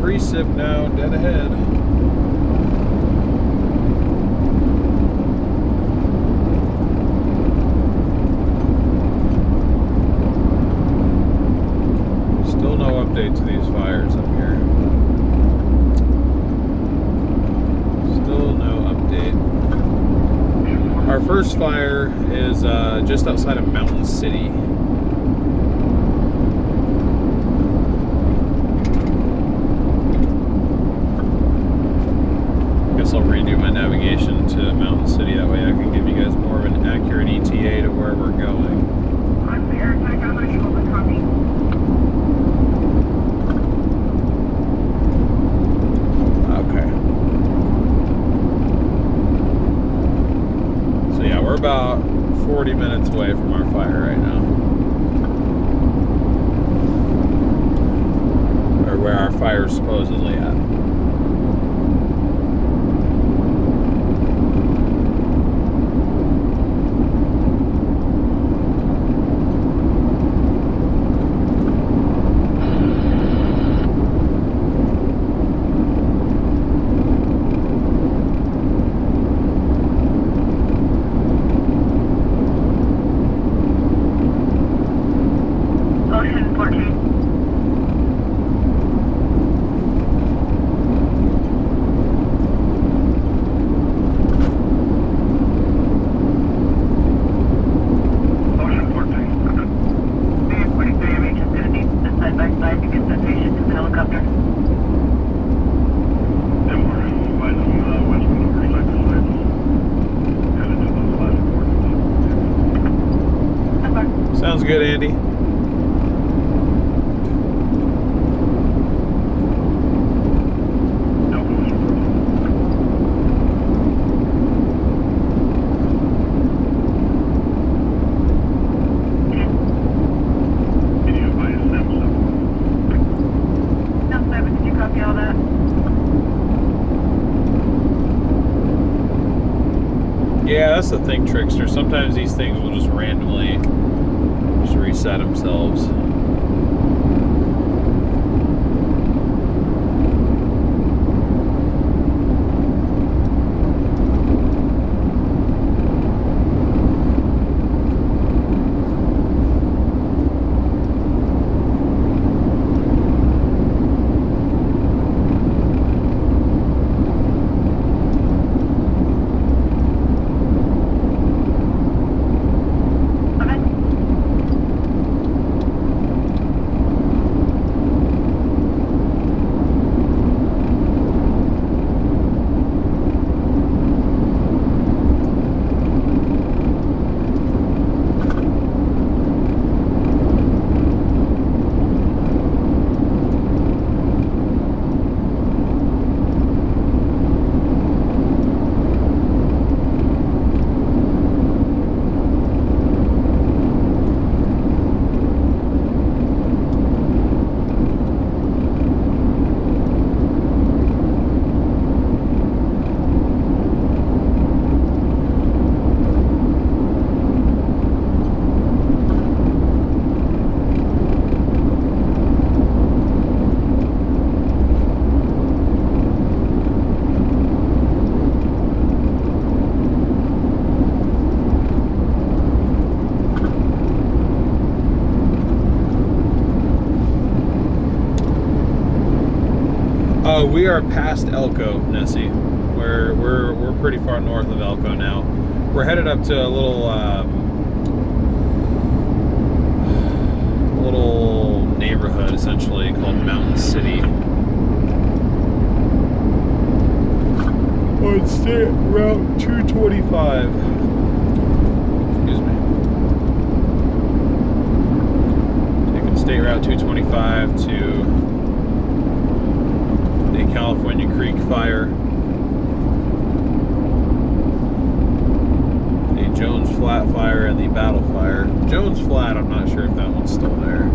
Precip now, dead ahead. Still no update to these fires up here. Still no update. Our first fire is just outside of Mountain City. I'll redo my navigation to Mountain City, that way I can give you guys more of an accurate ETA to where we're going. I'm there, I got my able to copy. Okay. about 40 minutes away from our fire right now. Or where our fire is supposedly at. Ocean 14. Ocean 14. Bear 43, reach is going to need the side-by-side to get that patient to the helicopter. And we're advising Westman over side to side. Headed to those last coordinates. That's fine. Sounds good, Andy. Delta Ocean 14. Can you advise them No, 7, did you copy all that? Yeah, that's the thing, Trickster. Sometimes these things will just randomly just reset themselves. We are past Elko, Nessie. We're pretty far north of Elko now. We're headed up to a little neighborhood essentially called Mountain City. On State Route 225. Excuse me. Taking State Route 225 to the California Creek Fire, the Jones Flat Fire, and the Battle Fire. Jones Flat, I'm not sure if that one's still there.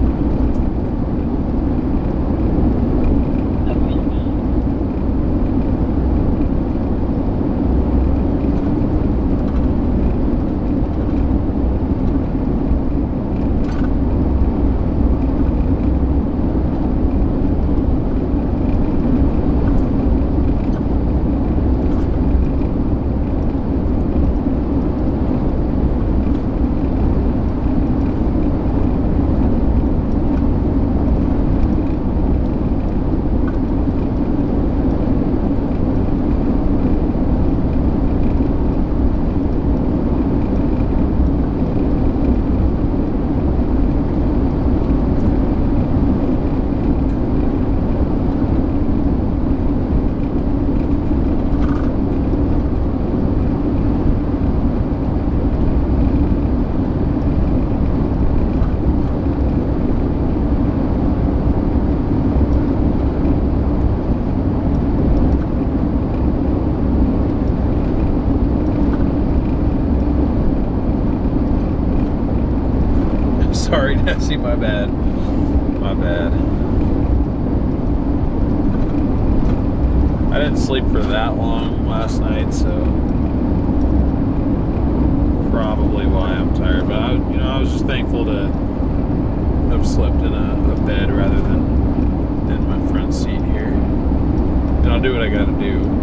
See, my bad. My bad. I didn't sleep for that long last night, so probably why I'm tired. But I was just thankful to have slept in a bed rather than in my front seat here. And I'll do what I got to do.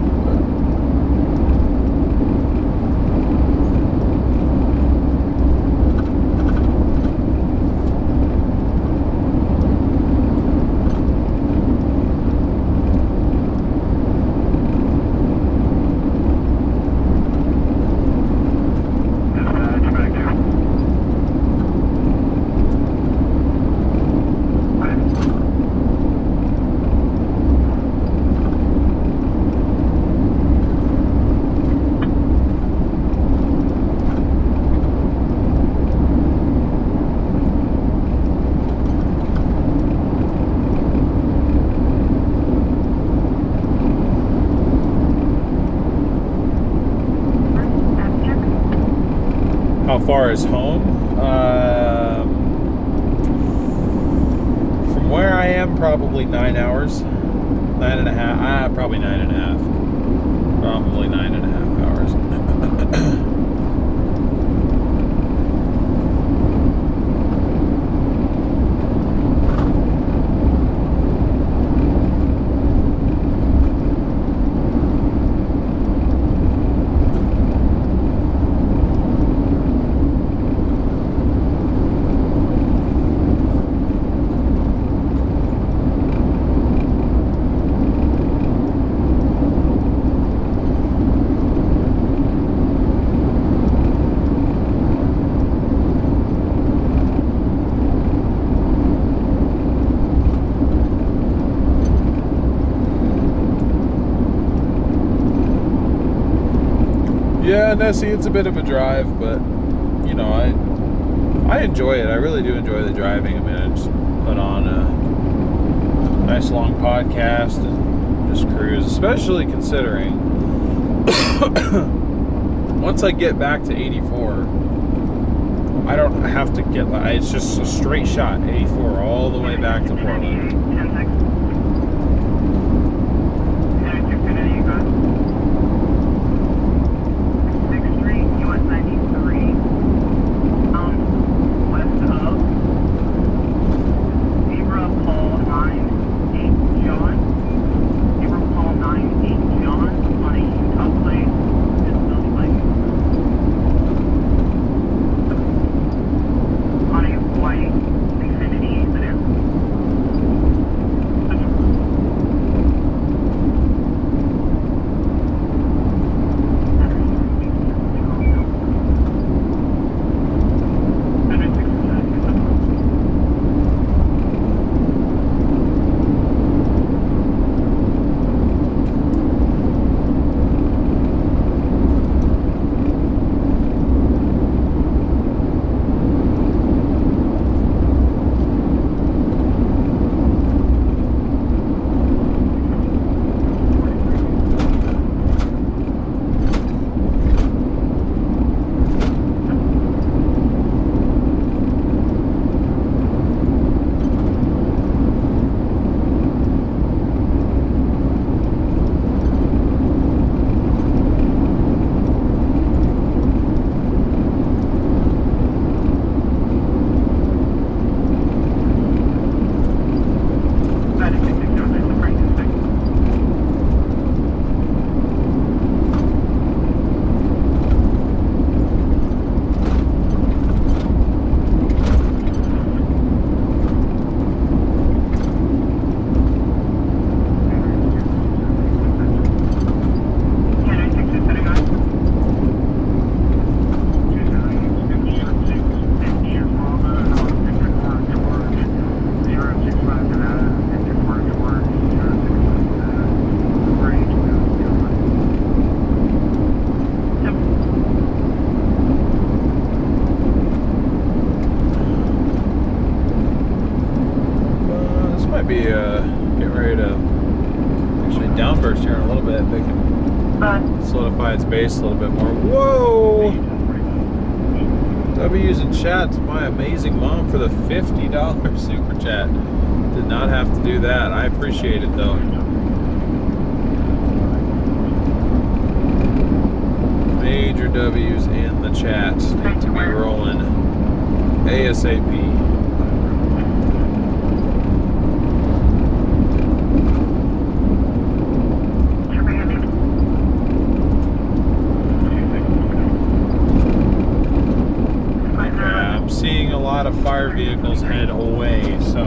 How far is home? From where I am, probably 9 hours. 9.5. Probably 9.5. Probably 9.5 hours. Yeah, Nessie, it's a bit of a drive, but you know, I enjoy it. I really do enjoy the driving. I mean, I just put on a nice long podcast and just cruise, especially considering once I get back to 84, I don't have to get, it's just a straight shot, 84 all the way back to Portland. Be getting ready to actually downburst here in a little bit. They can solidify its base a little bit more. Whoa! W's in chat to my amazing mom for the $50 super chat. Did not have to do that. I appreciate it though. Major W's in the chat. Need to be rolling ASAP. Seeing a lot of fire vehicles head away, so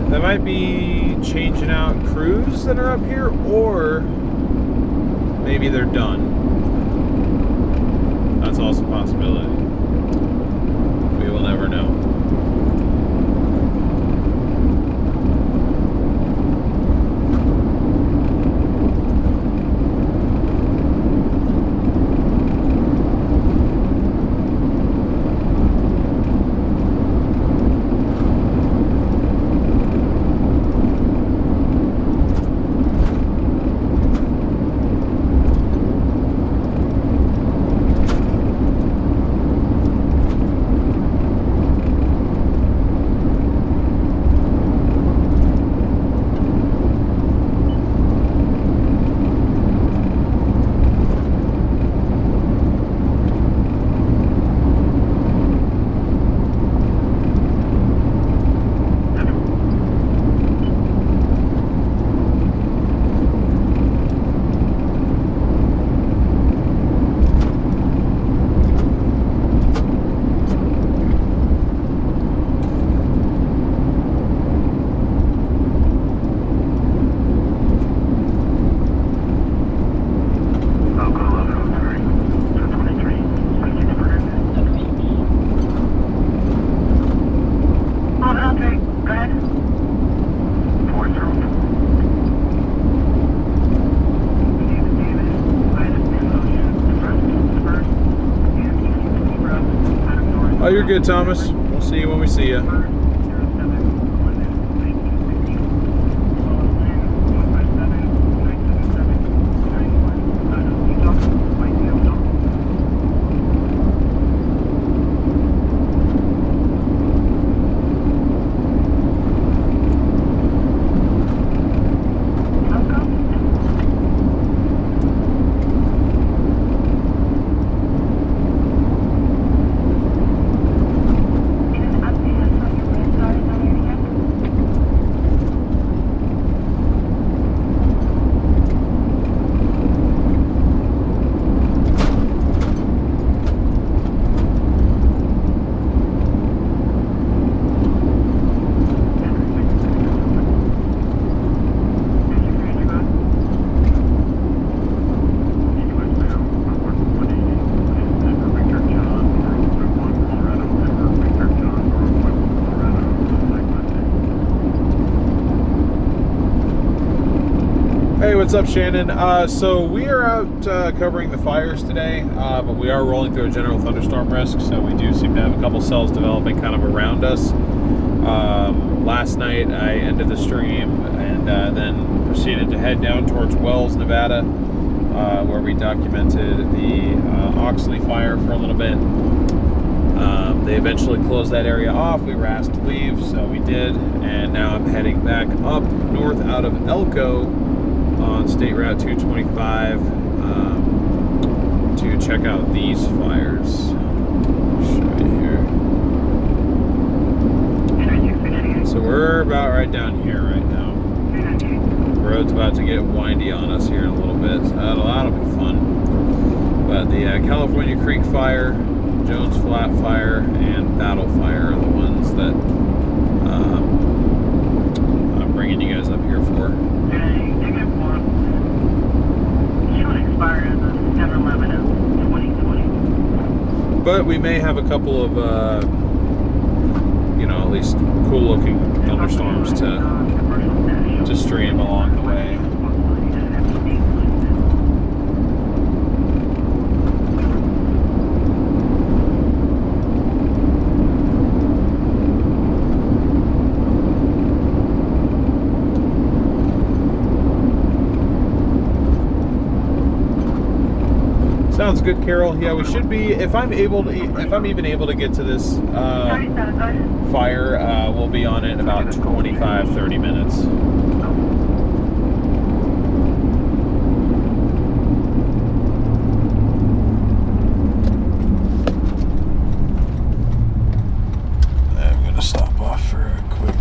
that might be changing out crews that are up here, or maybe they're done. That's also a possibility. We will never know. Oh, you're good, Thomas. We'll see you when we see you. Hey, what's up, Shannon? So we are out covering the fires today, but we are rolling through a general thunderstorm risk, so we do seem to have a couple cells developing kind of around us. Last night I ended the stream and then proceeded to head down towards Wells, Nevada, where we documented the Oxley fire for a little bit. They eventually closed that area off. We were asked to leave, so we did, and now I'm heading back up north out of Elko on State Route 225 to check out these fires. I'll show you here. So we're about right down here right now. The road's about to get windy on us here in a little bit, so that'll be fun. But the California Creek Fire, Jones Flat Fire, and Battle Fire are the ones that I'm bringing you guys up here for. But we may have a couple of, at least cool-looking thunderstorms to stream along the way. sounds good, Carol. Yeah, we should be. If I'm even able to get to this fire, we'll be on it in about 25-30 minutes. I'm gonna stop off for a quick.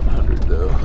100 though.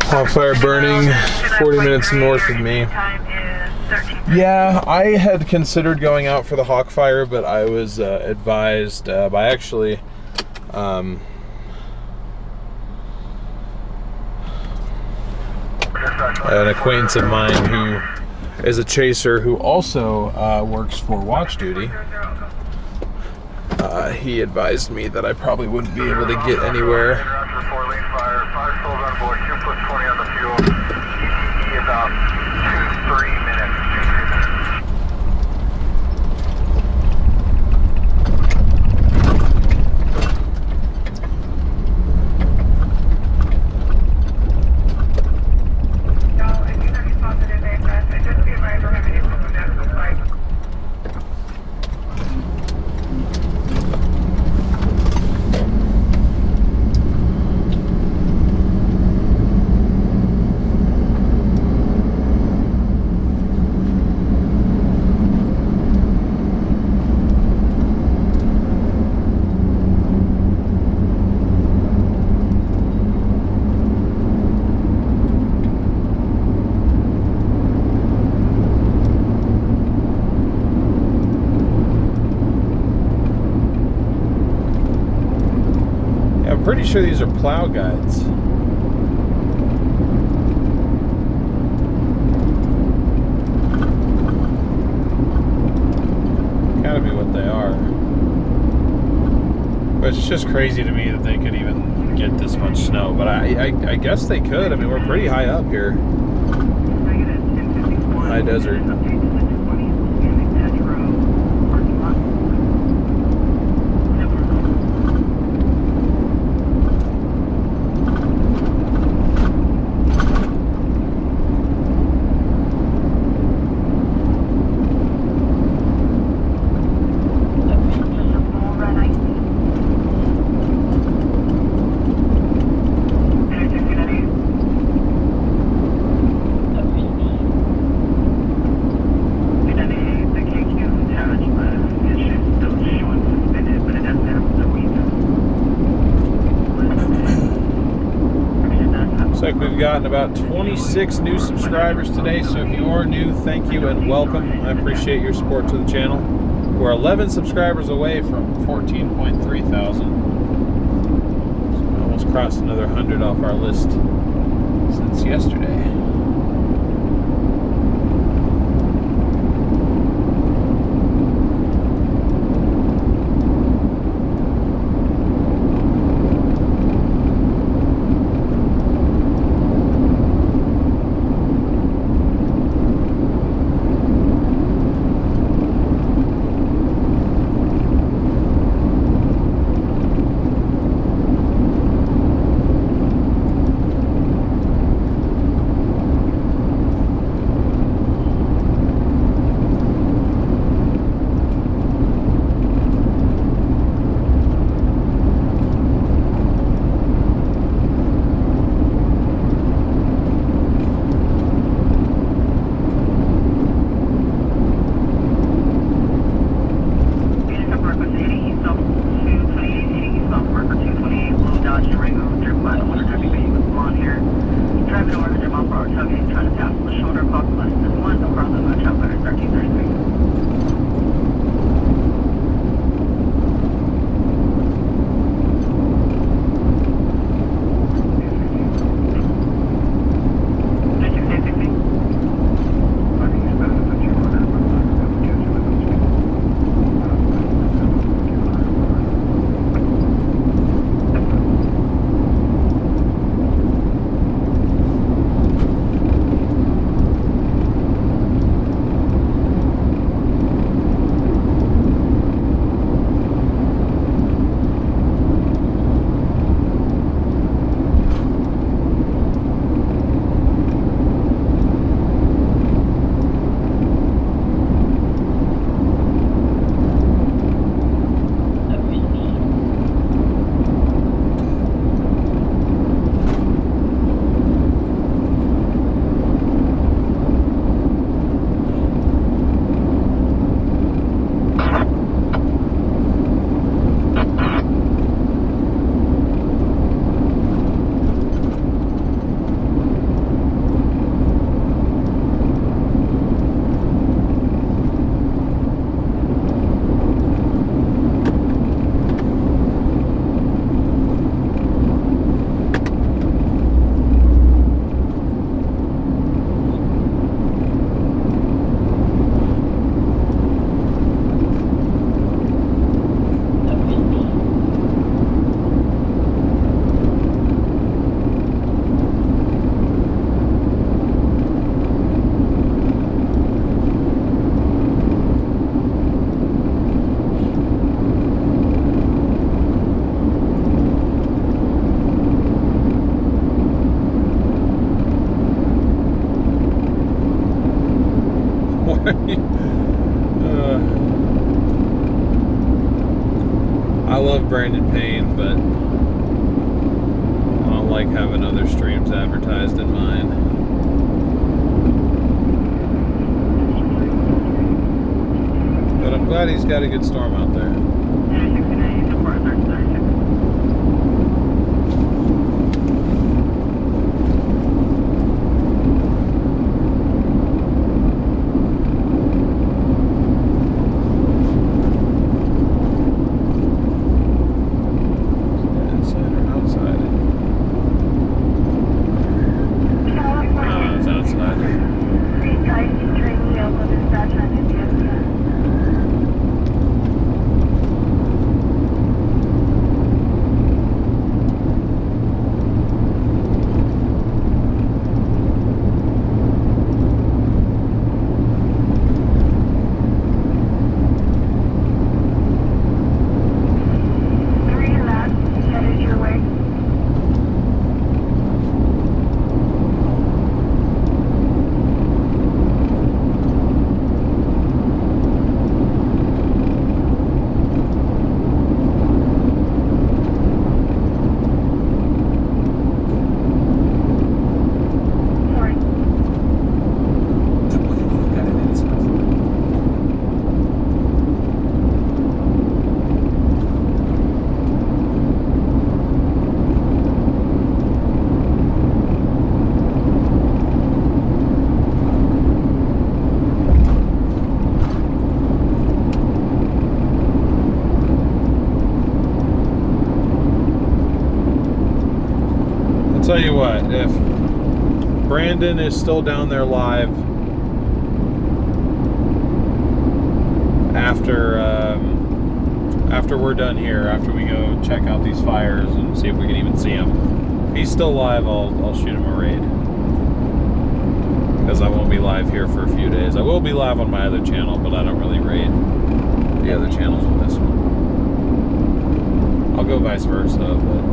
Hot fire burning 40 minutes north of me. Yeah, I had considered going out for the hawk fire, but I was advised by actually an acquaintance of mine who is a chaser who also works for watch duty. He advised me that I probably wouldn't be able to get anywhere. About 2-3 minutes. I'm pretty sure these are plow guides. Gotta be what they are. But it's just crazy to me that they could even get this much snow. But I guess they could. I mean, we're pretty high up here. High desert. Looks like we've gotten about 26 new subscribers today, so if you are new, thank you and welcome. I appreciate your support to the channel. We're 11 subscribers away from 14.3 thousand. So we almost crossed another 100 off our list since yesterday. Payne, but I don't like having other streams advertised in mine. But I'm glad he's got a good storm out there. Tell you what, if Brandon is still down there live after we're done here, after we go check out these fires and see if we can even see him, if he's still live, I'll shoot him a raid, because I won't be live here for a few days. I will be live on my other channel, but I don't really raid the other channels with this one. I'll go vice versa, but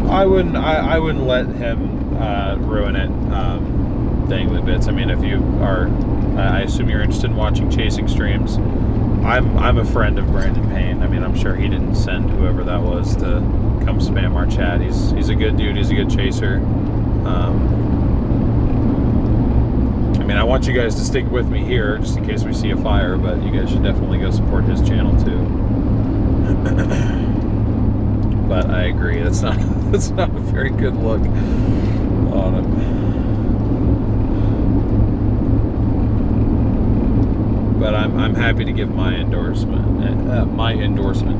I wouldn't let him ruin it, Dangly Bits. I mean, if you are, I assume you're interested in watching chasing streams. I'm a friend of Brandon Payne. I mean, I'm sure he didn't send whoever that was to come spam our chat. He's a good dude. He's a good chaser. I mean, I want you guys to stick with me here just in case we see a fire, but you guys should definitely go support his channel too. But I agree, that's not a very good look on him. But I'm happy to give my endorsement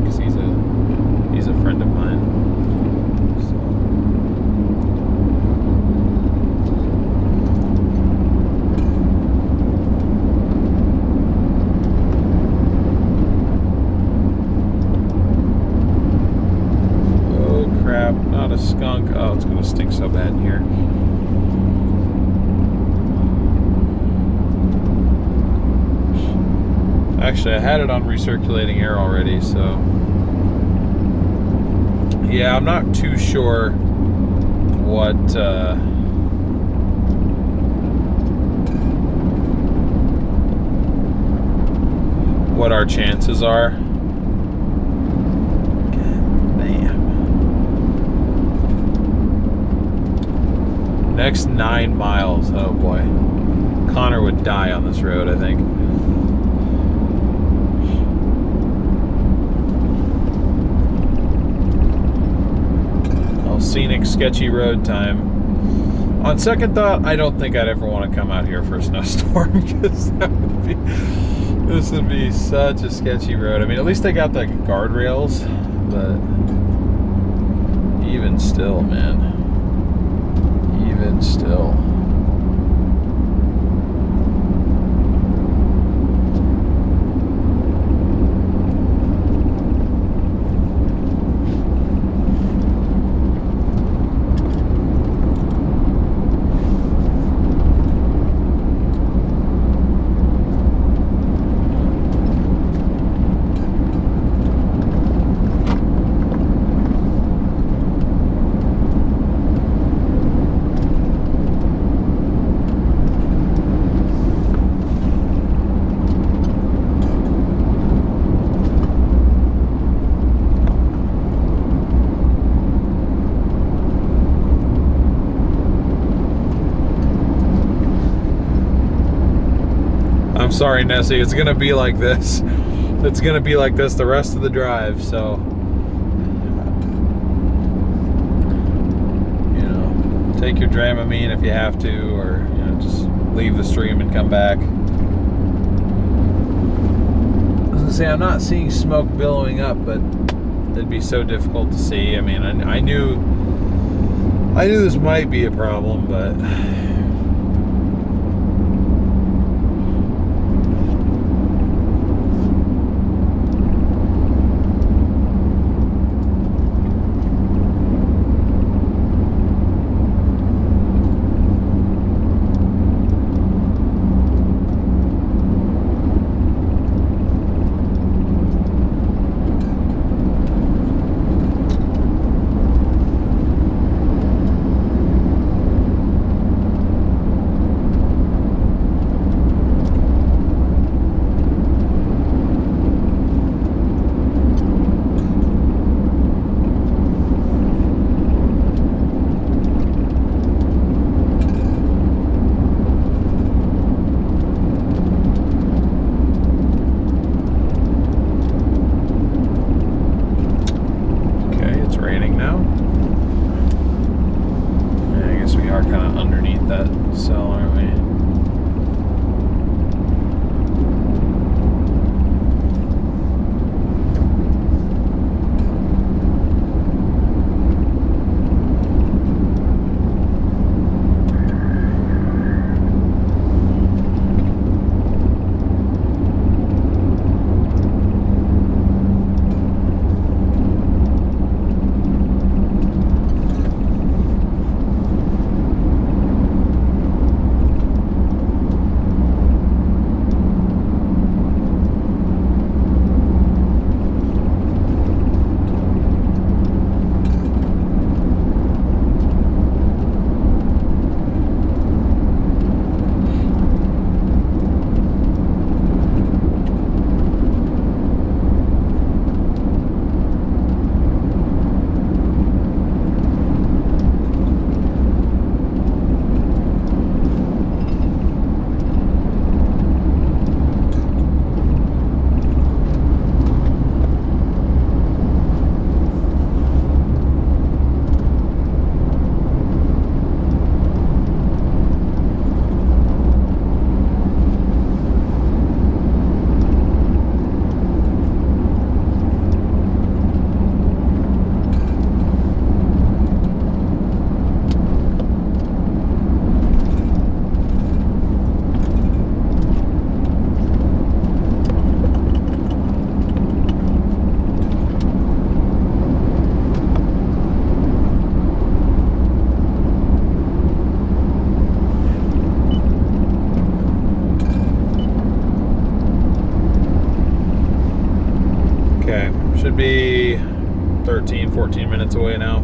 because he's a friend of mine. Not a skunk. Oh, it's gonna stink so bad in here. Actually, I had it on recirculating air already, so yeah, I'm not too sure what our chances are. Next 9 miles, oh boy. Connor would die on this road, I think. Oh, scenic, sketchy road time. On second thought, I don't think I'd ever want to come out here for a snowstorm, because this would be such a sketchy road. I mean, at least they got the guardrails, but even still, man. Even still. sorry, Nessie. It's gonna be like this. It's gonna be like this the rest of the drive. So, you know, take your Dramamine if you have to, or you know, just leave the stream and come back. I was gonna say I'm not seeing smoke billowing up, but it'd be so difficult to see. I mean, I knew this might be a problem, but. Should be 13, 14 minutes away now.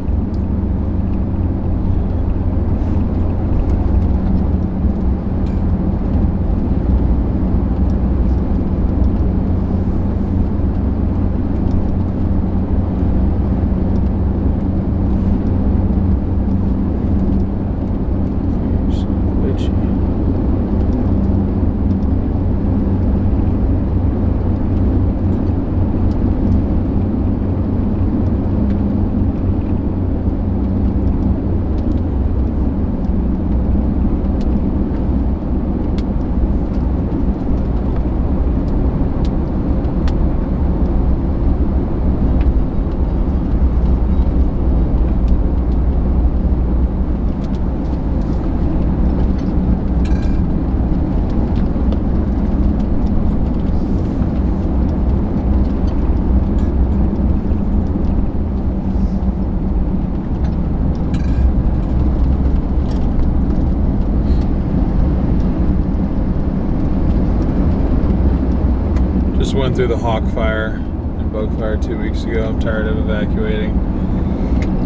Just went through the hawk fire and bug fire 2 weeks ago. I'm tired of evacuating.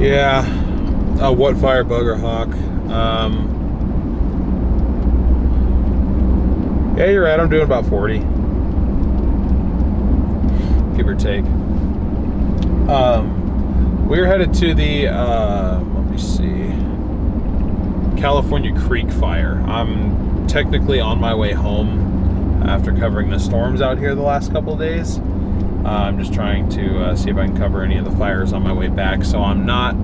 Yeah. What fire, bug or hawk? Yeah, you're right. I'm doing about 40. Give or take. We're headed to the, let me see, California Creek fire. I'm technically on my way home. after covering the storms out here the last couple of days. I'm just trying to see if I can cover any of the fires on my way back. So I'm not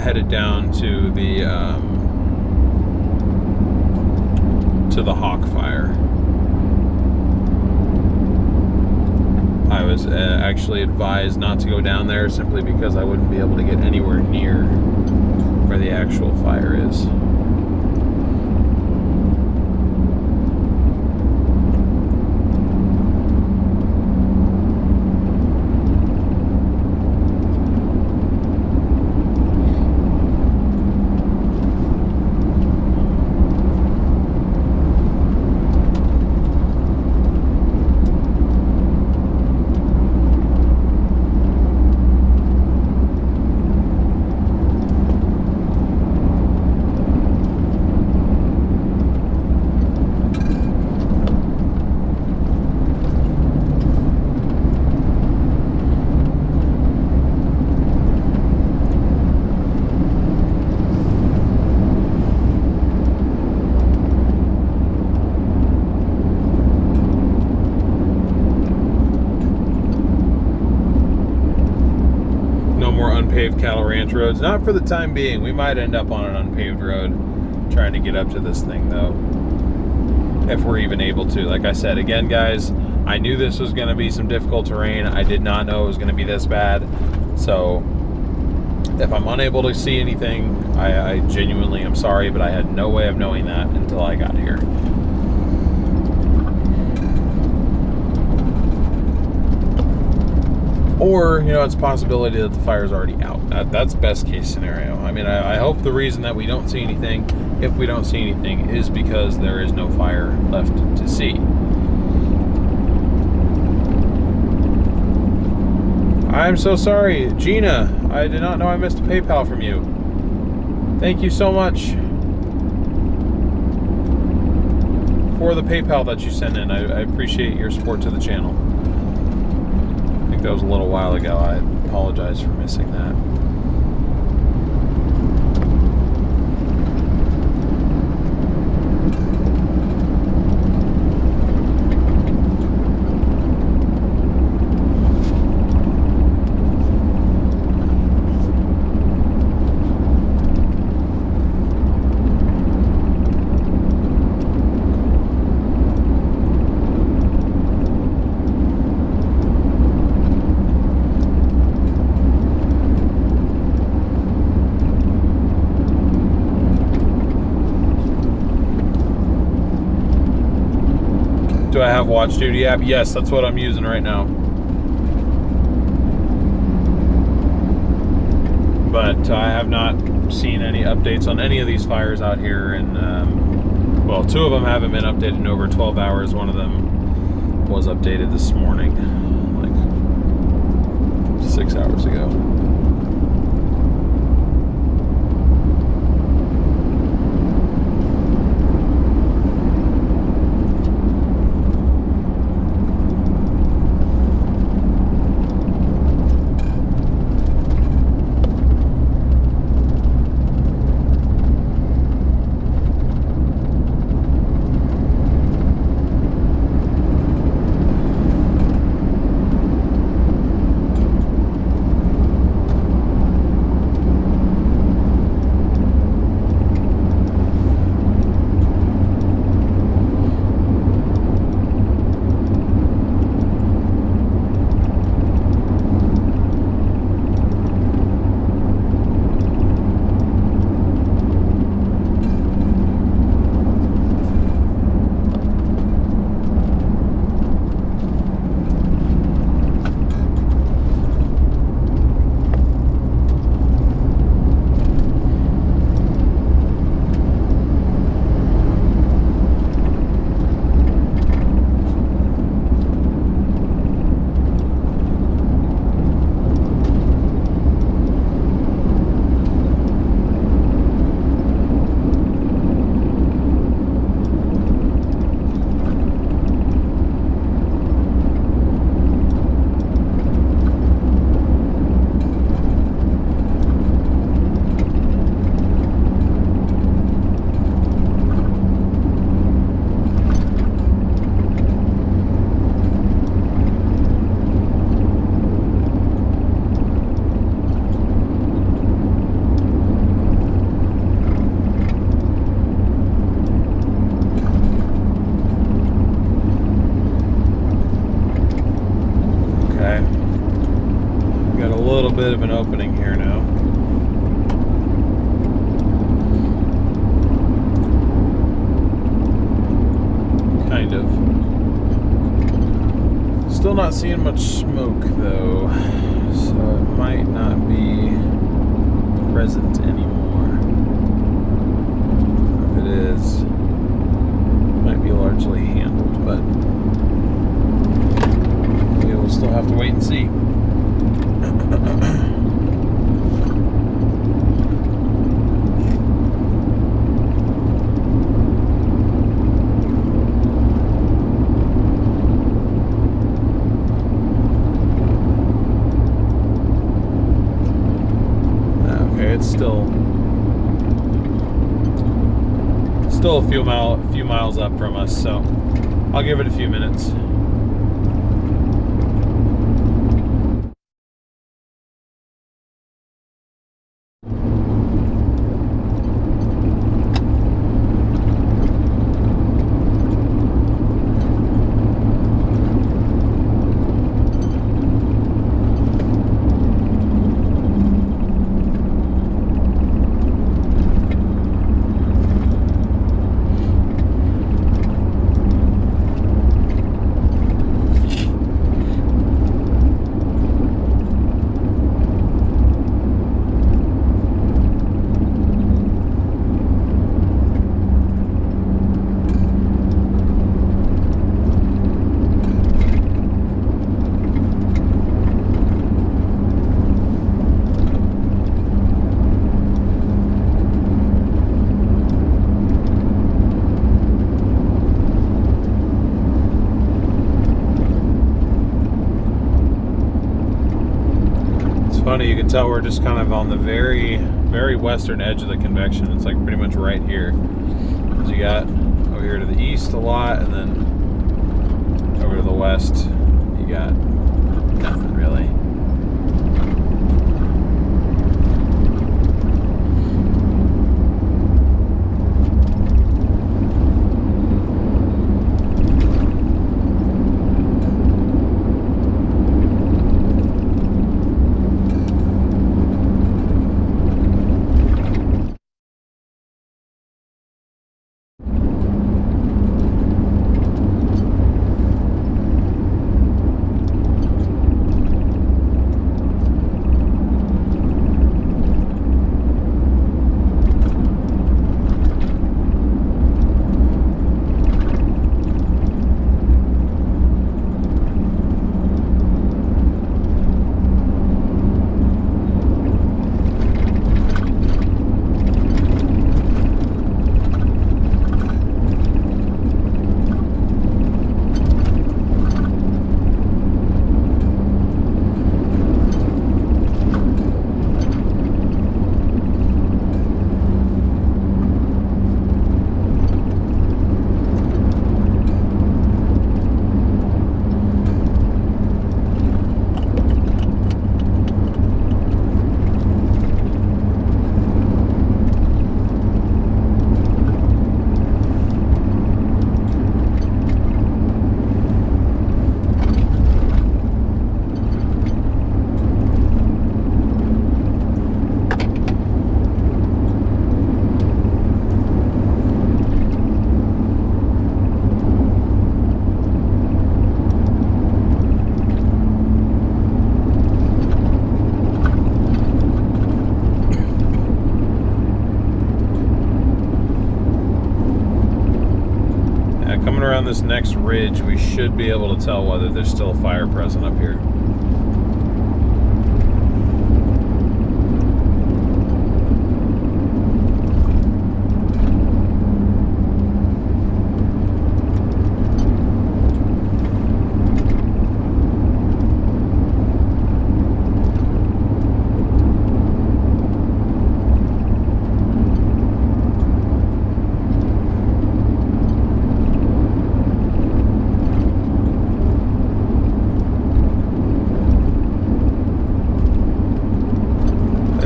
headed down to the Hawk fire. I was actually advised not to go down there simply because I wouldn't be able to get anywhere near where the actual fire is. Unpaved cattle ranch roads, not for the time being. We might end up on an unpaved road trying to get up to this thing though, if we're even able to. Like I said, again guys, I knew this was going to be some difficult terrain. I did not know it was going to be this bad. So if I'm unable to see anything, I genuinely am sorry, but I had no way of knowing that until I got here. Or, you know, it's a possibility that the fire's already out. That's best case scenario. I mean, I hope the reason that we don't see anything, if we don't see anything, is because there is no fire left to see. I'm so sorry. Gina, I did not know I missed a PayPal from you. Thank you so much for the PayPal that you sent in. I appreciate your support to the channel. That was a little while ago. I apologize for missing that. Do I have Watch Duty app? Yes, that's what I'm using right now. But I have not seen any updates on any of these fires out here. And, well, 2 of them haven't been updated in over 12 hours. One of them was updated this morning, like 6 hours ago. Still not seeing much smoke though, so it might not be present anymore. If it is, it might be largely handled, but we will still have to wait and see. It's still a few miles up from us, so I'll give it a few minutes. Funny, you can tell we're just kind of on the very, very western edge of the convection. It's like pretty much right here. Because you got over here to the east a lot, and then over to the west, you got nothing really. Around this next ridge, we should be able to tell whether there's still a fire present up here.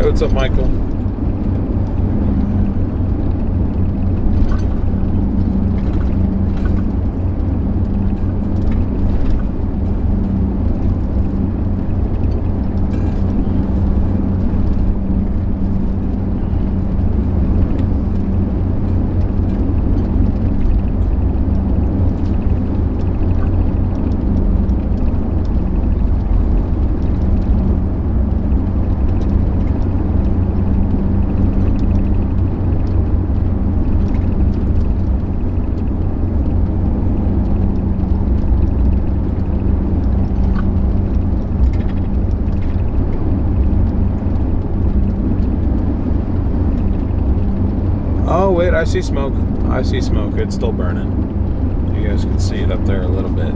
What's up, Michael? I see smoke. I see smoke. It's still burning. You guys can see it up there a little bit.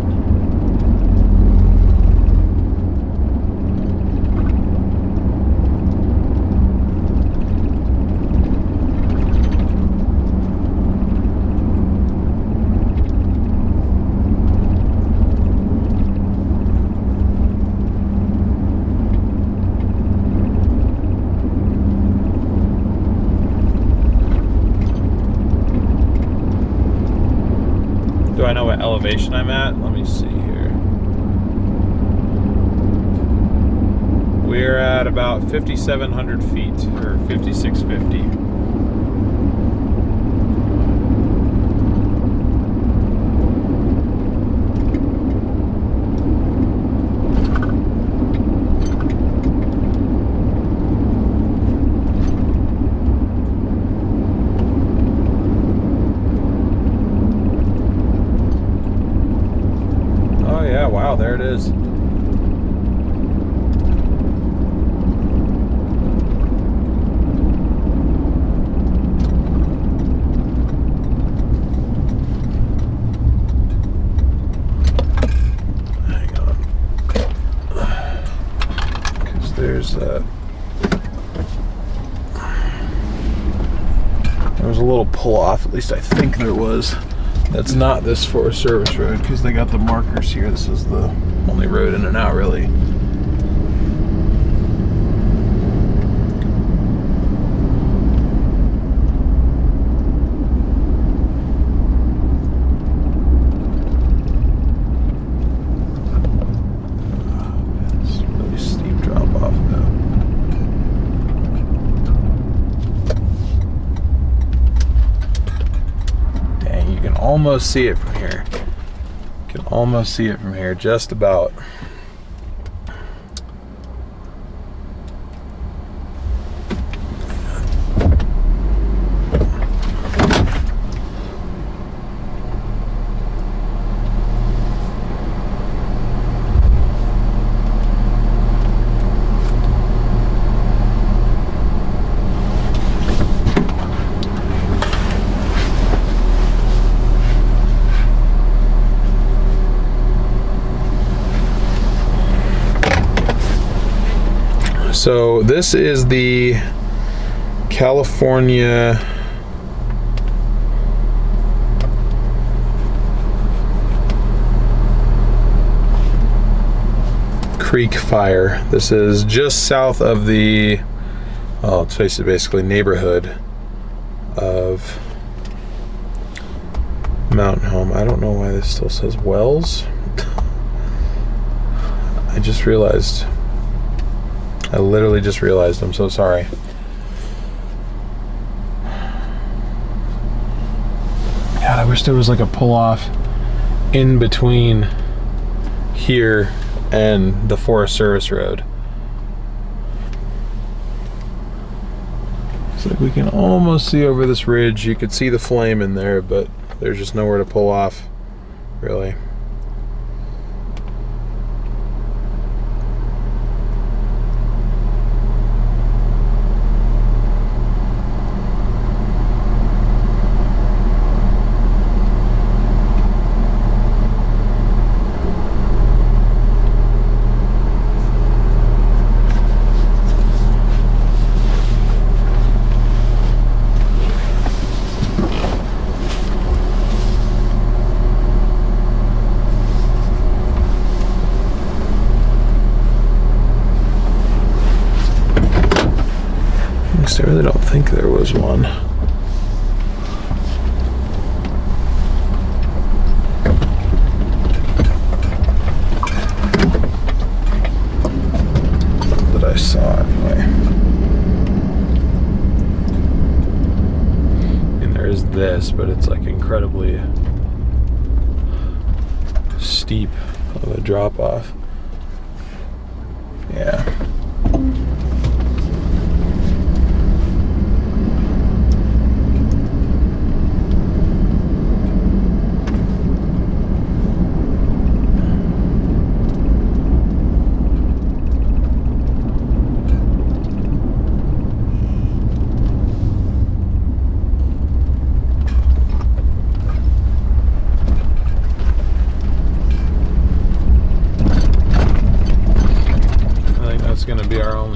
Do I know what elevation I'm at? Let me see here. We're at about 5,700 feet, or 5,650. Oh yeah, wow, there it is. Hang on. Because there's there was a little pull off, at least I think there was. That's not this Forest Service road because they got the markers here. This is the only road in and out, really. It's a really steep drop off though. You can almost see it from here. You can almost see it from here, just about. So this is the California Creek fire. This is just south of the, well, let's face it, basically neighborhood of Mountain Home. I don't know why this still says Wells. I just realized. I literally just realized. I'm so sorry. God, I wish there was like a pull off in between here and the Forest Service road. It's like we can almost see over this ridge. You could see the flame in there, but there's just nowhere to pull off, really. I really don't think there was one. That I saw anyway. And there is this, but it's like incredibly steep of a drop off. Yeah.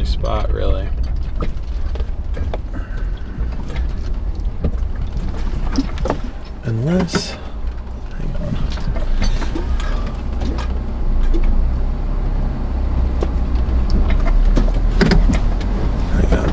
only spot, really. Unless, hang on. Hang on.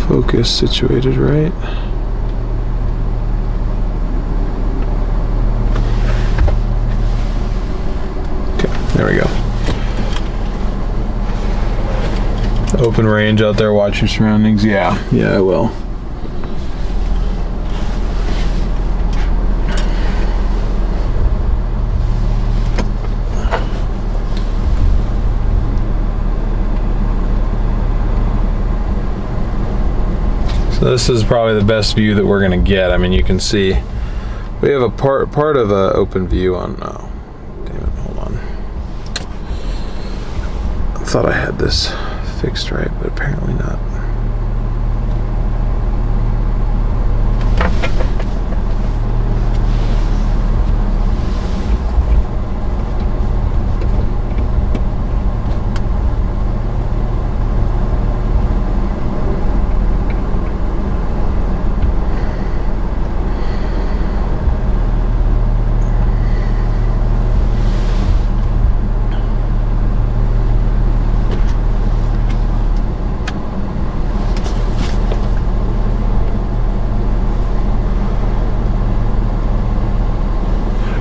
Focus situated right. Okay, there we go. Open range out there, watch your surroundings. Yeah, I will. So this is probably the best view that we're gonna get. I mean, you can see we have a part of a open view on. Oh, damn it! Hold on. I thought I had this fixed right, but apparently not.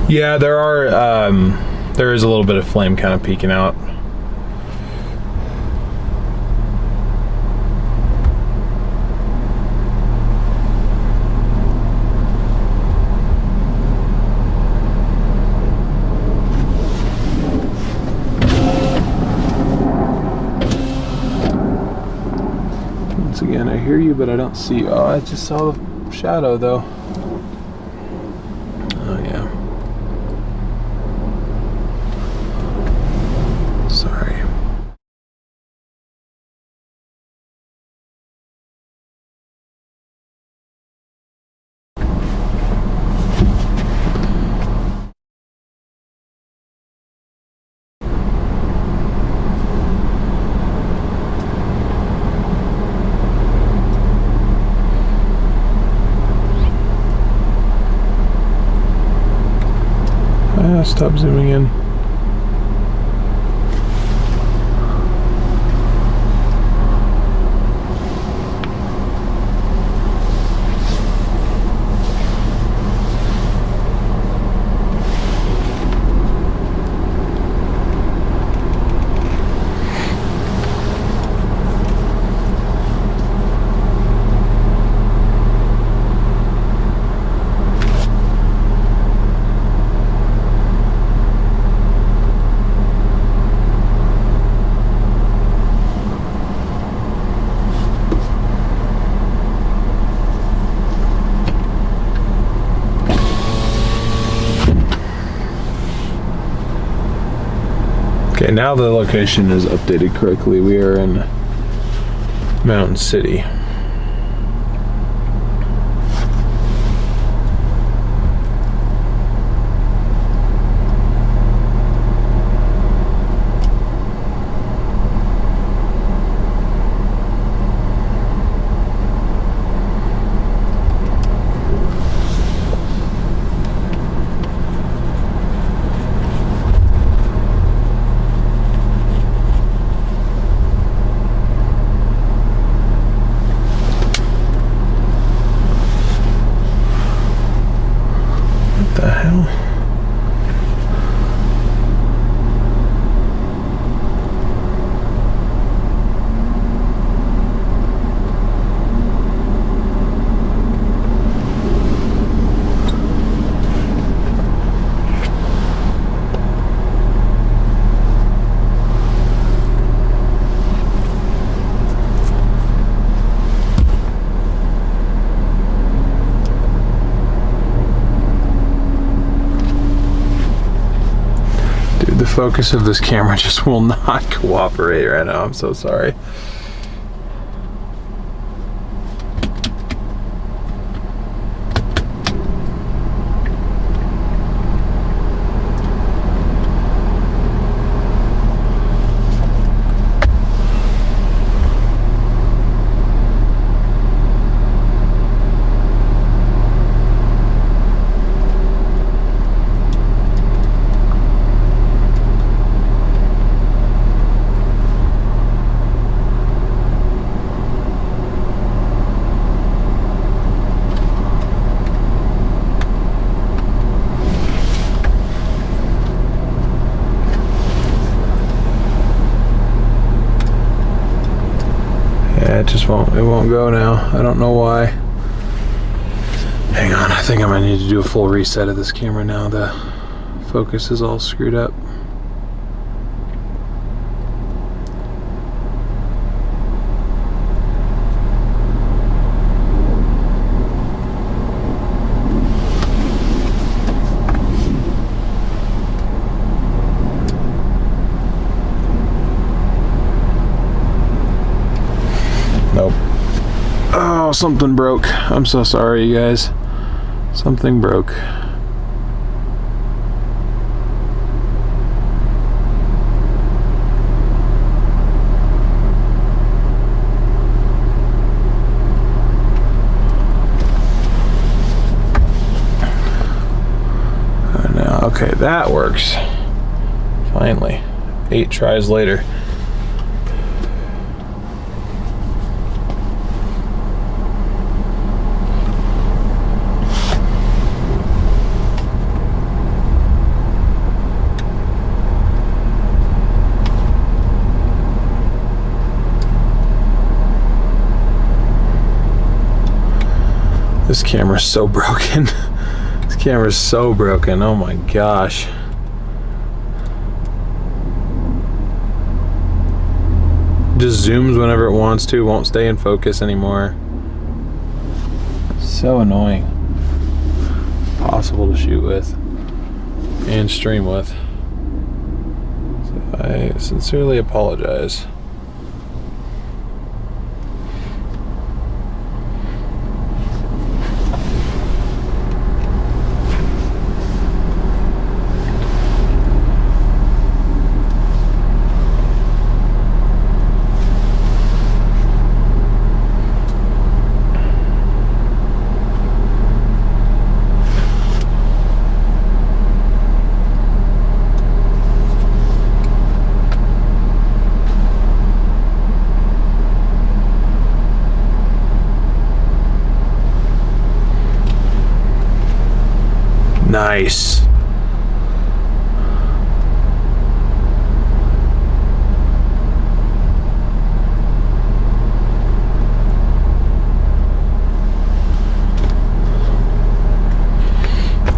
Yeah, there is a little bit of flame kind of peeking out. Once again, I hear you, but I don't see you. Oh, I just saw the shadow though. Oh yeah. Sorry. Stop zooming in. Okay, now the location is updated correctly. We are in Mountain City. focus of this camera just will not cooperate right now. I'm so sorry. It won't go now. I don't know why. Hang on, I think I might need to do a full reset of this camera now. The focus is all screwed up. Nope. Oh, something broke. I'm so sorry, you guys. Something broke. Now, okay, that works. Finally. 8 tries later. This camera's so broken. This camera's so broken. Oh my gosh. Just zooms whenever it wants to, won't stay in focus anymore. So annoying. Impossible to shoot with and stream with. So I sincerely apologize. Nice.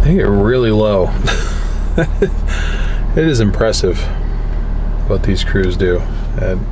They get really low. It is impressive what these crews do. And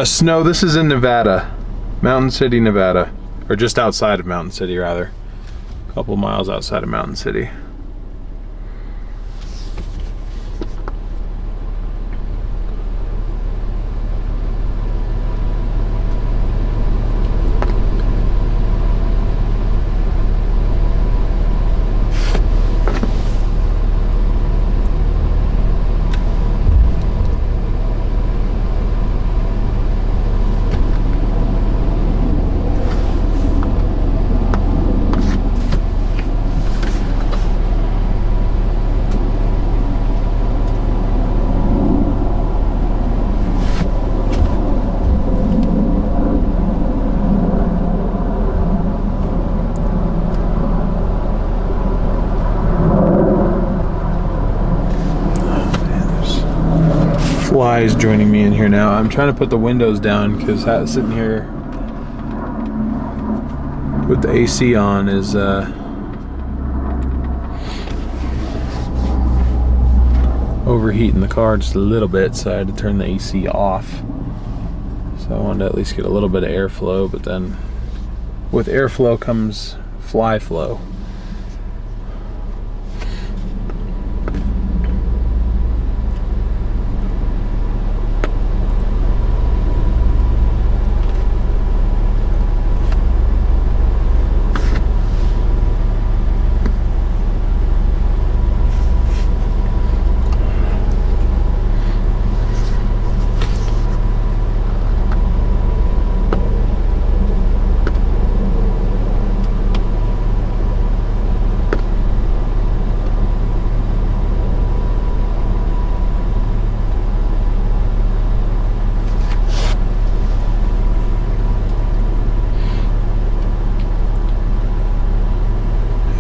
Snow, this is in Nevada. Mountain City, Nevada. Or just outside of Mountain City, rather. A couple miles outside of Mountain City. Flies joining me in here now. I'm trying to put the windows down because sitting here with the AC on is overheating the car just a little bit, so I had to turn the AC off. So I wanted to at least get a little bit of airflow, but then with airflow comes fly flow.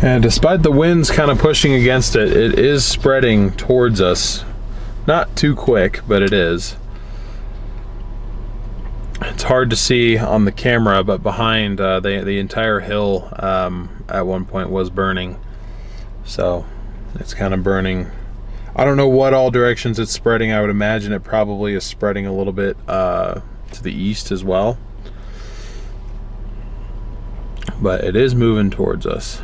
And despite the winds kind of pushing against it, it is spreading towards us. Not too quick, but it is. It's hard to see on the camera, but behind the entire hill at one point was burning. So it's kind of burning. I don't know what all directions it's spreading. I would imagine it probably is spreading a little bit to the east as well. But it is moving towards us.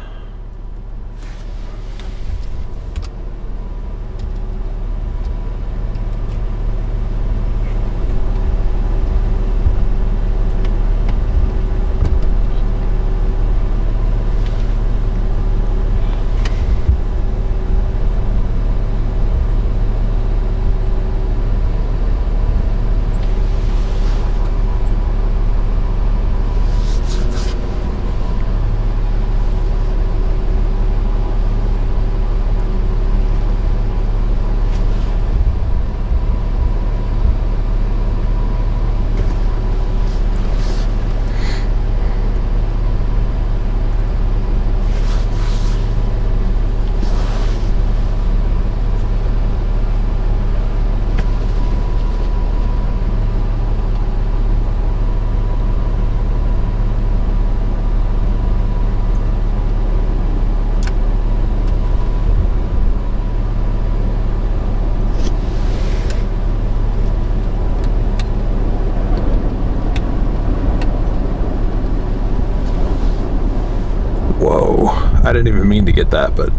I didn't even mean to get that, but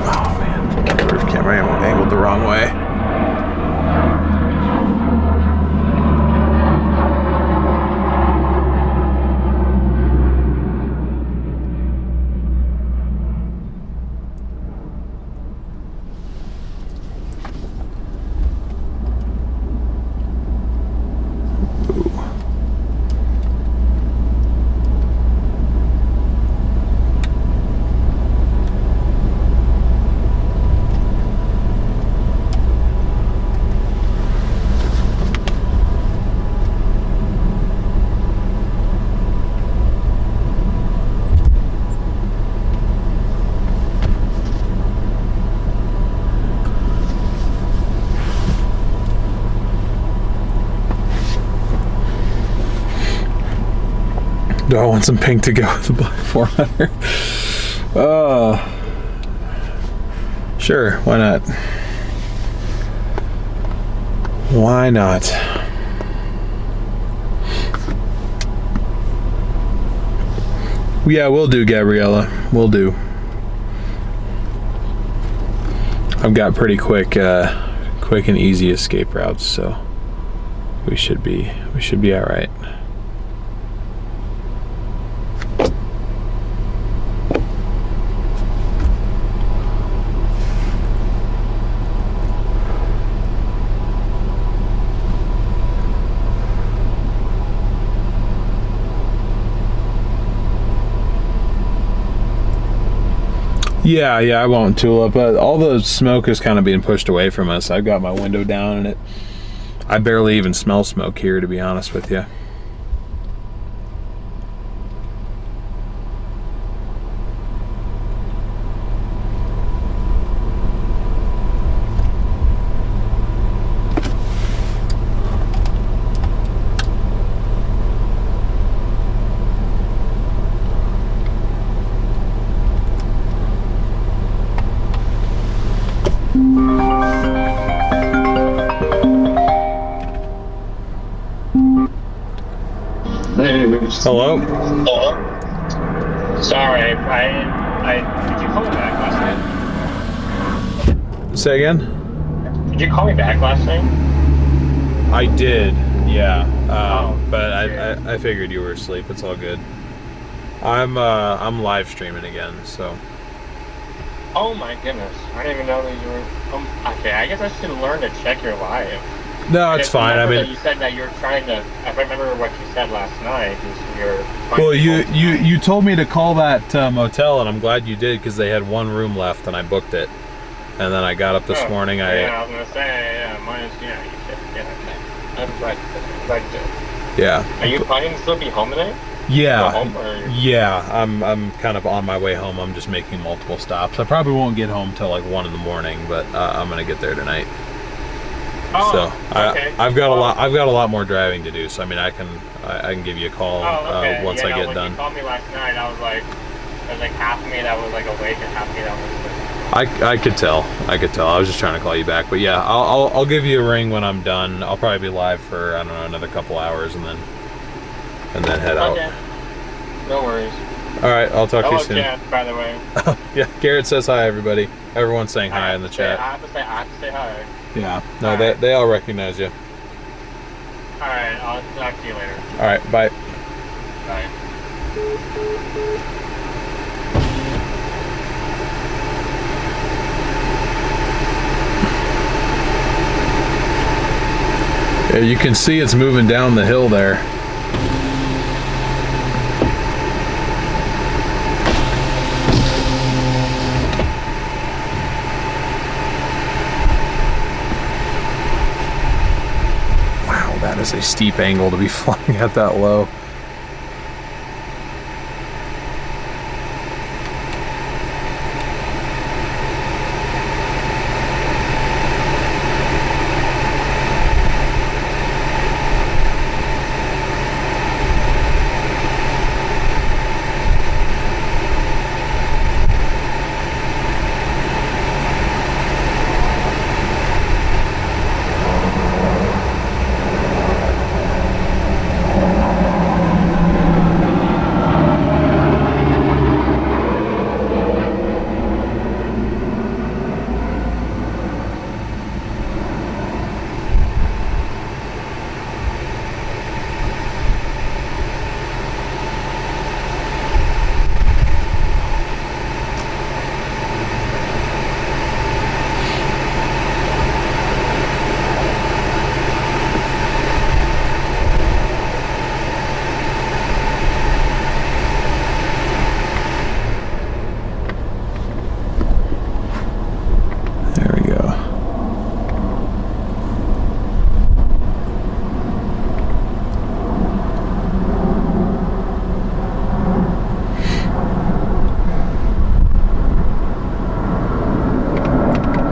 oh man, the roof camera angled the wrong way. Do I want some pink to go with the black 400? Sure, why not? Why not? Yeah, we'll do, Gabriella. We'll do. I've got pretty quick and easy escape routes, so we should be all right. Yeah, I won't, Tulip, but all the smoke is kind of being pushed away from us. I've got my window down and I barely even smell smoke here, to be honest with you. Hello? Hello? Sorry, did you call me back last night? Say again? Did you call me back last night? I did, yeah. But okay. I figured you were asleep. It's all good. I'm live streaming again, so. Oh my goodness, I didn't even know that you were. Okay, I guess I should learn to check your live. No, it's fine. I mean, you said that you're trying to. I remember what you said last night. Well, you told me to call that motel, and I'm glad you did because they had one room left, and I booked it. And then I got up this morning. I was gonna say, yeah, mine is, you should, I'm glad to. Yeah. Are you planning to still be home today? Yeah. Home, yeah. I'm kind of on my way home. I'm just making multiple stops. I probably won't get home till like 1 in the morning, but I'm gonna get there tonight. Oh, so okay. I've got a lot more driving to do. So I mean, I can give you a call once I get done. When you called me last night, I was like, there's like half of me that was like awake and half of me that was asleep. I could tell. I was just trying to call you back, but yeah, I'll give you a ring when I'm done. I'll probably be live for, I don't know, another couple hours and then head out. Okay. No worries. All right, I'll talk to you soon. Chat, by the way. Yeah, Garrett says hi, everybody. Everyone's saying hi in the chat. I have to say hi. Yeah. No, they all recognize you. All right, I'll talk to you later. All right, bye. Bye. Yeah, you can see it's moving down the hill there. Wow, that is a steep angle to be flying at that low.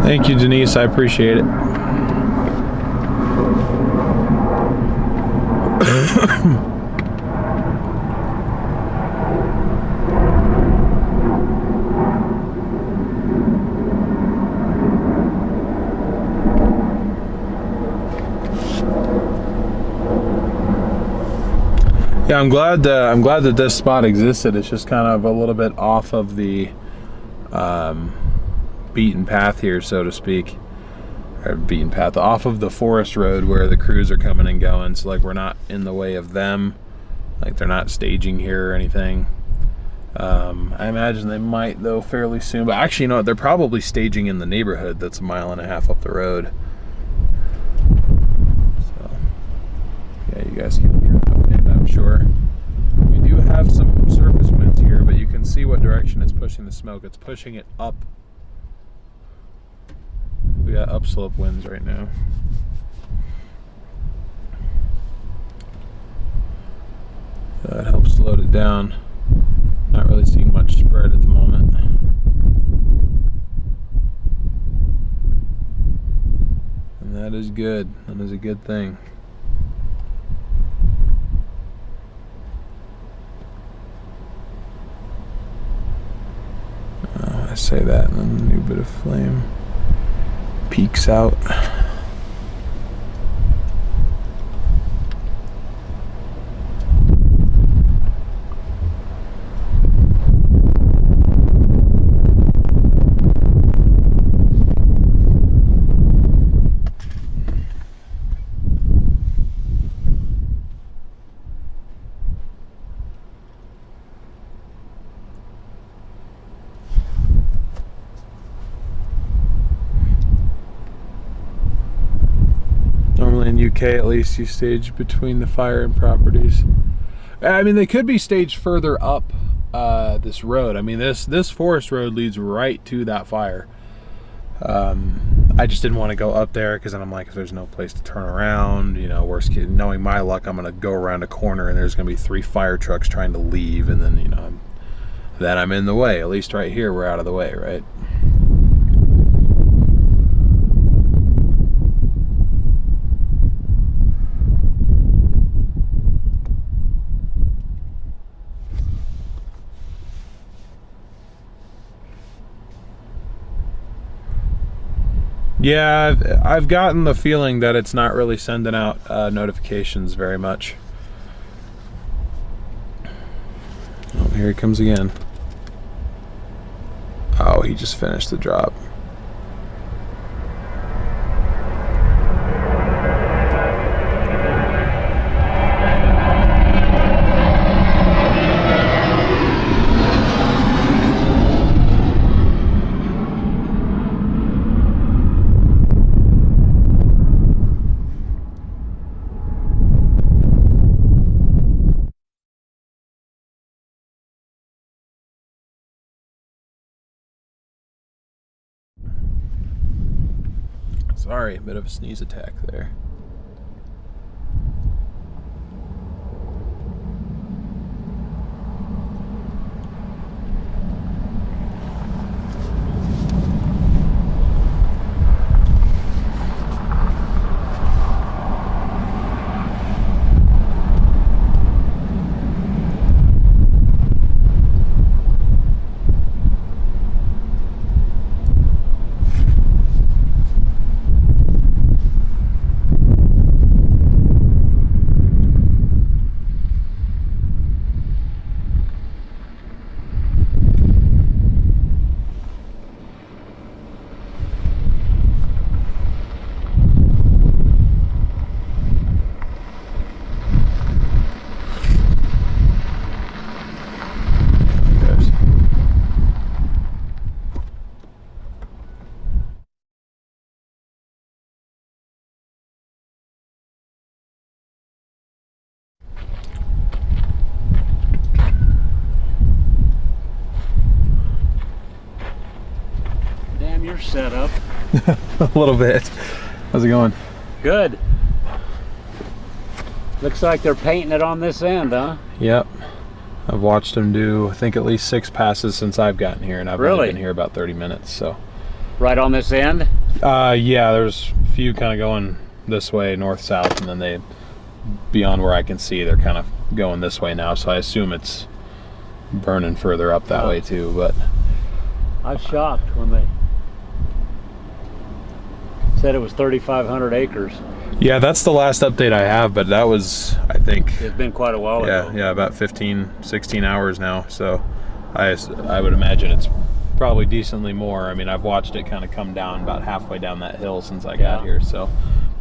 Thank you, Denise. I appreciate it. Yeah, I'm glad that this spot existed. It's just kind of a little bit off of the beaten path here, so to speak. Or beaten path, off of the forest road where the crews are coming and going. So like we're not in the way of them. Like they're not staging here or anything. I imagine they might though fairly soon. But actually, you know what? They're probably staging in the neighborhood that's a mile and a half up the road. So yeah, you guys can hear that wind, I'm sure. We do have some surface winds here, but you can see what direction it's pushing the smoke. It's pushing it up. We got upslope winds right now. So that helps slow it down. Not really seeing much spread at the moment. And that is good. That is a good thing. I say that and then a new bit of flame peeks out. Normally in UK, at least, you stage between the fire and properties. I mean, they could be staged further up this road. I mean, this forest road leads right to that fire. I just didn't want to go up there because then I'm like, if there's no place to turn around, you know, worst case, knowing my luck, I'm gonna go around a corner and there's gonna be 3 fire trucks trying to leave, and then, you know, then I'm in the way. At least right here, we're out of the way, right? Yeah, I've gotten the feeling that it's not really sending out notifications very much. Oh, here he comes again. Oh, he just finished the drop. Sorry, a bit of a sneeze attack there. You're set up. A little bit. How's it going? Good. Looks like they're painting it on this end, huh? Yep. I've watched them do, I think, at least 6 passes since I've gotten here, and I've only been here about 30 minutes, so. Right on this end? Yeah, there's a few kind of going this way, north-south, and then they, beyond where I can see, they're kind of going this way now, so I assume it's burning further up that way too, but. I was shocked when they Said it was 3,500 acres. Yeah, that's the last update I have, but that was, I think, It's been quite a while ago. yeah, about 15, 16 hours now. So I would imagine it's probably decently more. I mean, I've watched it kind of come down about halfway down that hill since I got here. So,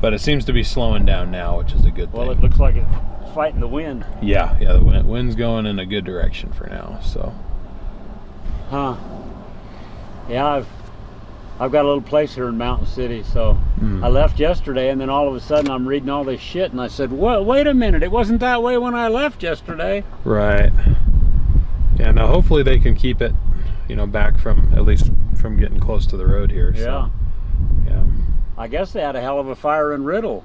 but it seems to be slowing down now, which is a good thing. Well, it looks like it's fighting the wind. Yeah, the wind's going in a good direction for now. So, Huh. Yeah, I've got a little place here in Mountain City, so I left yesterday, and then all of a sudden I'm reading all this shit, and I said, "Well, wait a minute, it wasn't that way when I left yesterday." right. Yeah, now hopefully they can keep it, you know, back from, at least from getting close to the road here. Yeah. So, yeah. I guess they had a hell of a fire in Riddle.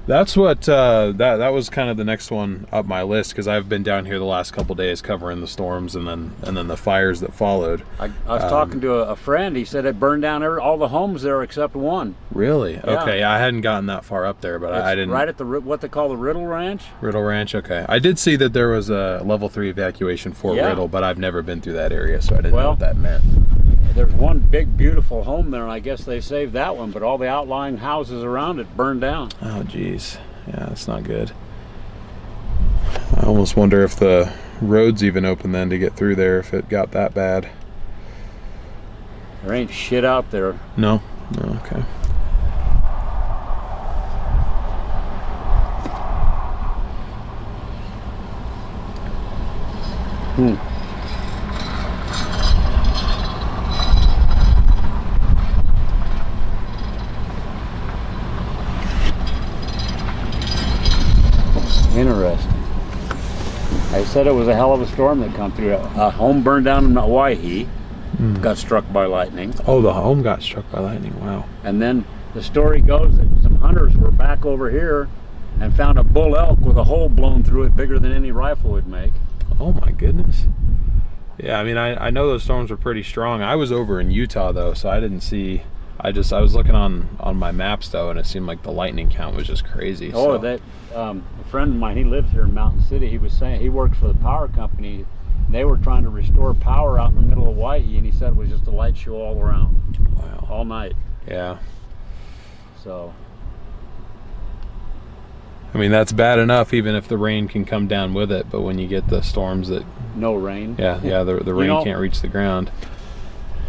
That's what that was kind of the next one up my list, because I've been down here the last couple days covering the storms and then the fires that followed. I was talking to a friend. He said it burned down all the homes there except one. Really? Yeah. Okay. Yeah, I hadn't gotten that far up there, but I didn't. Right at the what they call the Riddle Ranch. Riddle Ranch. Okay. I did see that there was a level 3 evacuation for Riddle, but I've never been through that area, so I didn't know what that meant. There's one big beautiful home there, and I guess they saved that one, but all the outlying houses around it burned down. Oh, geez. Yeah, that's not good. I almost wonder if the road's even open then to get through there, if it got that bad. There ain't shit out there. No? No, okay. Interesting. They said it was a hell of a storm that come through. A home burned down in Hawaii, got struck by lightning. Oh, the home got struck by lightning. Wow. And then the story goes that some hunters were back over here and found a bull elk with a hole blown through it bigger than any rifle would make. Oh my goodness. Yeah, I mean, I know those storms were pretty strong. I was over in Utah though, so I didn't see. I was looking on my maps though, and it seemed like the lightning count was just crazy. Oh, so. that a friend of mine, he lives here in Mountain City. He was saying he works for the power company. They were trying to restore power out in the middle of Hawaii, and he said it was just a light show all around. Wow. All night. Yeah. So. I mean, that's bad enough, even if the rain can come down with it. But when you get the storms that. No rain. Yeah, the rain can't reach the ground.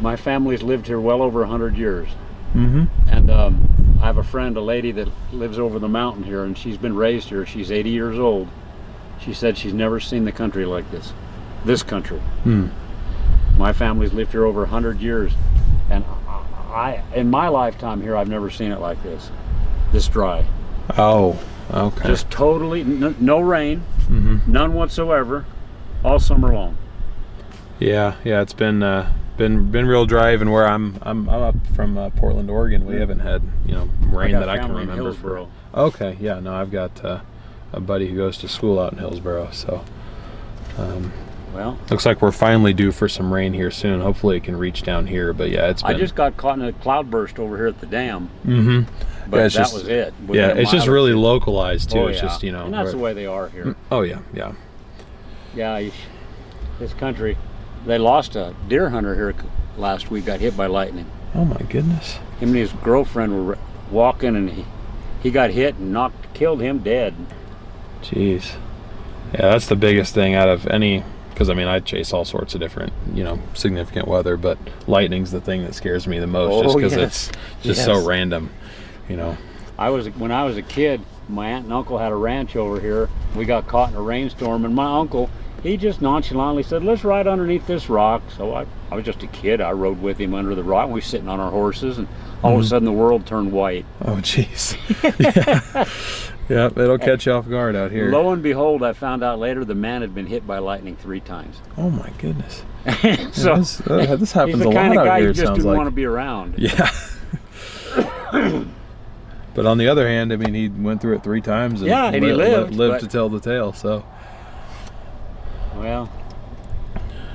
My family's lived here well over 100 years. Mm-hmm. And I have a friend, a lady that lives over the mountain here, and she's been raised here. She's 80 years old. She said she's never seen the country like this country. My family's lived here over 100 years, and in my lifetime here, I've never seen it like this dry. Oh, okay. Just totally no rain, none whatsoever, all summer long. Yeah, it's been real dry. Even where I'm up from Portland, Oregon. We haven't had rain that I can remember. Hillsboro. Okay, yeah, no, I've got a buddy who goes to school out in Hillsboro, so well, looks like we're finally due for some rain here soon. Hopefully it can reach down here, but yeah, it's been. I just got caught in a cloudburst over here at the dam. But yeah, that was it. Yeah, it's just really localized too. Oh, it's just and that's the way they are here. Oh yeah. Yeah, this country, they lost a deer hunter here last week, got hit by lightning. Oh my goodness. Him and his girlfriend were walking, and he got hit and killed him dead. Jeez. Yeah, that's the biggest thing out of any, because I mean, I chase all sorts of different, significant weather, but lightning's the thing that scares me the most, just because it's just so random, When I was a kid, my aunt and uncle had a ranch over here. We got caught in a rainstorm, and my uncle, he just nonchalantly said, "Let's ride underneath this rock." So I was just a kid. I rode with him under the rock. We were sitting on our horses, and all of a sudden the world turned white. Oh, jeez. Yeah, it'll catch you off guard out here. Lo and behold, I found out later the man had been hit by lightning 3 times. Oh my goodness. So this happens he's the a kind lot of guy out here. you just didn't like. want to be around. Yeah. But on the other hand, I mean, he went through it 3 times and, he lived to tell the tale. So. Well,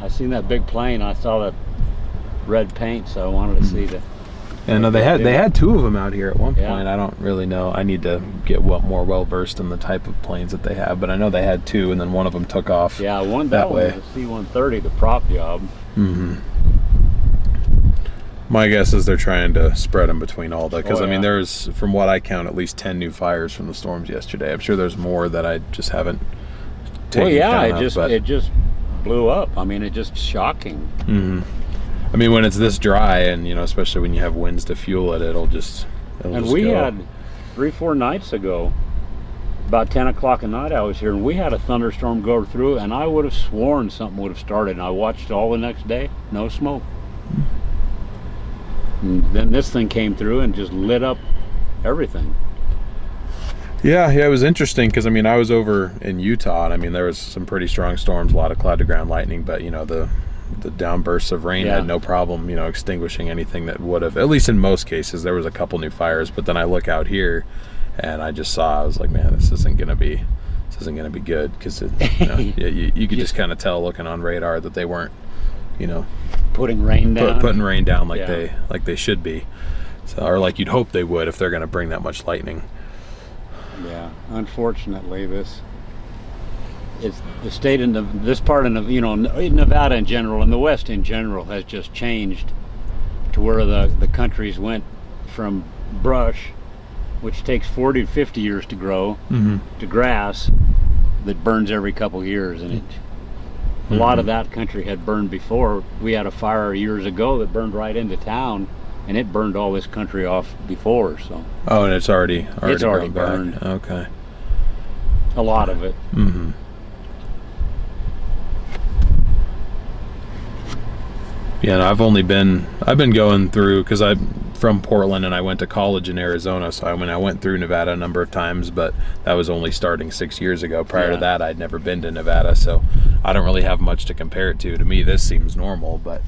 I seen that big plane. I saw that red paint, so I wanted to see that. And they had 2 of them out here at one point. Yeah. I don't really know. I need to get more well versed in the type of planes that they have. But I know they had 2, and then one of them took off. Yeah, that that one way. was a C-130, the prop job. My guess is they're trying to spread them between all the, because Oh, I mean, yeah. there's, from what I count, at least 10 new fires from the storms yesterday. I'm sure there's more that I just haven't taken Well, yeah, count of, it just blew up. I mean, it's just shocking. I mean, when it's this dry, and you know, especially when you have winds to fuel it, it'll just And just we go. had 3-4 nights ago, about 10 o'clock at night I was here, and we had a thunderstorm go through, and I would have sworn something would have started, and I watched all the next day, no smoke. And then this thing came through and just lit up everything. Yeah, it was interesting because I mean, I was over in Utah, and I mean, there was some pretty strong storms, a lot of cloud to ground lightning, but you know, the downbursts of rain Yeah. had no problem, you know, extinguishing anything that would have, at least in most cases. There was a couple new fires, but then I look out here and I just saw, I was like, man, this isn't gonna be good, because you know, you could just kind of tell looking on radar that they weren't, you know, Putting rain down. putting rain down like Yeah. they should be, so, or like you'd hope they would if they're going to bring that much lightning. Yeah, unfortunately, it's the state in this part of, you know, Nevada in general and the West in general has just changed to where the countries went from brush, which takes 40 to 50 years to grow, to grass that burns every couple years, and a lot of that country had burned before. We had a fire years ago that burned right into town, and it burned all this country off before. So Oh, and it's already already grown back. burned. Okay. a lot of it. Yeah, and I've been going through, because I'm from Portland and I went to college in Arizona, so I went through Nevada a number of times, but that was only starting 6 years ago. Prior to Yeah. that, I'd never been to Nevada, so I don't really have much to compare it to. To me, this seems normal, but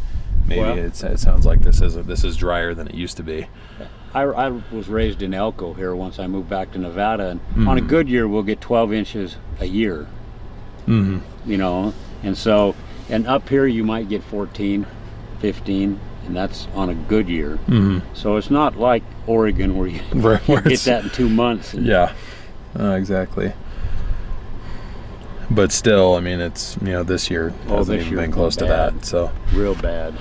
maybe Well- it sounds like this is drier than it used to be. I was raised in Elko here once I moved back to Nevada, and on a good year we'll get 12 inches a year. You know, and up here you might get 14, 15, and that's on a good year. So it's not like Oregon where you Where get it's- that in 2 months. Yeah, exactly. But still, I mean, it's, you know, this year hasn't this even year's been close to bad. that. So Real bad.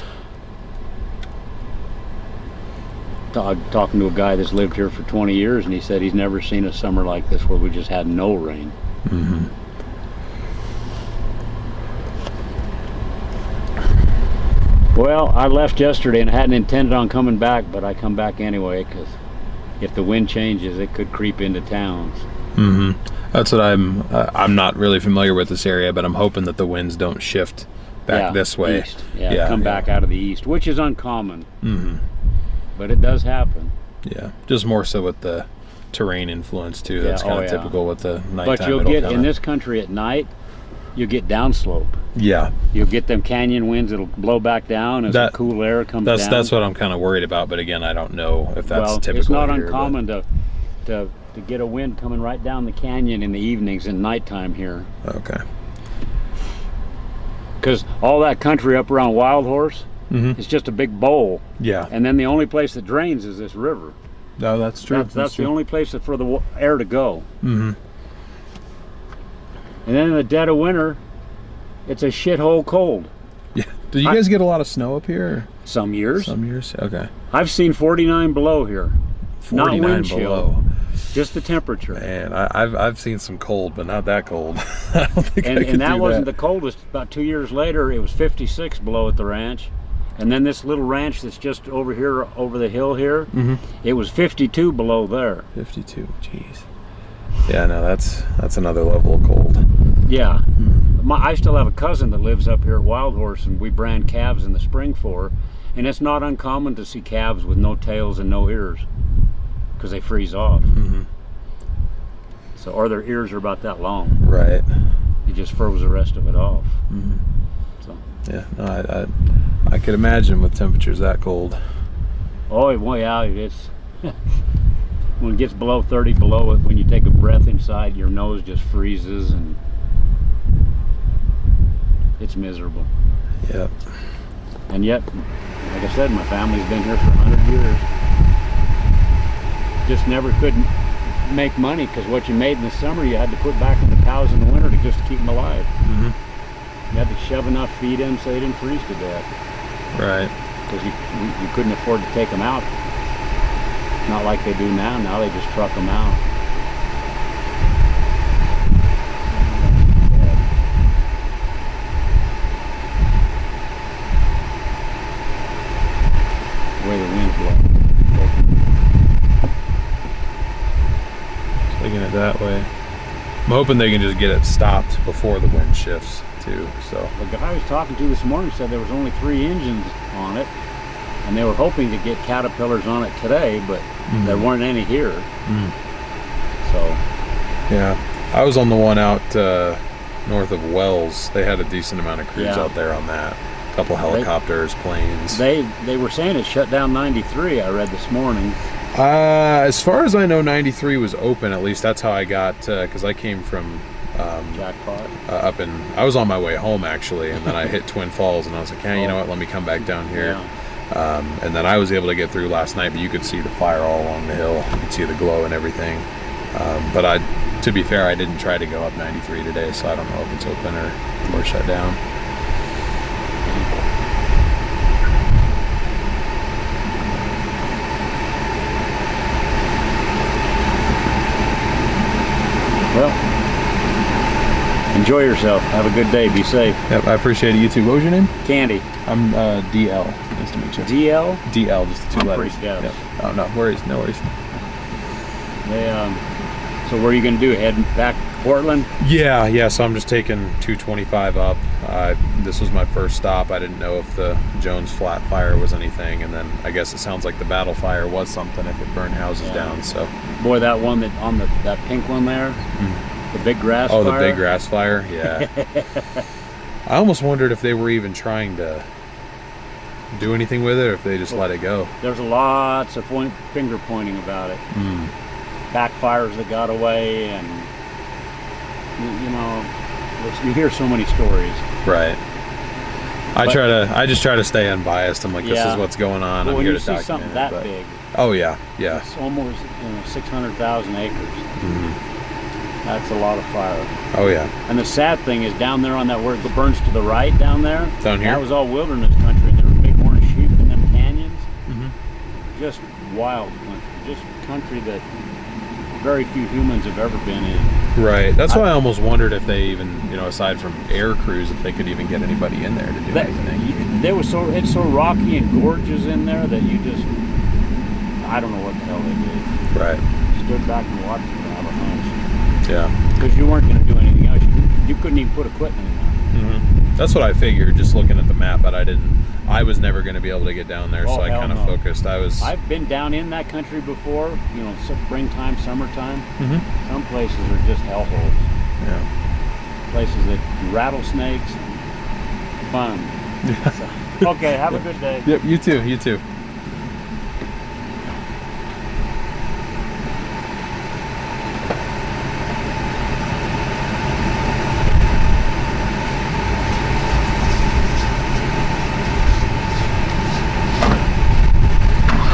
Talking to a guy that's lived here for 20 years, and he said he's never seen a summer like this where we just had no rain. Well, I left yesterday and I hadn't intended on coming back, but I come back anyway, because if the wind changes, it could creep into towns. that's what I'm not really familiar with this area, but I'm hoping that the winds don't shift back this way. East. Yeah, come back out of the east, which is uncommon. But it does happen. Yeah, just more so with the terrain influence too. That's Yeah, kind oh, of yeah. typical with the nighttime. But you'll it'll get, kinda- in this country at night, you'll get downslope. Yeah, You'll get them canyon winds that'll blow back down as the That- cool air comes down. that's what I'm kind of worried about. But again, I don't know if that's well, typical. it's not here, but- uncommon to get a wind coming right down the canyon in the evenings and nighttime here. Okay. Because all that country up around Wild Horse, it's just a big bowl. Yeah. And then the only place that drains is this river. No, that's true. That's the only place for the air to go. Mm-hmm. And then in the dead of winter, it's a shithole cold. Yeah. Do you guys get a lot of snow up here? Some years. Some years. Okay. I've seen 49 below here. Not 49 wind chill. below. Just the temperature. Man, I've seen some cold, but not that cold. I don't think I could And that do wasn't the coldest. About 2 years later, it was 56 below at the ranch. And then this little ranch that's just over here, over the hill here, it was 52 below there. 52. Jeez. Yeah, no, that's another level of cold. Yeah. I still have a cousin that lives up here at Wild Horse, and we brand calves in the spring for her. And it's not uncommon to see calves with no tails and no ears, because they freeze off. So, or their ears are about that long. Right. You just froze the rest of it off. So, Yeah. No, I could imagine with temperatures that cold. oh well, yeah, it's when it gets below 30 below it, when you take a breath inside, your nose just freezes, and it's miserable. Yep. And yet, like I said, my family's been here for 100 years. Just never could make money, because what you made in the summer, you had to put back in the cows in the winter to just keep them alive. You had to shove enough feed in so they didn't freeze to death. Right. because you couldn't afford to take them out. Not like they do now. Now they just truck them out. The way the wind's blowing. Taking it that way. I'm hoping they can just get it stopped before the wind shifts too. So The guy I was talking to this morning said there was only 3 engines on it, and they were hoping to get Caterpillars on it today, but there weren't any here. So yeah, I was on the one out north of Wells. They had a decent amount of crews out there on that. A couple helicopters, planes. they were saying it shut down 93. I read this morning. As far as I know, 93 was open. At least that's how I got, because I came from Jackpot. up in. I was on my way home actually, and then I hit Twin Falls, and I was like, hey, you know what? Let me come back down here. Yeah. And then I was able to get through last night, but you could see the fire all along the hill. You could see the glow and everything. But to be fair, I didn't try to go up 93 today, so I don't know if it's open or shut down. Well, enjoy yourself. Have a good day. Be safe. Yep, I appreciate it. You too. What was your name? Candy. I'm DL. Nice to meet you. DL? DL, just the 2 letters. Pretty good. Yep. Oh, no worries. No worries. So what are you going to do? Head back to Portland? Yeah. So I'm just taking 225 up. This was my first stop. I didn't know if the Jones Flat fire was anything, and then I guess it sounds like the Battle fire was something if it burned houses down. So Boy, that one that on that pink one there, the big grass fire. the big grass fire. Yeah. I almost wondered if they were even trying to do anything with it, or if they just let it go. There's lots of finger pointing about it. Backfires that got away, and you hear so many stories. Right. I just try to stay unbiased. I'm like, this is what's going on. But I'm when here you to see document something it, that but- big, Oh yeah. it's almost 600,000 acres. That's a lot of fire. Oh yeah. And the sad thing is down there on that where it burns to the right down there. Down here? That was all wilderness country, and there were big orange sheep in them canyons. Just wild country. Just country that very few humans have ever been in. Right. That's why I almost wondered if they even, aside from air crews, if they could even get anybody in there to do anything. It's so rocky and gorgeous in there that you just, I don't know what the hell they did. Right. Stood back and watched it and have a hunch. Yeah. Because you weren't going to do anything else. You couldn't even put equipment in there. That's what I figured, just looking at the map, but I was never going to be able to get down there, so I hell kind of no. focused. I've been down in that country before, springtime, summertime. Some places are just hellholes. Yeah. Places that rattlesnakes, fun. So, okay, have a good day. Yep, you too.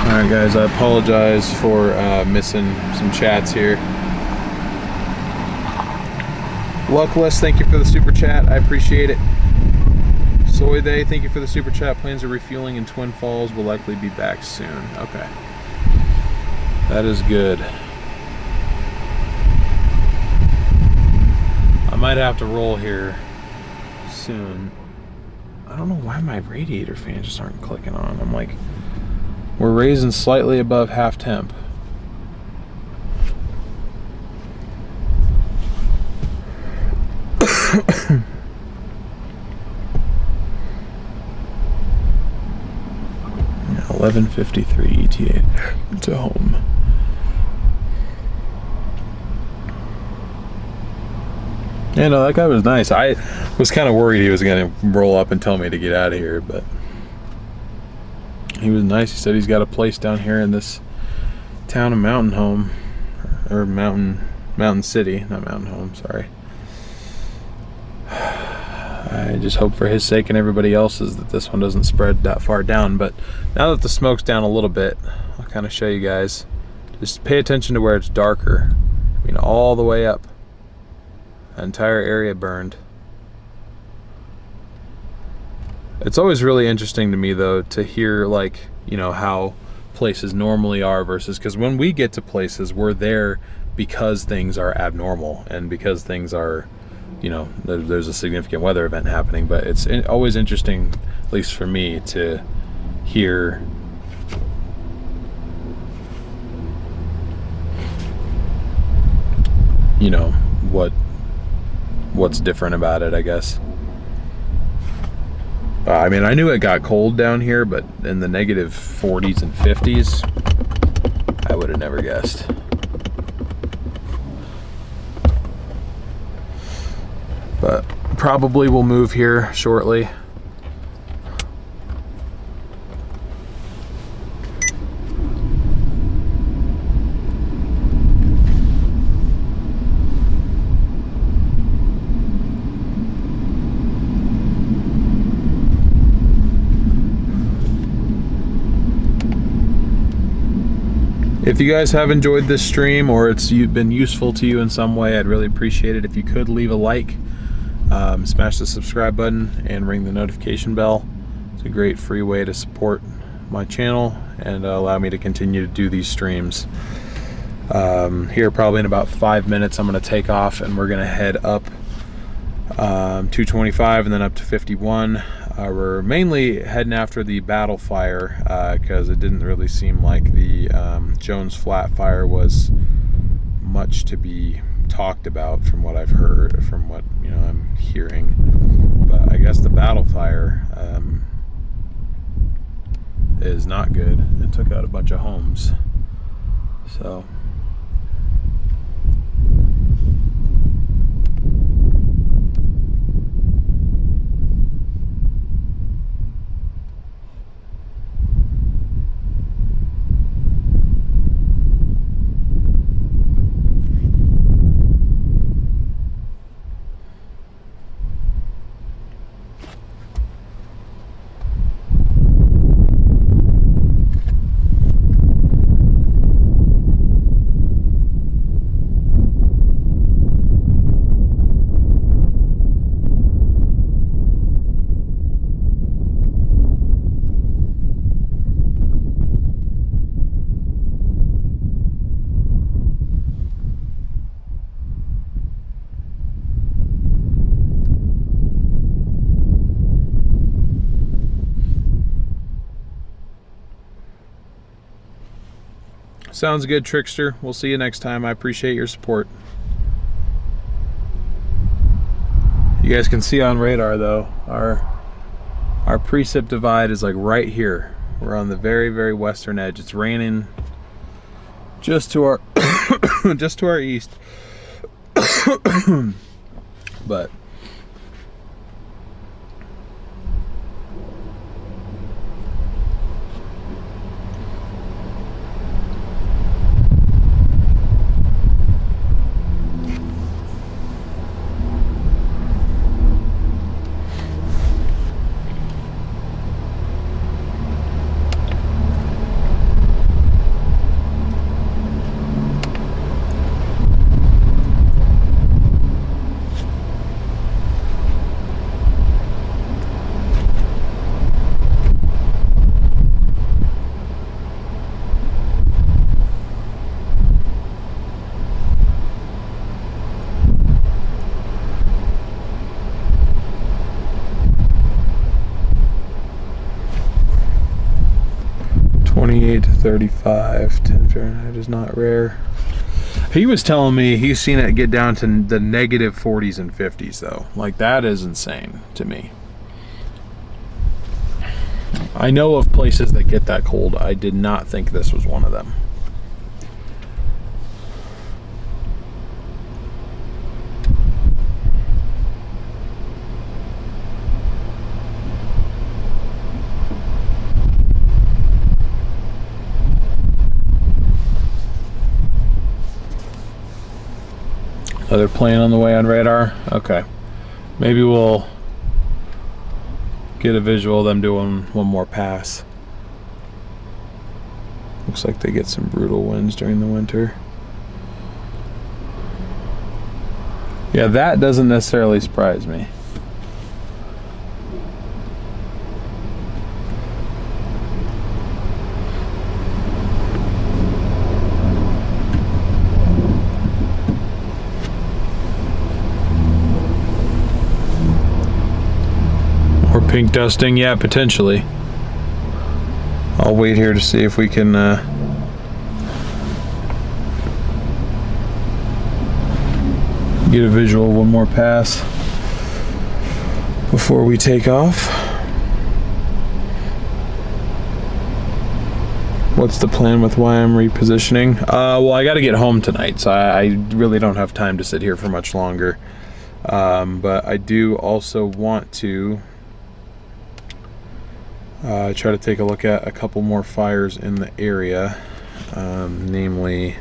Alright guys, I apologize for missing some chats here. Luckless, thank you for the super chat. I appreciate it. Soy Day, thank you for the super chat. Plans are refueling in Twin Falls. Will likely be back soon. Okay. That is good. I might have to roll here soon. I don't know why my radiator fans just aren't clicking on. I'm like, we're raising slightly above half temp. Yeah, 11:53 ETA to home. Yeah, no, that guy was nice. I was kind of worried he was going to roll up and tell me to get out of here, but he was nice. He said he's got a place down here in this town of Mountain Home, or Mountain City, not Mountain Home, sorry. I just hope for his sake and everybody else's that this one doesn't spread that far down. But now that the smoke's down a little bit, I'll kind of show you guys. Just pay attention to where it's darker. I mean, all the way up. The entire area burned. It's always really interesting to me though to hear, like, you know, how places normally are versus, because when we get to places, we're there because things are abnormal and because things are, you know, there's a significant weather event happening. But it's always interesting, at least for me, to hear you know what's different about it, I guess. I mean, I knew it got cold down here, but in the negative 40s and 50s, I would have never guessed. But probably will move here shortly. If you guys have enjoyed this stream, or it's been useful to you in some way, I'd really appreciate it if you could leave a like, smash the subscribe button, and ring the notification bell. It's a great free way to support my channel and allow me to continue to do these streams. Here probably in about 5 minutes I'm going to take off, and we're going to head up 225 and then up to 51. We're mainly heading after the battle fire because it didn't really seem like the Jones Flat fire was much to be talked about from what I've heard, from what, you know, I'm hearing. But I guess the battle fire is not good. It took out a bunch of homes. So sounds good, Trickster. We'll see you next time. I appreciate your support. You guys can see on radar though, our precip divide is like right here. We're on the very, very western edge. It's raining just to our just to our east. But to 35, 10 Fahrenheit is not rare. He was telling me he's seen it get down to the negative 40s and 50s though. Like, that is insane to me. I know of places that get that cold. I did not think this was one of them. Another plane on the way on radar. Okay, maybe we'll get a visual of them doing one more pass. Looks like they get some brutal winds during the winter. Yeah, that doesn't necessarily surprise me. Or pink dusting, yeah, potentially. I'll wait here to see if we can get a visual one more pass before we take off. What's the plan with why I'm repositioning? Well, I got to get home tonight, so I really don't have time to sit here for much longer. But I do also want to try to take a look at a couple more fires in the area, namely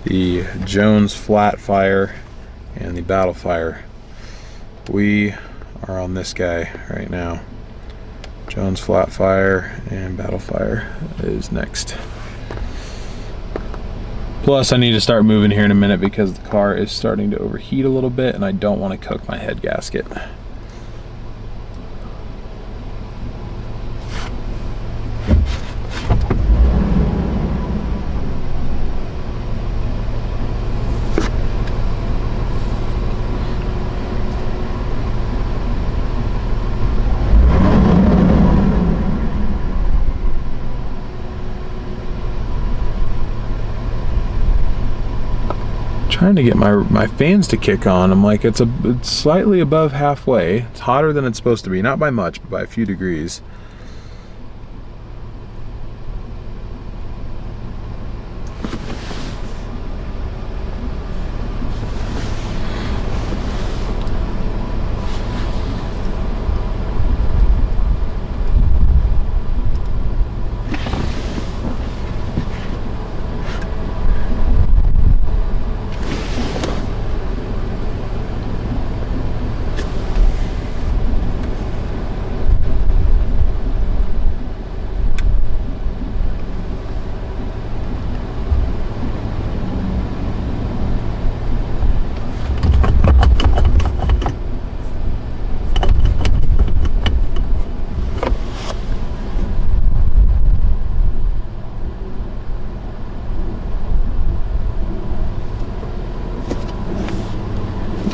the Jones Flat Fire and the Battle Fire. We are on this guy right now. Jones Flat Fire and Battle Fire is next. Plus, I need to start moving here in a minute because the car is starting to overheat a little bit and I don't want to cook my head gasket. Trying to get my fans to kick on. I'm like, it's slightly above halfway. It's hotter than it's supposed to be, not by much, but by a few degrees.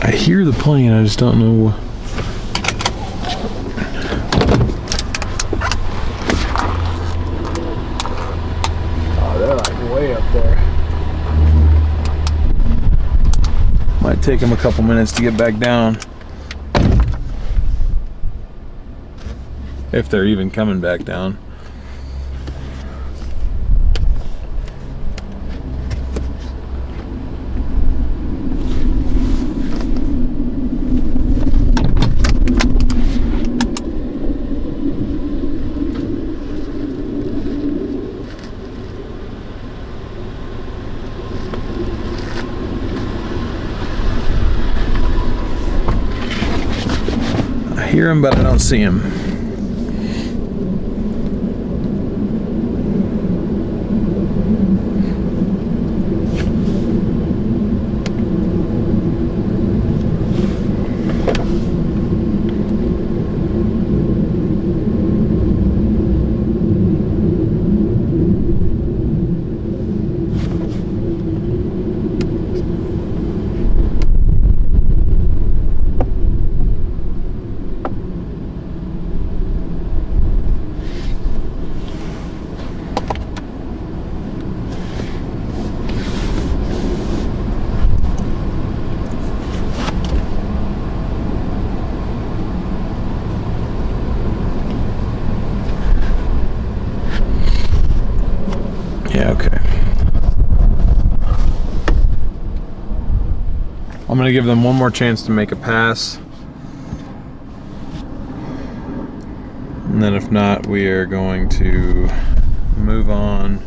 I hear the plane, I just don't know. Oh, they're like way up there. Might take them a couple minutes to get back down. If they're even coming back down. I hear him, but I don't see him. Yeah, okay. I'm gonna give them one more chance to make a pass. And then if not, we are going to move on.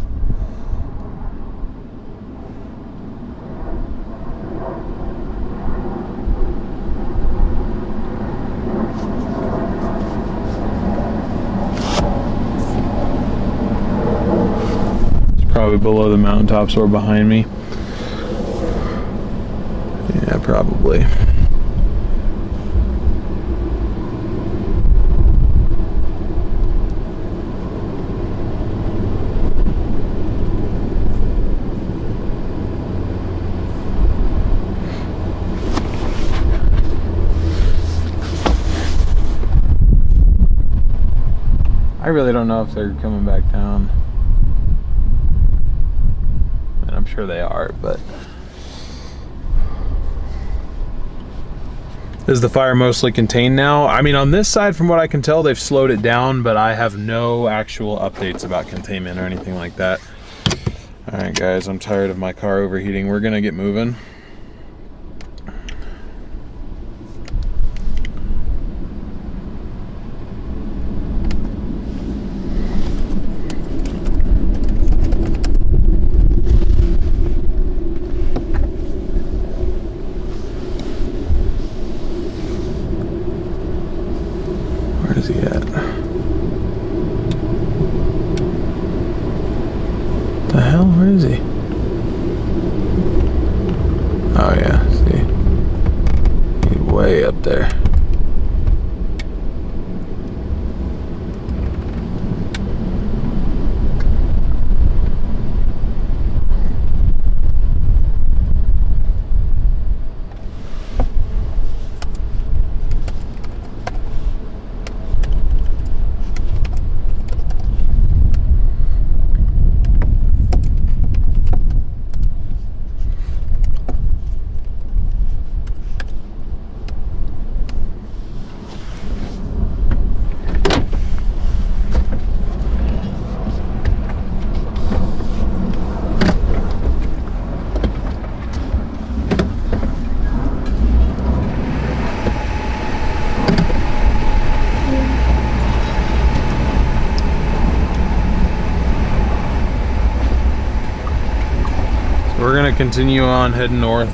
Probably below the mountaintops or behind me. Yeah, probably. I really don't know if they're coming back down. And I'm sure they are, but... Is the fire mostly contained now? I mean, on this side, from what I can tell, they've slowed it down, but I have no actual updates about containment or anything like that. All right, guys, I'm tired of my car overheating. We're gonna get moving. Where is he at? The hell? Where is he? Oh yeah, see? He's way up there. We're gonna continue on heading north.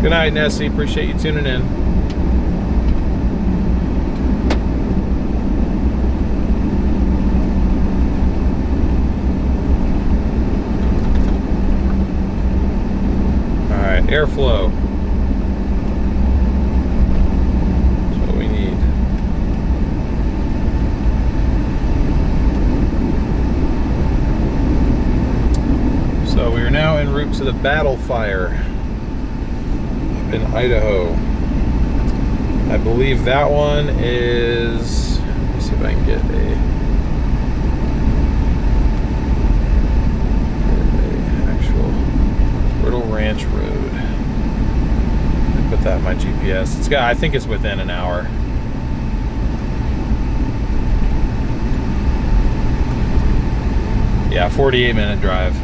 Good night, Nessie. Appreciate you tuning in. All right, airflow. That's what we need. So we are now en route to the battle fire in Idaho. I believe that one is, let me see if I can get a actual Brittle Ranch Road. Put that in my GPS. It's got, I think it's within an hour. Yeah, 48-minute drive.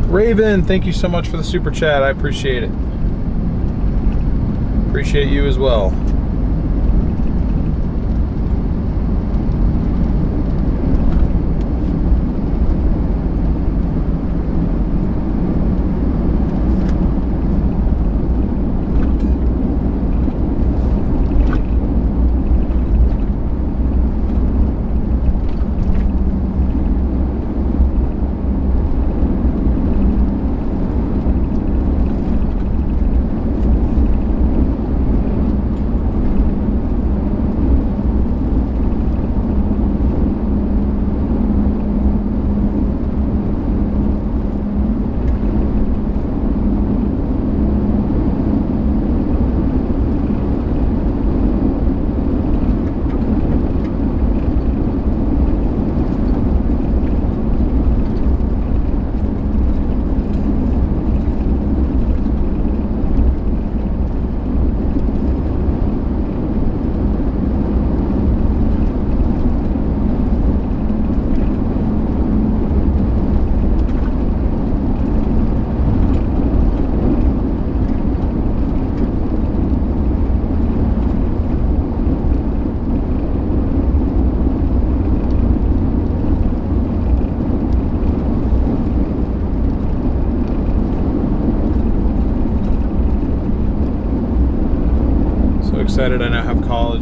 Raven, thank you so much for the super chat. I appreciate it. Appreciate you as well.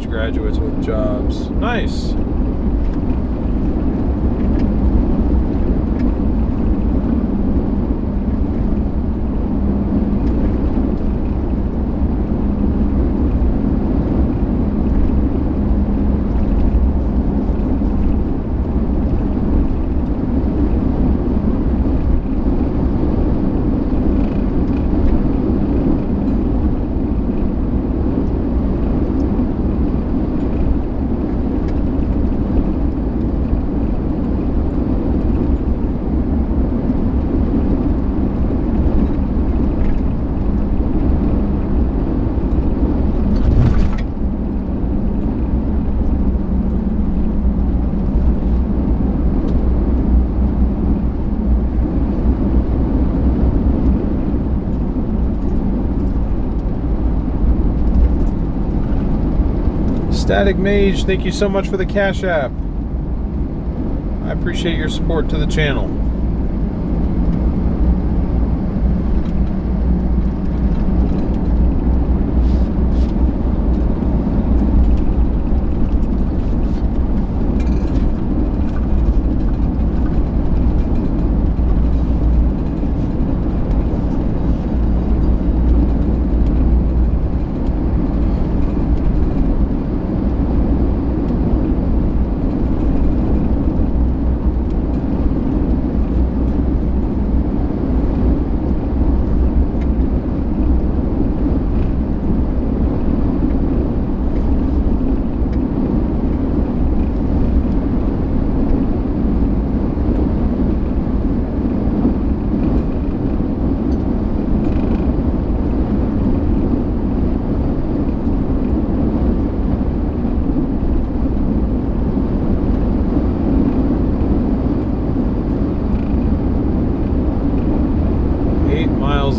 college graduates with jobs. Nice. Static Mage, thank you so much for the Cash App. I appreciate your support to the channel.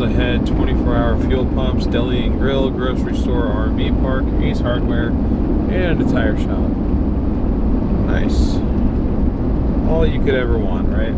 Ahead, 24-hour fuel pumps, deli and grill, grocery store, RV park, Ace Hardware, and a tire shop. Nice. All you could ever want, right?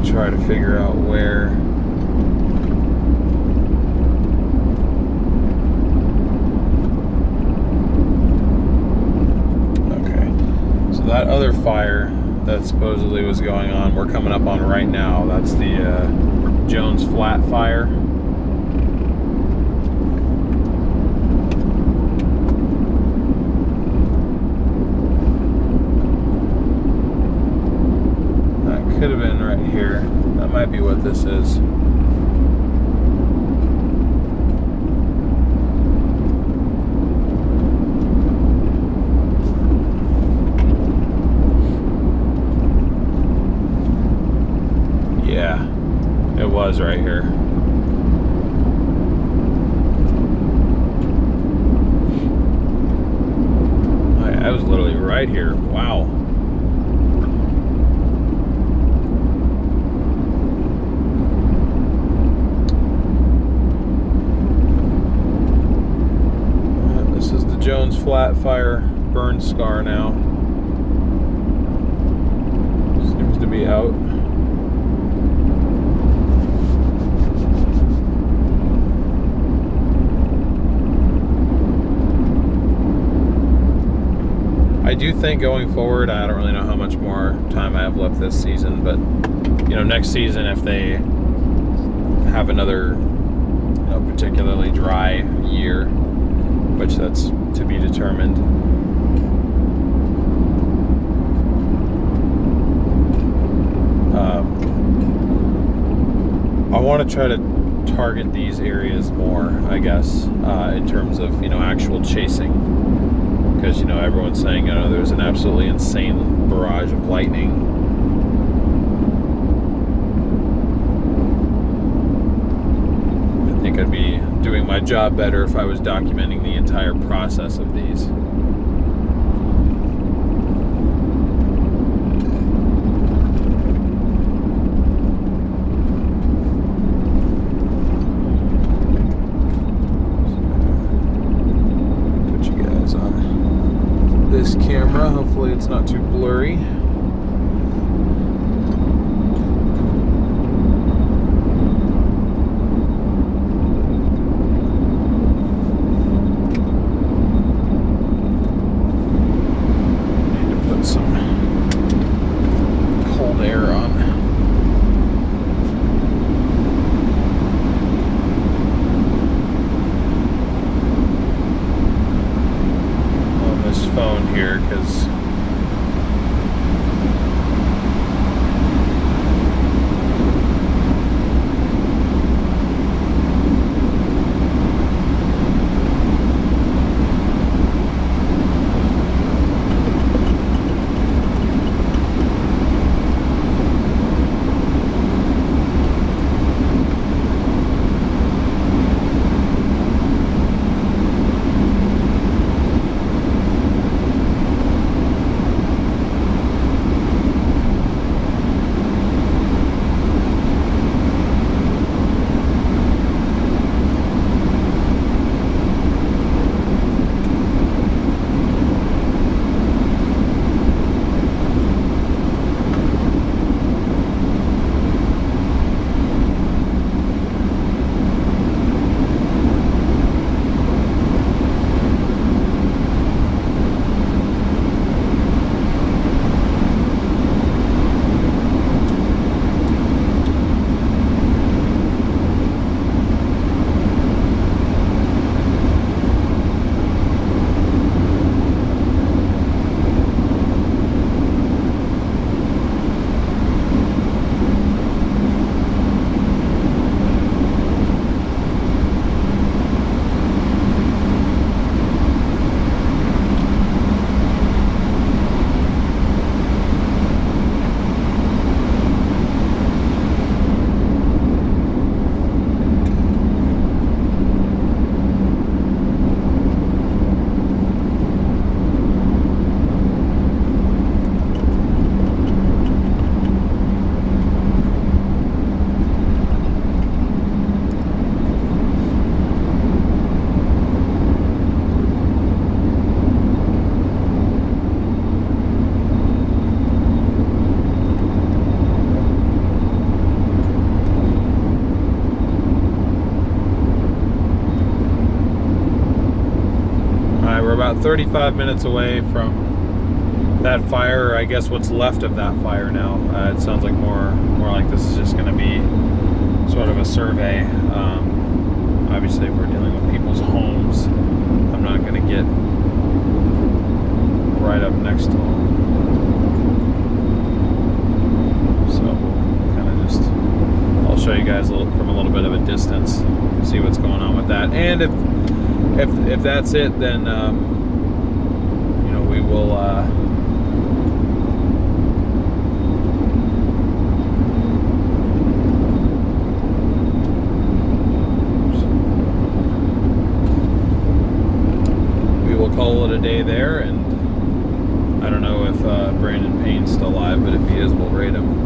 Try to figure out where so that other fire that supposedly was going on, we're coming up on right now. That's the Jones Flat fire. Could have been right here. That might be what this is. Yeah, it was right here. I was literally right here. Wow. Jones Flat fire burn scar now. Seems to be out. I do think going forward, I don't really know how much more time I have left this season, but you know, next season if they have another particularly dry year, which that's to be determined, I want to try to target these areas more, I guess, in terms of actual chasing. Because everyone's saying there's an absolutely insane barrage of lightning. I think I'd be doing my job better if I was documenting the entire process of these. This camera, hopefully it's not too blurry. Need to put some cold air on. Phone here because we're about 35 minutes away from that fire, or I guess what's left of that fire now. It sounds like more like this is just going to be sort of a survey. Obviously, if we're dealing with people's homes, I'm not going to get right up next to them. So, kind of just, I'll show you guys from a little bit of a distance, see what's going on with that. And if that's it, then we will call it a day there. And I don't know if Brandon Payne's still alive, but if he is, we'll raid him.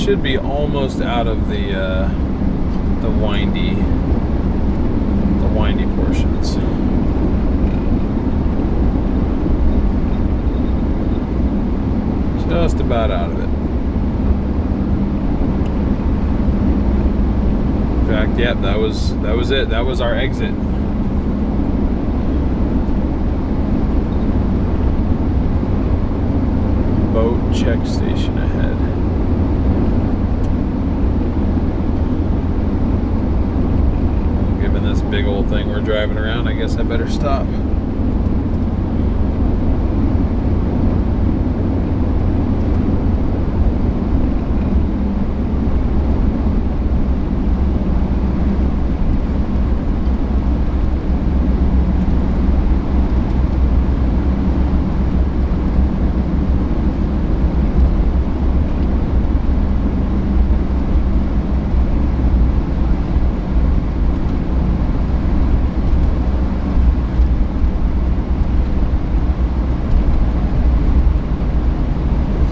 should be almost out of the windy portions. Just about out of it. In fact, yep, that was it. That was our exit. Boat check station ahead. Given this big old thing we're driving around, I guess I better stop.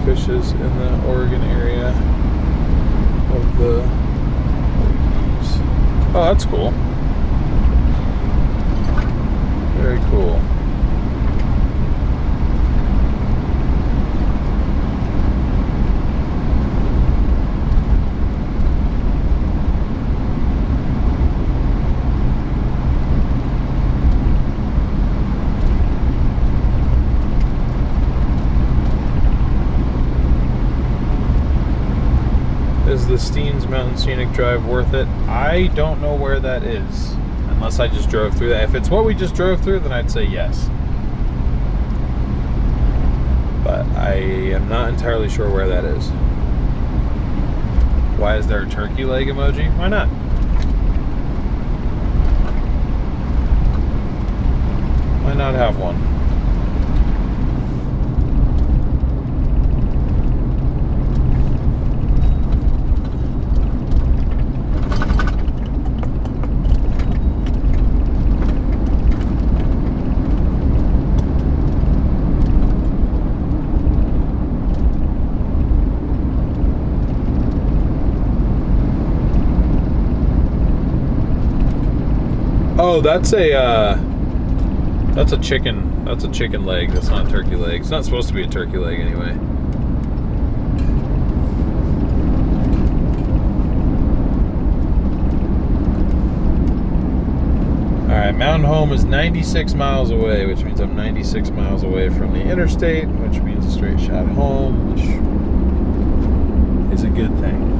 Fishes in the Oregon area of the Leaves. Oh, that's cool. Very cool. Is the Steens Mountain Scenic Drive worth it? I don't know where that is, unless I just drove through that. If it's what we just drove through, then I'd say yes. But I am not entirely sure where that is. Why is there a turkey leg emoji? Why not? Why not have one? Oh, that's a chicken. That's a chicken leg. That's not a turkey leg. It's not supposed to be a turkey leg anyway. All right, Mountain Home is 96 miles away, which means I'm 96 miles away from the interstate, which means a straight shot home, which is a good thing.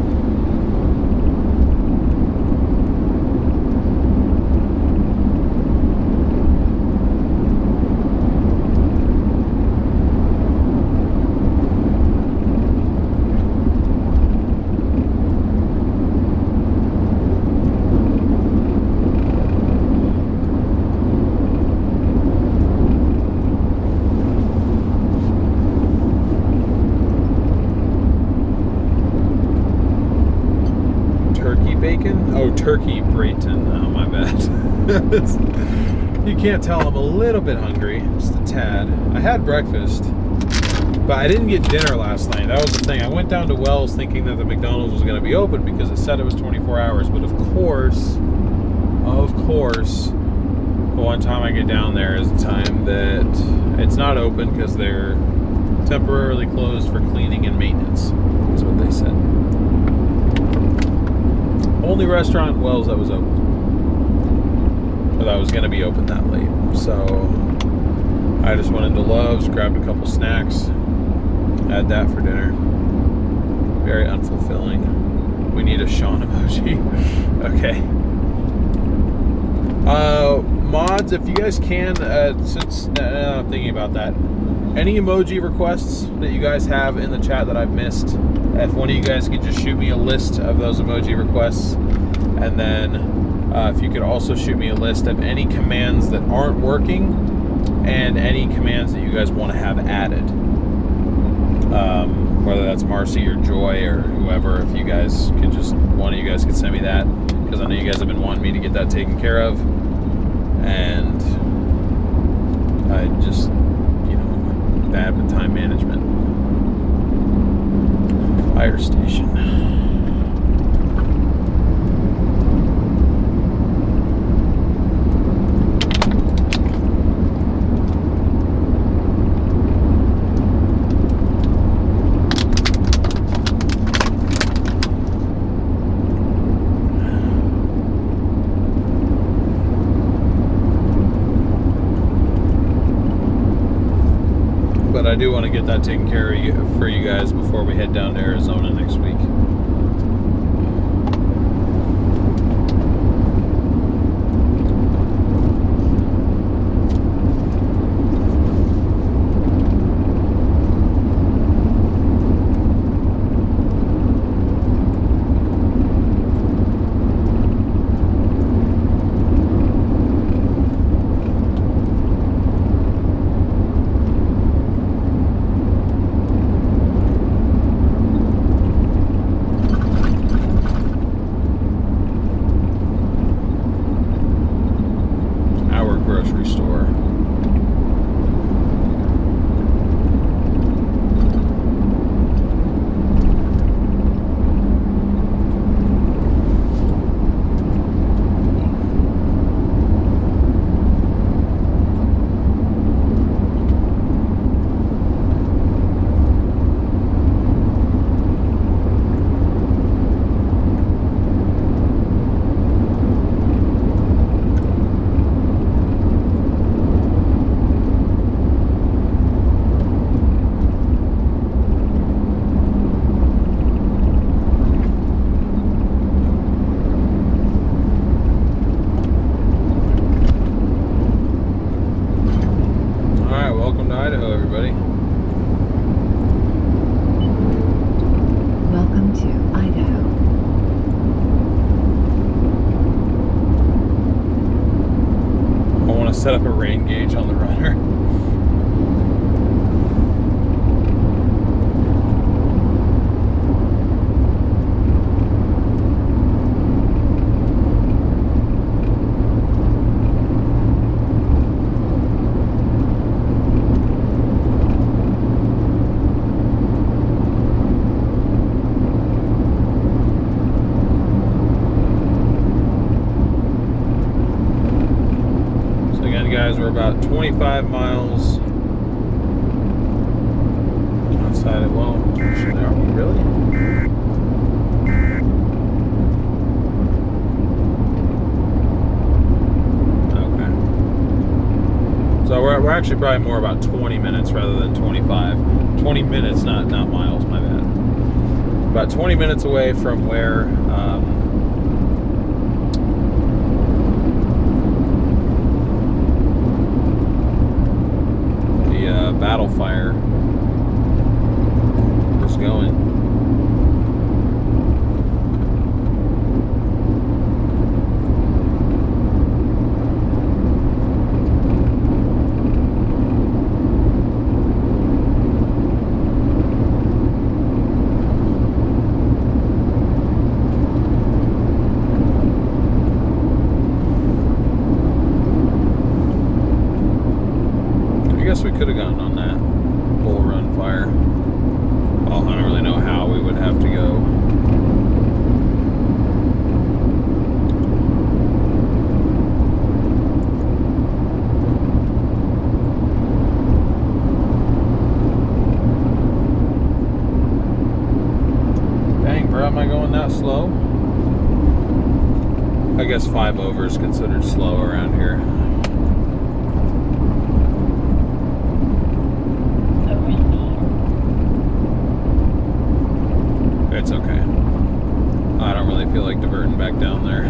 Turkey Brayton. Oh, my bad. You can't tell I'm a little bit hungry, just a tad. I had breakfast, but I didn't get dinner last night. That was the thing. I went down to Wells thinking that the McDonald's was going to be open because it said it was 24 hours. But of course, the one time I get down there is the time that it's not open because they're temporarily closed for cleaning and maintenance, is what they said. Only restaurant in Wells that was open, or that was going to be open that late. So I just went into Love's, grabbed a couple snacks, had that for dinner. Very unfulfilling. We need a Sean emoji. Okay. Mods, if you guys can, since I'm thinking about that, any emoji requests that you guys have in the chat that I've missed, if one of you guys could just shoot me a list of those emoji requests, and then if you could also shoot me a list of any commands that aren't working and any commands that you guys want to have added, whether that's Marcy or Joy or whoever. If you guys could just, one of you guys could send me that, because I know you guys have been wanting me to get that taken care of, and I just, bad with time management. Fire station. But I do want to get that taken care of for you guys before we head down to Arizona next week. Grocery store. Idaho, everybody. Welcome to Idaho. I want to set up a rain gauge on the runner. Guys, we're about 25 miles outside of, well, actually, are we really? Okay. So we're actually probably more about 20 minutes rather than 25. 20 minutes, not miles, my bad. About 20 minutes away from where battle fire is going. I guess we could have gotten on that Bull Run fire. Well, I don't really know how we would have to go. Dang, bro, am I going that slow? I guess 5 over is considered slow around here. It's okay. I don't really feel like diverting back down there.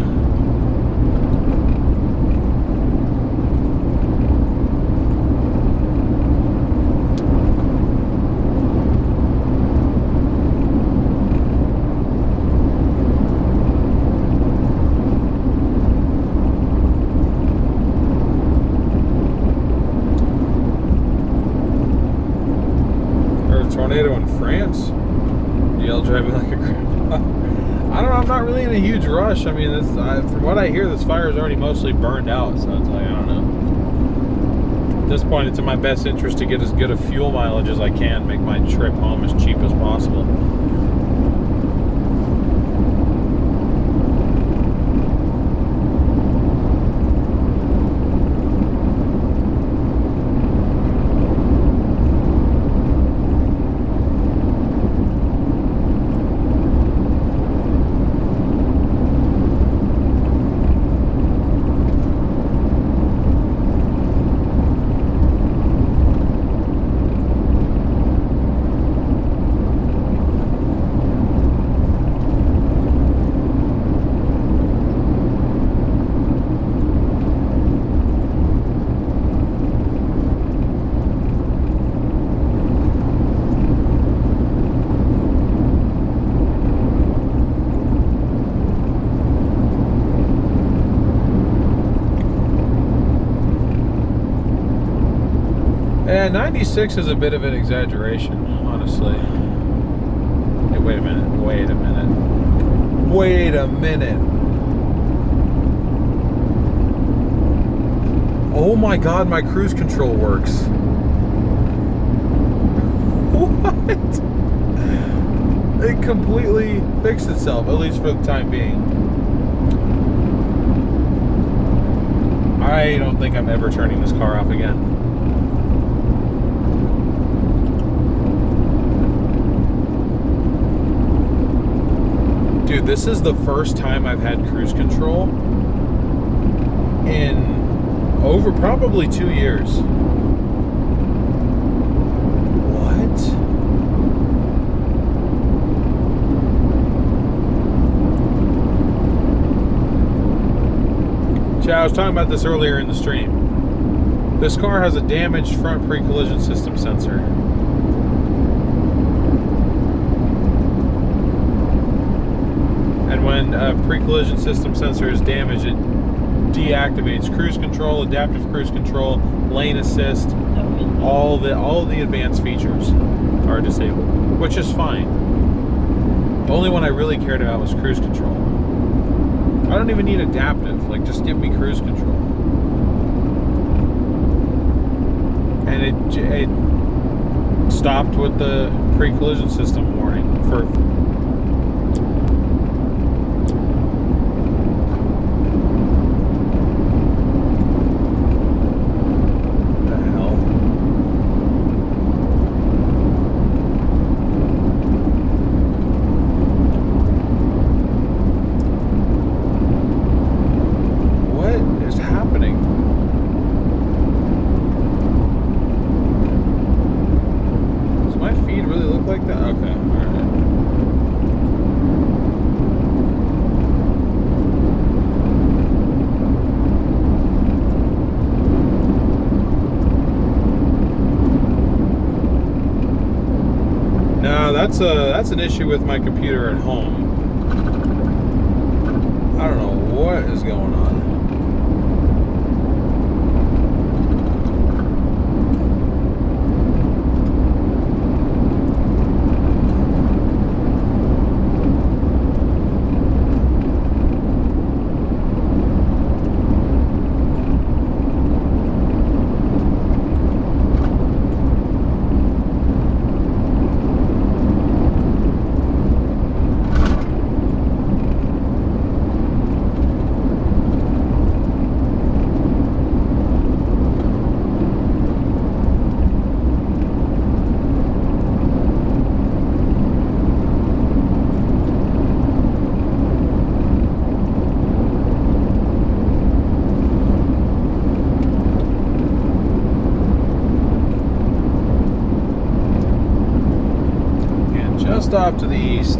There's a tornado in France? DL driving like a grandpa. I don't know, I'm not really in a huge rush. I mean, from what I hear, this fire is already mostly burned out, so it's like, I don't know. At this point, it's in my best interest to get as good a fuel mileage as I can, make my trip home as cheap as possible. Yeah, 96 is a bit of an exaggeration, honestly. Hey, wait a minute. Wait a minute. Wait a minute. Oh my god, my cruise control works. What? It completely fixed itself, at least for the time being. I don't think I'm ever turning this car off again. Dude, this is the first time I've had cruise control in over probably 2 years. What? I was talking about this earlier in the stream. This car has a damaged front pre-collision system sensor. And when a pre-collision system sensor is damaged, it deactivates cruise control, adaptive cruise control, lane assist, all the advanced features are disabled, which is fine. The only one I really cared about was cruise control. I don't even need adaptive, like just give me cruise control. And it stopped with the pre-collision system warning for that's an issue with my computer at home. I don't know what is going on. Just off to the east.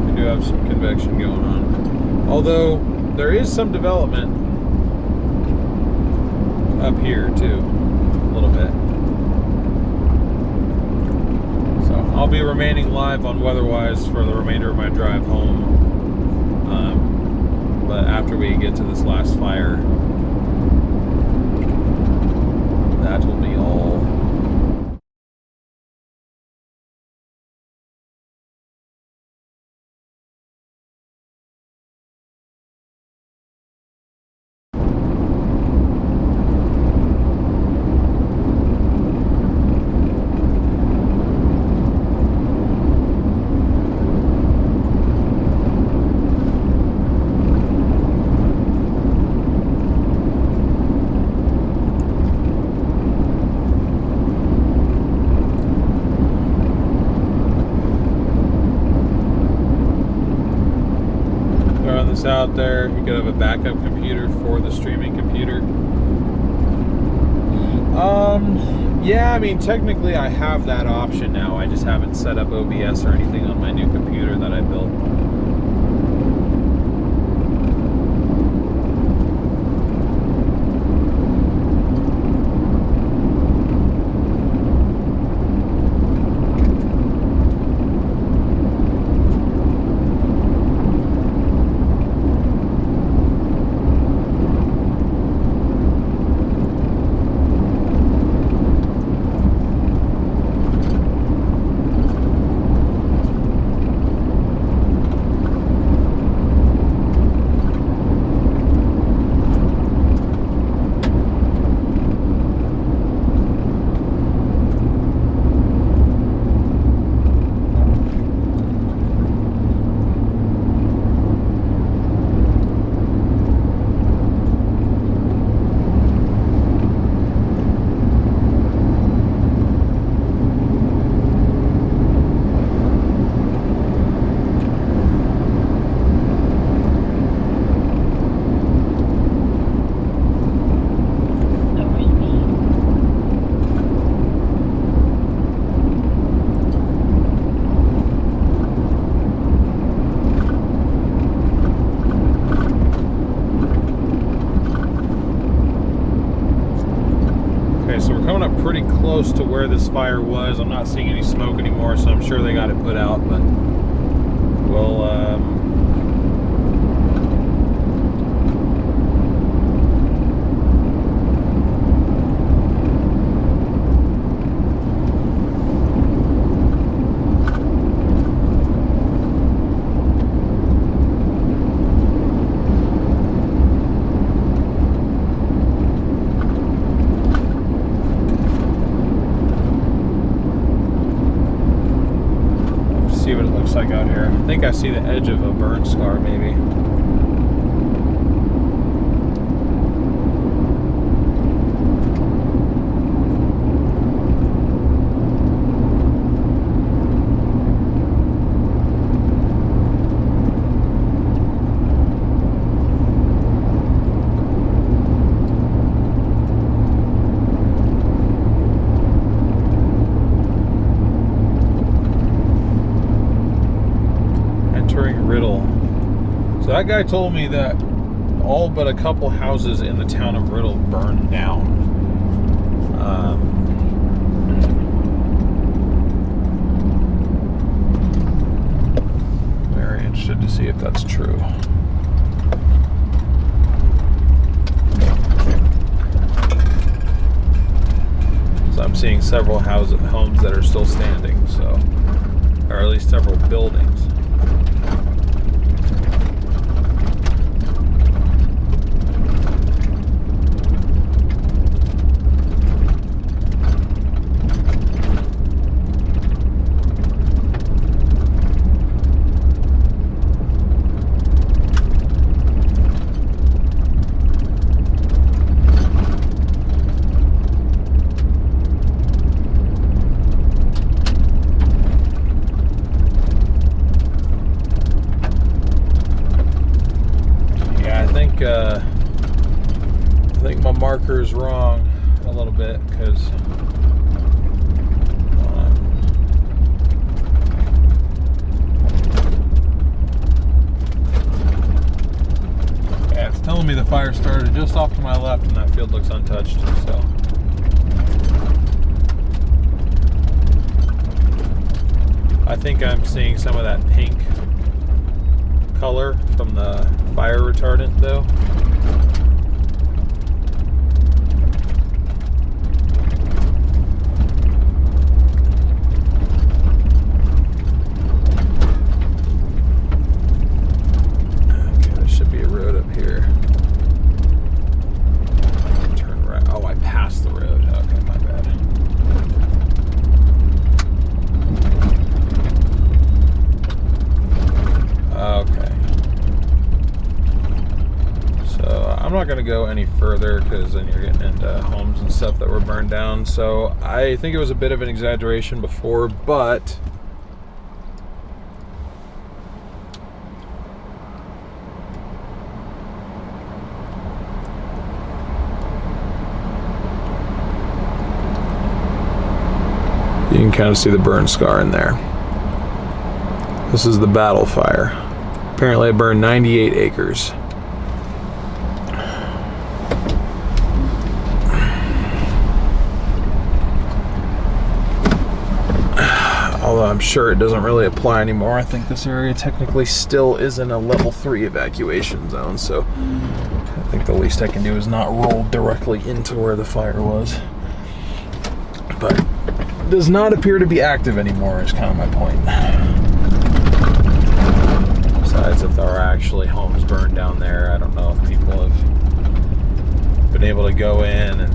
We do have some convection going on. Although there is some development up here too, a little bit. So I'll be remaining live on Weatherwise for the remainder of my drive home. But after we get to this last fire, that will be all. Out there, you could have a backup computer for the streaming computer. Yeah, I mean technically I have that option now. I just haven't set up OBS or anything on my new computer that I built. Okay, so we're coming up pretty close to where this fire was. I'm not seeing any smoke anymore, so I'm sure they got it put out, but we'll see what it looks like out here. I think I see the edge of a burn scar, maybe. So that guy told me that all but a couple houses in the town of Riddle burned down. Very interested to see if that's true. So I'm seeing several homes that are still standing, so, or at least several buildings. I think my marker is wrong a little bit because yeah, it's telling me the fire started just off to my left and that field looks untouched. So I think I'm seeing some of that pink color from the fire retardant though. Okay, there should be a road up here. Turn right. Oh, I passed the road. Okay, my bad. Okay. So I'm not going to go any further because then you're getting into homes and stuff that were burned down. So I think it was a bit of an exaggeration before, but you can kind of see the burn scar in there. This is the battle fire. Apparently it burned 98 acres. Although I'm sure it doesn't really apply anymore. I think this area technically still is in a level 3 evacuation zone, so I think the least I can do is not roll directly into where the fire was. But it does not appear to be active anymore is kind of my point. Besides, if there are actually homes burned down there, I don't know if people have been able to go in and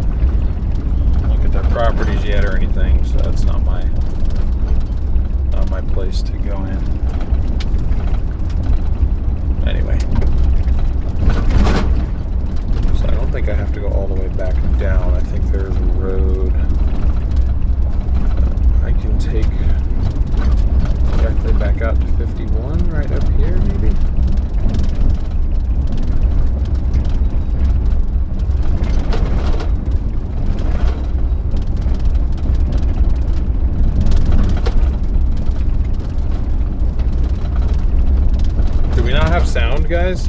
look at their properties yet or anything, so that's not my place to go in. Anyway, so I don't think I have to go all the way back down. I think there's a road I can take directly back out to 51 right up here, maybe. Have sound, guys?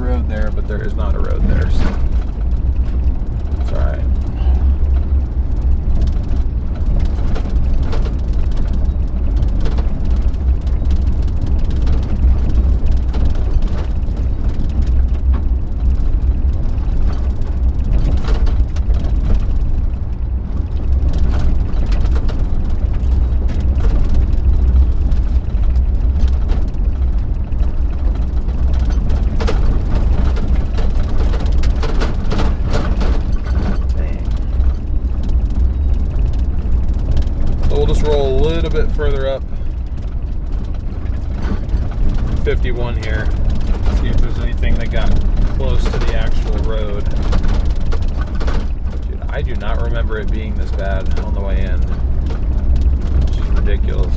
road there, but there is not a road there, so it's all right. Roll a little bit further up 51 here, see if there's anything that got close to the actual road. Dude, I do not remember it being this bad on the way in, which is ridiculous.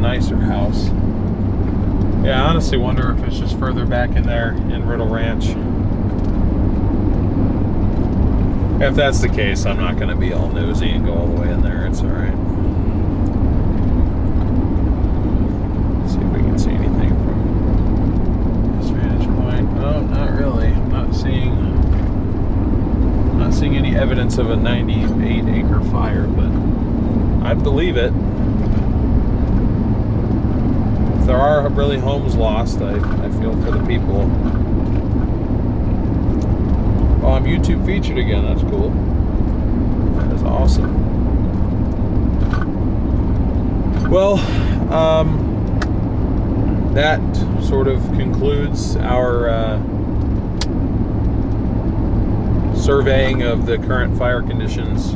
Nicer house. Yeah, I honestly wonder if it's just further back in there in Riddle Ranch. If that's the case, I'm not going to be all nosy and go all the way in there. It's all right. Let's see if we can see anything from this vantage point. No, not really. I'm not seeing any evidence of a 98-acre fire, but I believe it. If there are really homes lost, I feel for the people. Oh, I'm YouTube featured again. That's cool. That is awesome. Well, that sort of concludes our surveying of the current fire conditions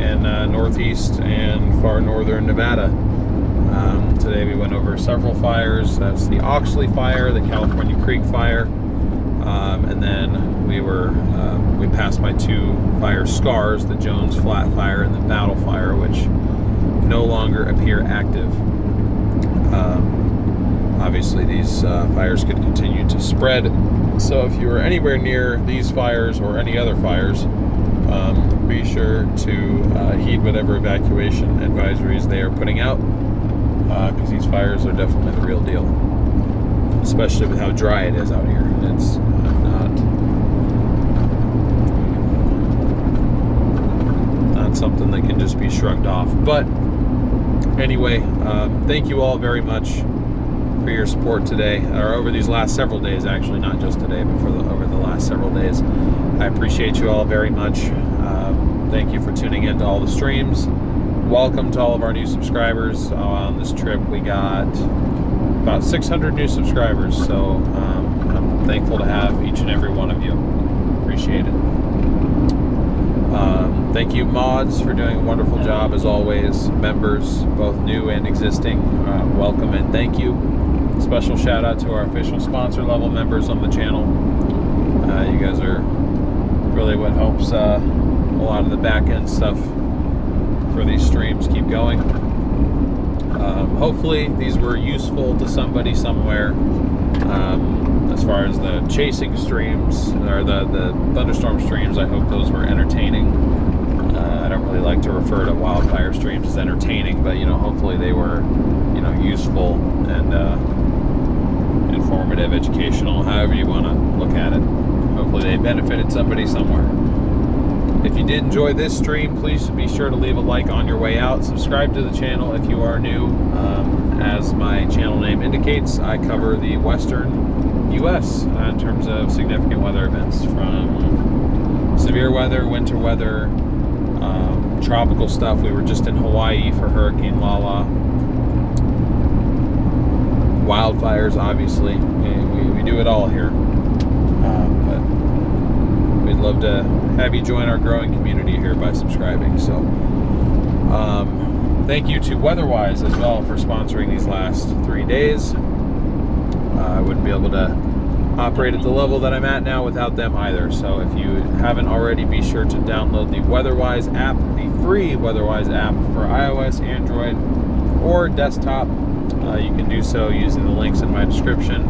in northeast and far northern Nevada. Today we went over several fires. That's the Oxley fire, the California Creek fire, and then we passed by two fire scars, the Jones Flat fire and the Battle fire, which no longer appear active. Obviously these fires could continue to spread, so if you are anywhere near these fires or any other fires, be sure to heed whatever evacuation advisories they are putting out, because these fires are definitely the real deal, especially with how dry it is out here. It's not something that can just be shrugged off. But anyway, thank you all very much for your support today, or over these last several days, actually, not just today, but over the last several days. I appreciate you all very much. Thank you for tuning in to all the streams. Welcome to all of our new subscribers. On this trip we got about 600 new subscribers, so I'm thankful to have each and every one of you. Appreciate it. Thank you, mods, for doing a wonderful job as always. Members, both new and existing, welcome and thank you. Special shout out to our official sponsor level members on the channel. You guys are really what helps a lot of the back end stuff for these streams keep going. Hopefully these were useful to somebody somewhere. As far as the chasing streams or the thunderstorm streams, I hope those were entertaining. I don't really like to refer to wildfire streams as entertaining, but hopefully they were useful and informative, educational, however you want to look at it. Hopefully they benefited somebody somewhere. If you did enjoy this stream, please be sure to leave a like on your way out. Subscribe to the channel if you are new. As my channel name indicates, I cover the western U.S. In terms of significant weather events, from severe weather, winter weather, tropical stuff. We were just in Hawaii for Hurricane Lala. Wildfires, obviously. We do it all here. But we'd love to have you join our growing community here by subscribing. So thank you to WeatherWise as well for sponsoring these last 3 days. I wouldn't be able to operate at the level that I'm at now without them either. So if you haven't already, be sure to download the WeatherWise app, the free WeatherWise app for iOS, Android, or desktop. You can do so using the links in my description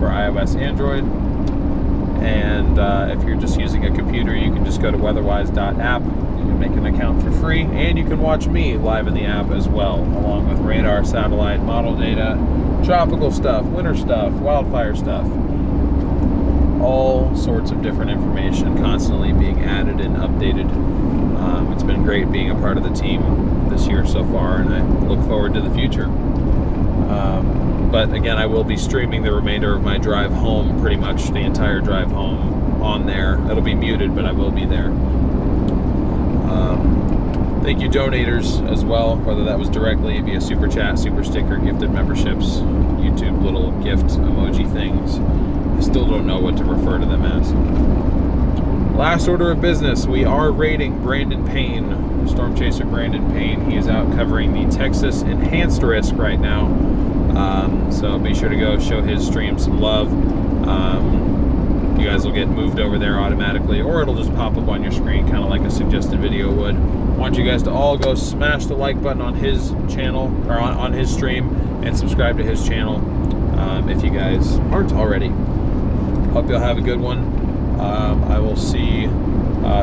for iOS, Android. And if you're just using a computer, you can just go to weatherwise.app. You can make an account for free, and you can watch me live in the app as well, along with radar, satellite, model data, tropical stuff, winter stuff, wildfire stuff. All sorts of different information constantly being added and updated. It's been great being a part of the team this year so far, and I look forward to the future. But again, I will be streaming the remainder of my drive home, pretty much the entire drive home on there. It'll be muted, but I will be there. Thank you donators as well, whether that was directly via super chat, super sticker, gifted memberships, YouTube little gift emoji things. I still don't know what to refer to them as. Last order of business, we are rating Brandon Payne, Storm Chaser Brandon Payne. He is out covering the Texas Enhanced Risk right now. So be sure to go show his stream some love. You guys will get moved over there automatically, or it'll just pop up on your screen, kind of like a suggested video would. I want you guys to all go smash the like button on his channel, or on his stream, and subscribe to his channel if you guys aren't already. Hope you'll have a good one. I will see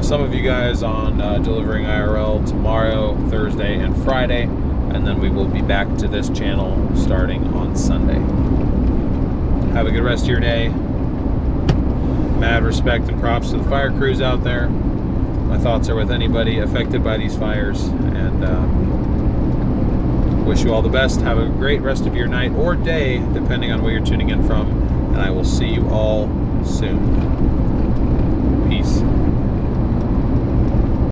some of you guys on Delivering IRL tomorrow, Thursday, and Friday, and then we will be back to this channel starting on Sunday. Have a good rest of your day. Mad respect and props to the fire crews out there. My thoughts are with anybody affected by these fires, and wish you all the best. Have a great rest of your night or day, depending on where you're tuning in from, and I will see you all soon.